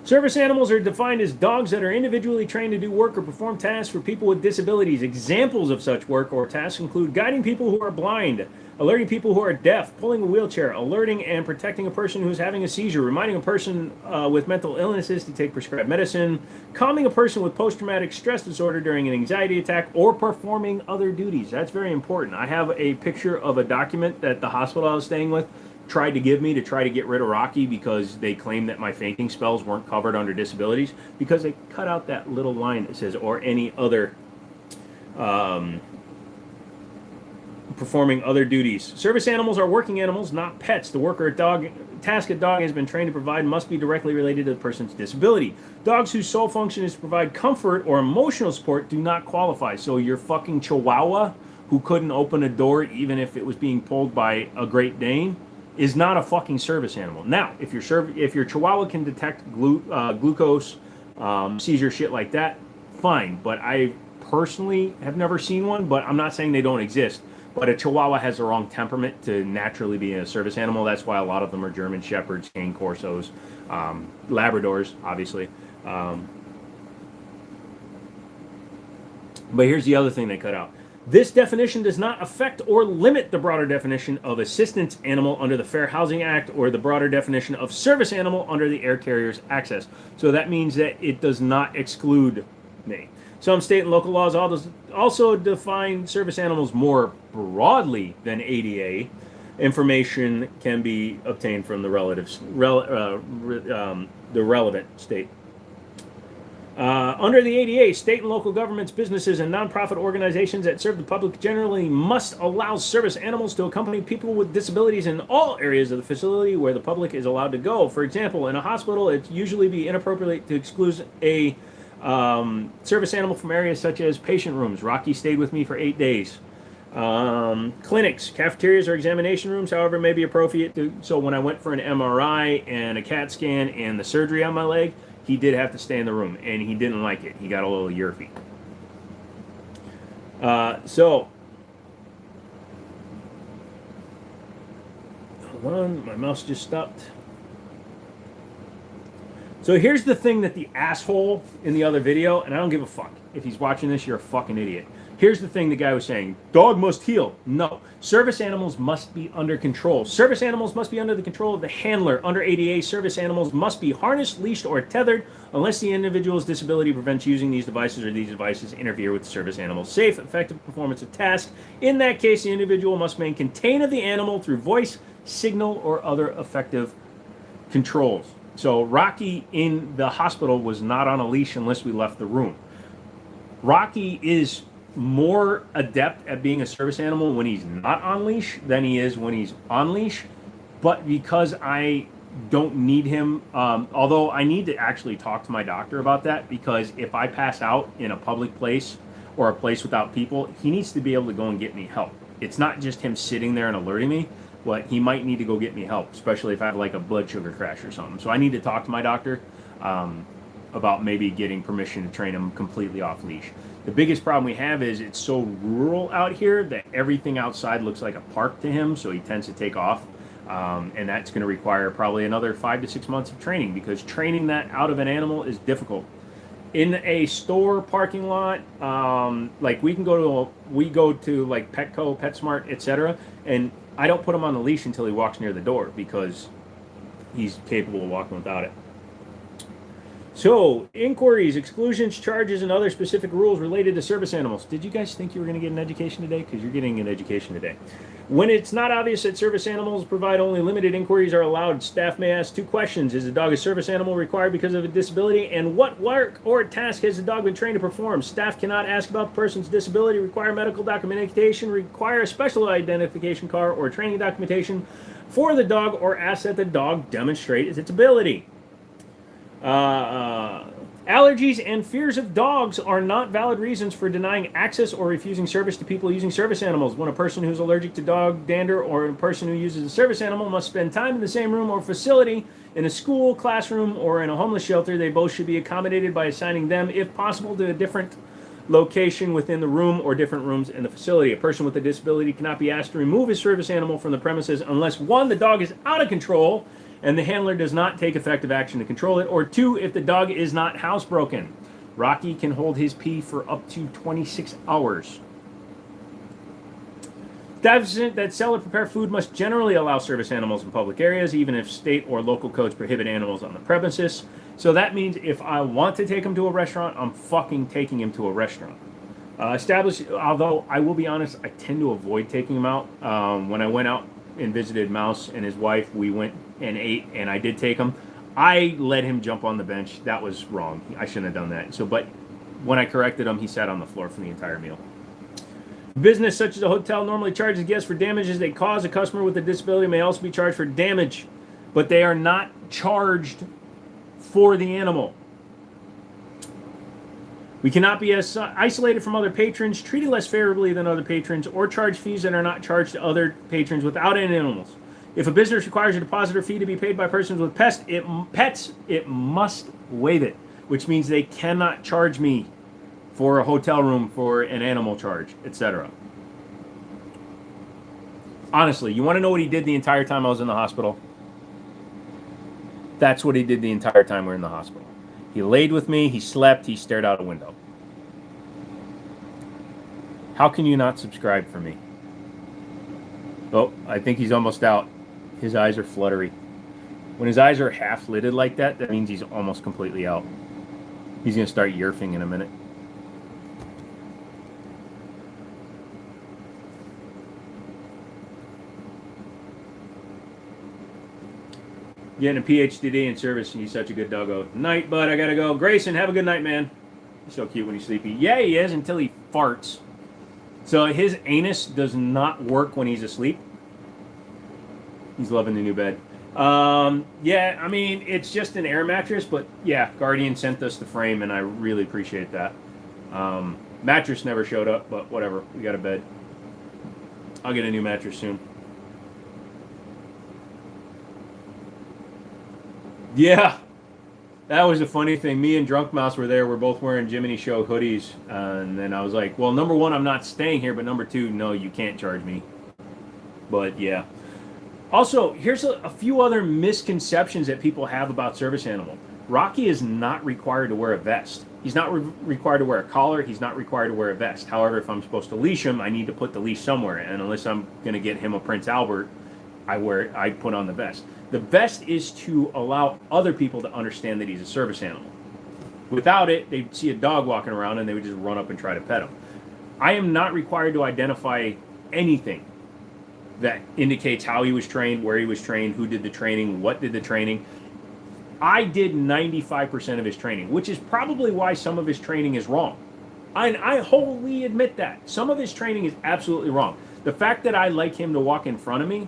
Speaker 1: Service animals are defined as dogs that are individually trained to do work or perform tasks for people with disabilities. Examples of such work or tasks include guiding people who are blind, alerting people who are deaf, pulling a wheelchair, alerting and protecting a person who is having a seizure, reminding a person with mental illnesses to take prescribed medicine, calming a person with post-traumatic stress disorder during an anxiety attack, or performing other duties. That's very important. I have a picture of a document that the hospital I was staying with tried to give me to try to get rid of Rocky because they claimed that my fainting spells weren't covered under disabilities, because they cut out that little line that says, or any other performing other duties. Service animals are working animals, not pets. The work or task a dog has been trained to provide must be directly related to the person's disability. Dogs whose sole function is to provide comfort or emotional support do not qualify. So your fucking Chihuahua, who couldn't open a door even if it was being pulled by a Great Dane, is not a fucking service animal. Now, if your Chihuahua can detect glucose, seizure, shit like that, fine. But I personally have never seen one, but I'm not saying they don't exist. But a Chihuahua has the wrong temperament to naturally be a service animal. That's why a lot of them are German Shepherds, Cane Corsos, Labradors, obviously. But here's the other thing they cut out. This definition does not affect or limit the broader definition of assistance animal under the Fair Housing Act or the broader definition of service animal under the Air Carriers Access. So that means that it does not exclude me. Some state and local laws also define service animals more broadly than ADA. Information can be obtained from the relevant state. Under the ADA, state and local governments, businesses, and nonprofit organizations that serve the public generally must allow service animals to accompany people with disabilities in all areas of the facility where the public is allowed to go. For example, in a hospital, it's usually be inappropriate to exclude a service animal from areas such as patient rooms. Rocky stayed with me for 8 days. Clinics, cafeterias, or examination rooms, however, may be appropriate. So when I went for an MRI and a CAT scan and the surgery on my leg, he did have to stay in the room, and he didn't like it. He got a little yerfy. So, hold on, my mouse just stopped. So here's the thing that the asshole in the other video, and I don't give a fuck. If he's watching this, you're a fucking idiot. Here's the thing the guy was saying. Dog must heel. No. Service animals must be under control. Service animals must be under the control of the handler. Under ADA, service animals must be harnessed, leashed, or tethered unless the individual's disability prevents using these devices or these devices interfere with the service animal's safe, effective performance of tasks. In that case, the individual must maintain contain of the animal through voice, signal, or other effective controls. So Rocky in the hospital was not on a leash unless we left the room. Rocky is more adept at being a service animal when he's not on leash than he is when he's on leash. But because I don't need him, although I need to actually talk to my doctor about that, because if I pass out in a public place or a place without people, he needs to be able to go and get me help. It's not just him sitting there and alerting me, but he might need to go get me help, especially if I have like a blood sugar crash or something. So I need to talk to my doctor about maybe getting permission to train him completely off leash. The biggest problem we have is it's so rural out here that everything outside looks like a park to him, so he tends to take off. And that's going to require probably another 5 to 6 months of training, because training that out of an animal is difficult. In a store parking lot, like we go to like Petco, PetSmart, etc., and I don't put him on the leash until he walks near the door because he's capable of walking without it. So, inquiries, exclusions, charges, and other specific rules related to service animals. Did you guys think you were going to get an education today? Because you're getting an education today. When it's not obvious that service animals provide only limited inquiries are allowed, staff may ask 2 questions. Is the dog a service animal required because of a disability? And what work or task has the dog been trained to perform? Staff cannot ask about the person's disability, require medical documentation, require a special identification card or training documentation for the dog, or ask that the dog demonstrate its ability. Allergies and fears of dogs are not valid reasons for denying access or refusing service to people using service animals. When a person who's allergic to dog dander or a person who uses a service animal must spend time in the same room or facility, in a school, classroom, or in a homeless shelter, they both should be accommodated by assigning them, if possible, to a different location within the room or different rooms in the facility. A person with a disability cannot be asked to remove his service animal from the premises unless 1, the dog is out of control and the handler does not take effective action to control it, or 2, if the dog is not housebroken. Rocky can hold his pee for up to 26 hours. Establishments that sell or prepare food must generally allow service animals in public areas, even if state or local codes prohibit animals on the premises. So that means if I want to take him to a restaurant, I'm fucking taking him to a restaurant. Although I will be honest, I tend to avoid taking him out. When I went out and visited Mouse and his wife, we went and ate, and I did take him. I let him jump on the bench. That was wrong. I shouldn't have done that. But when I corrected him, he sat on the floor for the entire meal. Business such as a hotel normally charges guests for damages they cause. A customer with a disability may also be charged for damage, but they are not charged for the animal. We cannot be isolated from other patrons, treated less favorably than other patrons, or charge fees that are not charged to other patrons without any animals. If a business requires a deposit or fee to be paid by persons with pets, it must waive it, which means they cannot charge me for a hotel room for an animal charge, etc. Honestly, you want to know what he did the entire time I was in the hospital? That's what he did the entire time we were in the hospital. He laid with me, he slept, he stared out a window. How can you not subscribe for me? Oh, I think he's almost out. His eyes are fluttery. When his eyes are half lidded like that, that means he's almost completely out. He's going to start yerfing in a minute. Getting a PhD in service, and he's such a good doggo. Night, bud, I gotta go. Grayson, have a good night, man. He's so cute when he's sleepy. Yeah, he is, until he farts. So his anus does not work when he's asleep. He's loving the new bed. Yeah, I mean, it's just an air mattress, but yeah, Guardian sent us the frame, and I really appreciate that. Mattress never showed up, but whatever. We got a bed. I'll get a new mattress soon. Yeah, that was a funny thing. Me and Drunk Mouse were there. We're both wearing Jiminy Show hoodies. And then I was like, well, number 1, I'm not staying here. But number 2, no, you can't charge me. But yeah. Also, here's a few other misconceptions that people have about service animal. Rocky is not required to wear a vest. He's not required to wear a collar. He's not required to wear a vest. However, if I'm supposed to leash him, I need to put the leash somewhere. And unless I'm going to get him a Prince Albert, I put on the vest. The vest is to allow other people to understand that he's a service animal. Without it, they'd see a dog walking around and they would just run up and try to pet him. I am not required to identify anything that indicates how he was trained, where he was trained, who did the training, what did the training. I did 95% of his training, which is probably why some of his training is wrong. I wholly admit that. Some of his training is absolutely wrong. The fact that I like him to walk in front of me,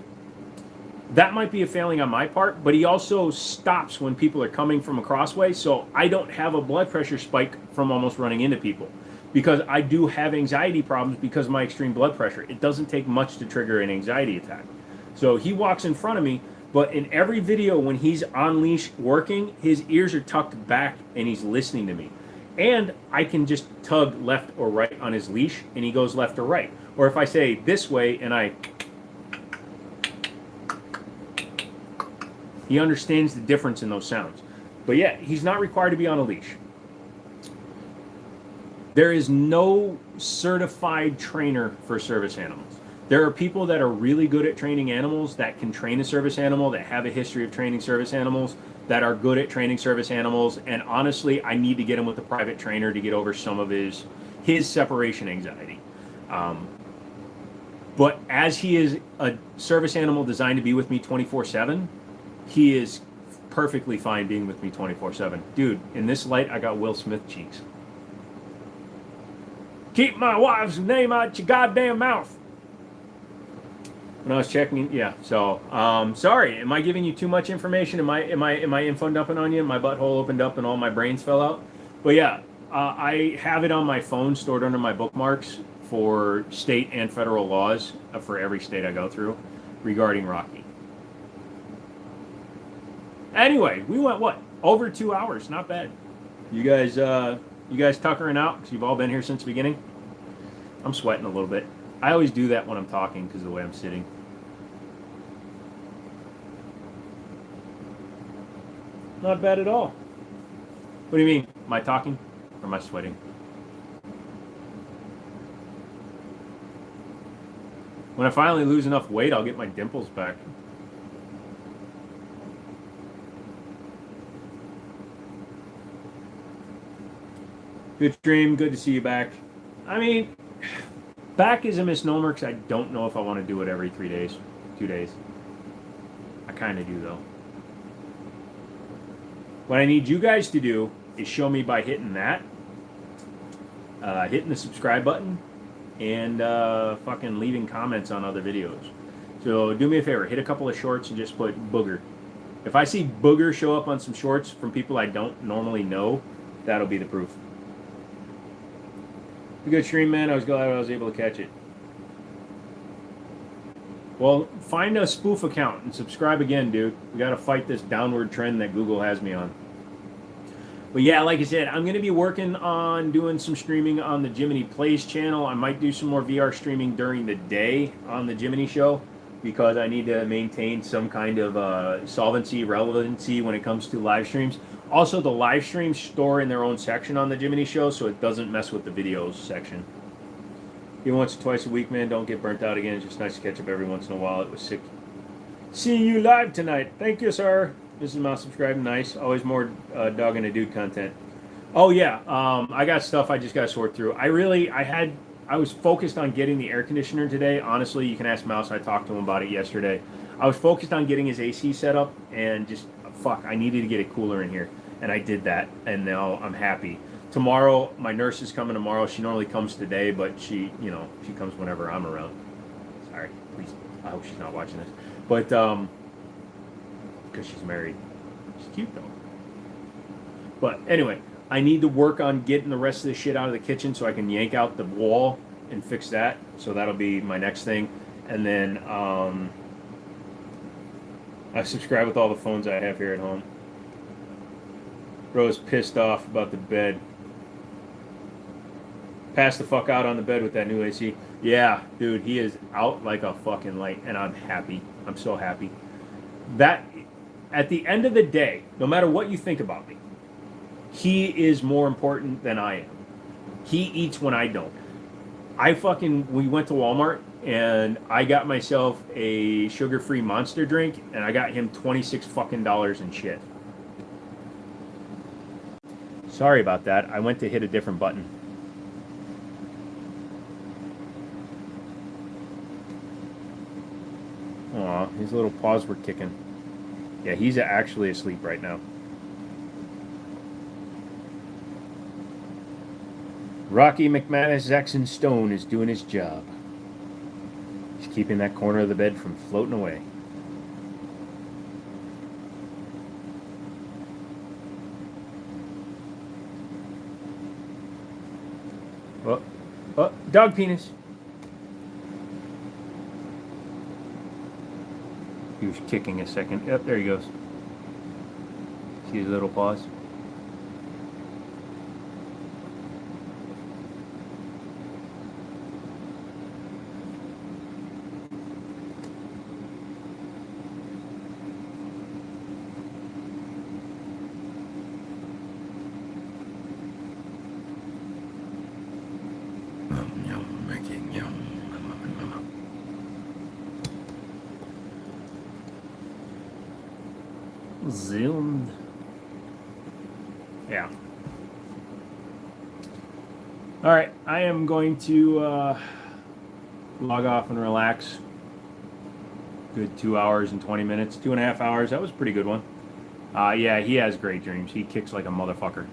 Speaker 1: that might be a failing on my part, but he also stops when people are coming from a crossway, so I don't have a blood pressure spike from almost running into people. Because I do have anxiety problems because of my extreme blood pressure. It doesn't take much to trigger an anxiety attack. So he walks in front of me, but in every video when he's on leash working, his ears are tucked back and he's listening to me. And I can just tug left or right on his leash and he goes left or right. Or if I say this way and he understands the difference in those sounds. But yeah, he's not required to be on a leash. There is no certified trainer for service animals. There are people that are really good at training animals, that can train a service animal, that have a history of training service animals, that are good at training service animals. And honestly, I need to get him with a private trainer to get over some of his separation anxiety. But as he is a service animal designed to be with me 24/7, he is perfectly fine being with me 24/7. Dude, in this light, I got Will Smith cheeks. Keep my wife's name out your goddamn mouth. When I was checking, yeah. So, sorry. Am I giving you too much information? Am I info dumping on you? My butthole opened up and all my brains fell out. But yeah, I have it on my phone stored under my bookmarks for state and federal laws for every state I go through regarding Rocky. Anyway, we went what? Over 2 hours. Not bad. You guys tuckering out because you've all been here since the beginning? I'm sweating a little bit. I always do that when I'm talking because of the way I'm sitting. Not bad at all. What do you mean? Am I talking or am I sweating? When I finally lose enough weight, I'll get my dimples back. Good stream. Good to see you back. I mean, back is a misnomer because I don't know if I want to do it every 3 days, 2 days. I kind of do, though. What I need you guys to do is show me by hitting that, hitting the subscribe button, and fucking leaving comments on other videos. So do me a favor, hit a couple of shorts and just put booger. If I see booger show up on some shorts from people I don't normally know, that'll be the proof. A good stream, man. I was glad I was able to catch it. Well, find a spoof account and subscribe again, dude. We got to fight this downward trend that Google has me on. But yeah, like I said, I'm going to be working on doing some streaming on the Jiminy Plays channel. I might do some more VR streaming during the day on the Jiminy show because I need to maintain some kind of solvency, relevancy when it comes to live streams. Also, the live streams store in their own section on the Jiminy show, so it doesn't mess with the videos section. Even once or twice a week, man, don't get burnt out again. It's just nice to catch up every once in a while. It was sick seeing you live tonight. Thank you, sir. This is Mouse subscribing. Nice. Always more dog and a dude content. Oh, yeah. I got stuff I just got to sort through. I was focused on getting the air conditioner today. Honestly, you can ask Mouse. I talked to him about it yesterday. I was focused on getting his AC set up and just... Fuck, I needed to get a cooler in here, and I did that, and now I'm happy. Tomorrow, my nurse is coming tomorrow. She normally comes today, but she comes whenever I'm around. Sorry, please, I hope she's not watching this. But, because she's married. She's cute, though. But anyway, I need to work on getting the rest of the shit out of the kitchen so I can yank out the wall and fix that. So that'll be my next thing. And then, I subscribe with all the phones I have here at home. Bro's pissed off about the bed. Passed the fuck out on the bed with that new AC. Yeah, dude, he is out like a fucking light, and I'm happy. I'm so happy. That, at the end of the day, no matter what you think about me, He is more important than I am. He eats when I don't. We went to Walmart and I got myself a sugar-free Monster drink and I got him 26 fucking dollars in shit. Sorry about that. I went to hit a different button. Aw, his little paws were kicking. Yeah, he's actually asleep right now. Rocky McManus Zaxxon Stone is doing his job. He's keeping that corner of the bed from floating away. Oh, oh, dog penis. He was kicking a second. Yep, there he goes. See his little paws?
Speaker 2: Making yum.
Speaker 1: Zoomed. Yeah. All right, I am going to log off and relax. Good 2 hours and 20 minutes, 2.5 hours. That was a pretty good one. Yeah, he has great dreams. He kicks like a motherfucker.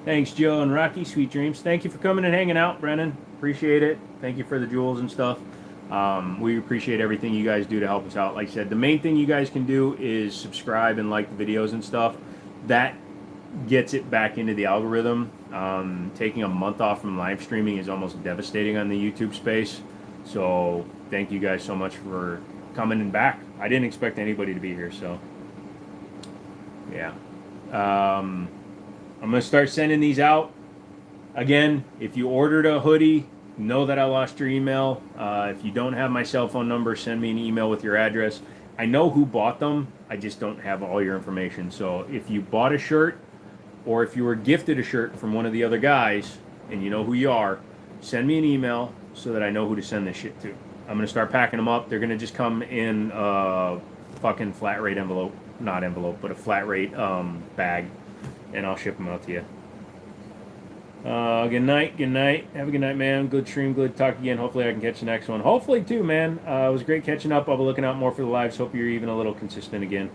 Speaker 1: Thanks, Joe and Rocky. Sweet dreams. Thank you for coming and hanging out, Brennan. Appreciate it. Thank you for the jewels and stuff. We appreciate everything you guys do to help us out. Like I said, the main thing you guys can do is subscribe and like the videos and stuff. That gets it back into the algorithm. Taking a month off from live streaming is almost devastating on the YouTube space. So thank you guys so much for coming and back. I didn't expect anybody to be here, so yeah. I'm gonna start sending these out. Again, if you ordered a hoodie, know that I lost your email. If you don't have my cell phone number, send me an email with your address. I know who bought them. I just don't have all your information. So if you bought a shirt or if you were gifted a shirt from one of the other guys and you know who you are, send me an email so that I know who to send this shit to. I'm going to start packing them up. They're going to just come in a fucking flat rate envelope. Not envelope, but a flat rate bag. And I'll ship them out to you. Good night. Good night. Have a good night, man. Good stream. Good talk again. Hopefully I can catch the next one. Hopefully too, man. It was great catching up. I'll be looking out more for the lives. Hope you're even a little consistent again.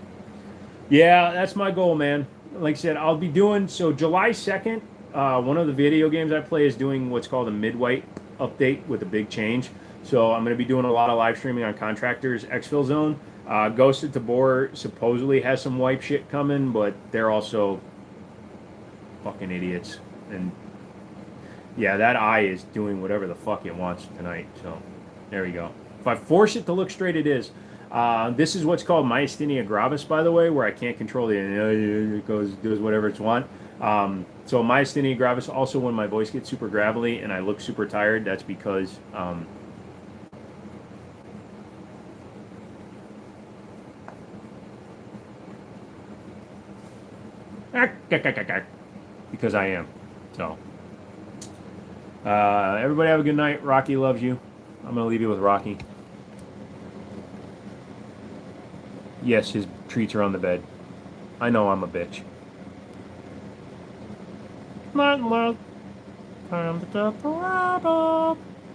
Speaker 1: Yeah, that's my goal, man. Like I said, I'll be doing, so July 2nd, one of the video games I play is doing what's called a mid-weight update with a big change. So I'm going to be doing a lot of live streaming on Contractors Exfil Zone. Ghosted Tabor supposedly has some wipe shit coming, but they're also fucking idiots. And yeah, that eye is doing whatever the fuck it wants tonight. So there we go. If I force it to look straight, it is. This is what's called myasthenia gravis, by the way, where I can't control it. It does whatever it's want. So myasthenia gravis, also when my voice gets super gravelly and I look super tired, that's because because I am. So everybody have a good night. Rocky loves you. I'm gonna leave you with Rocky. Yes, his treats are on the bed. I know I'm a bitch. Time to get the wrap up.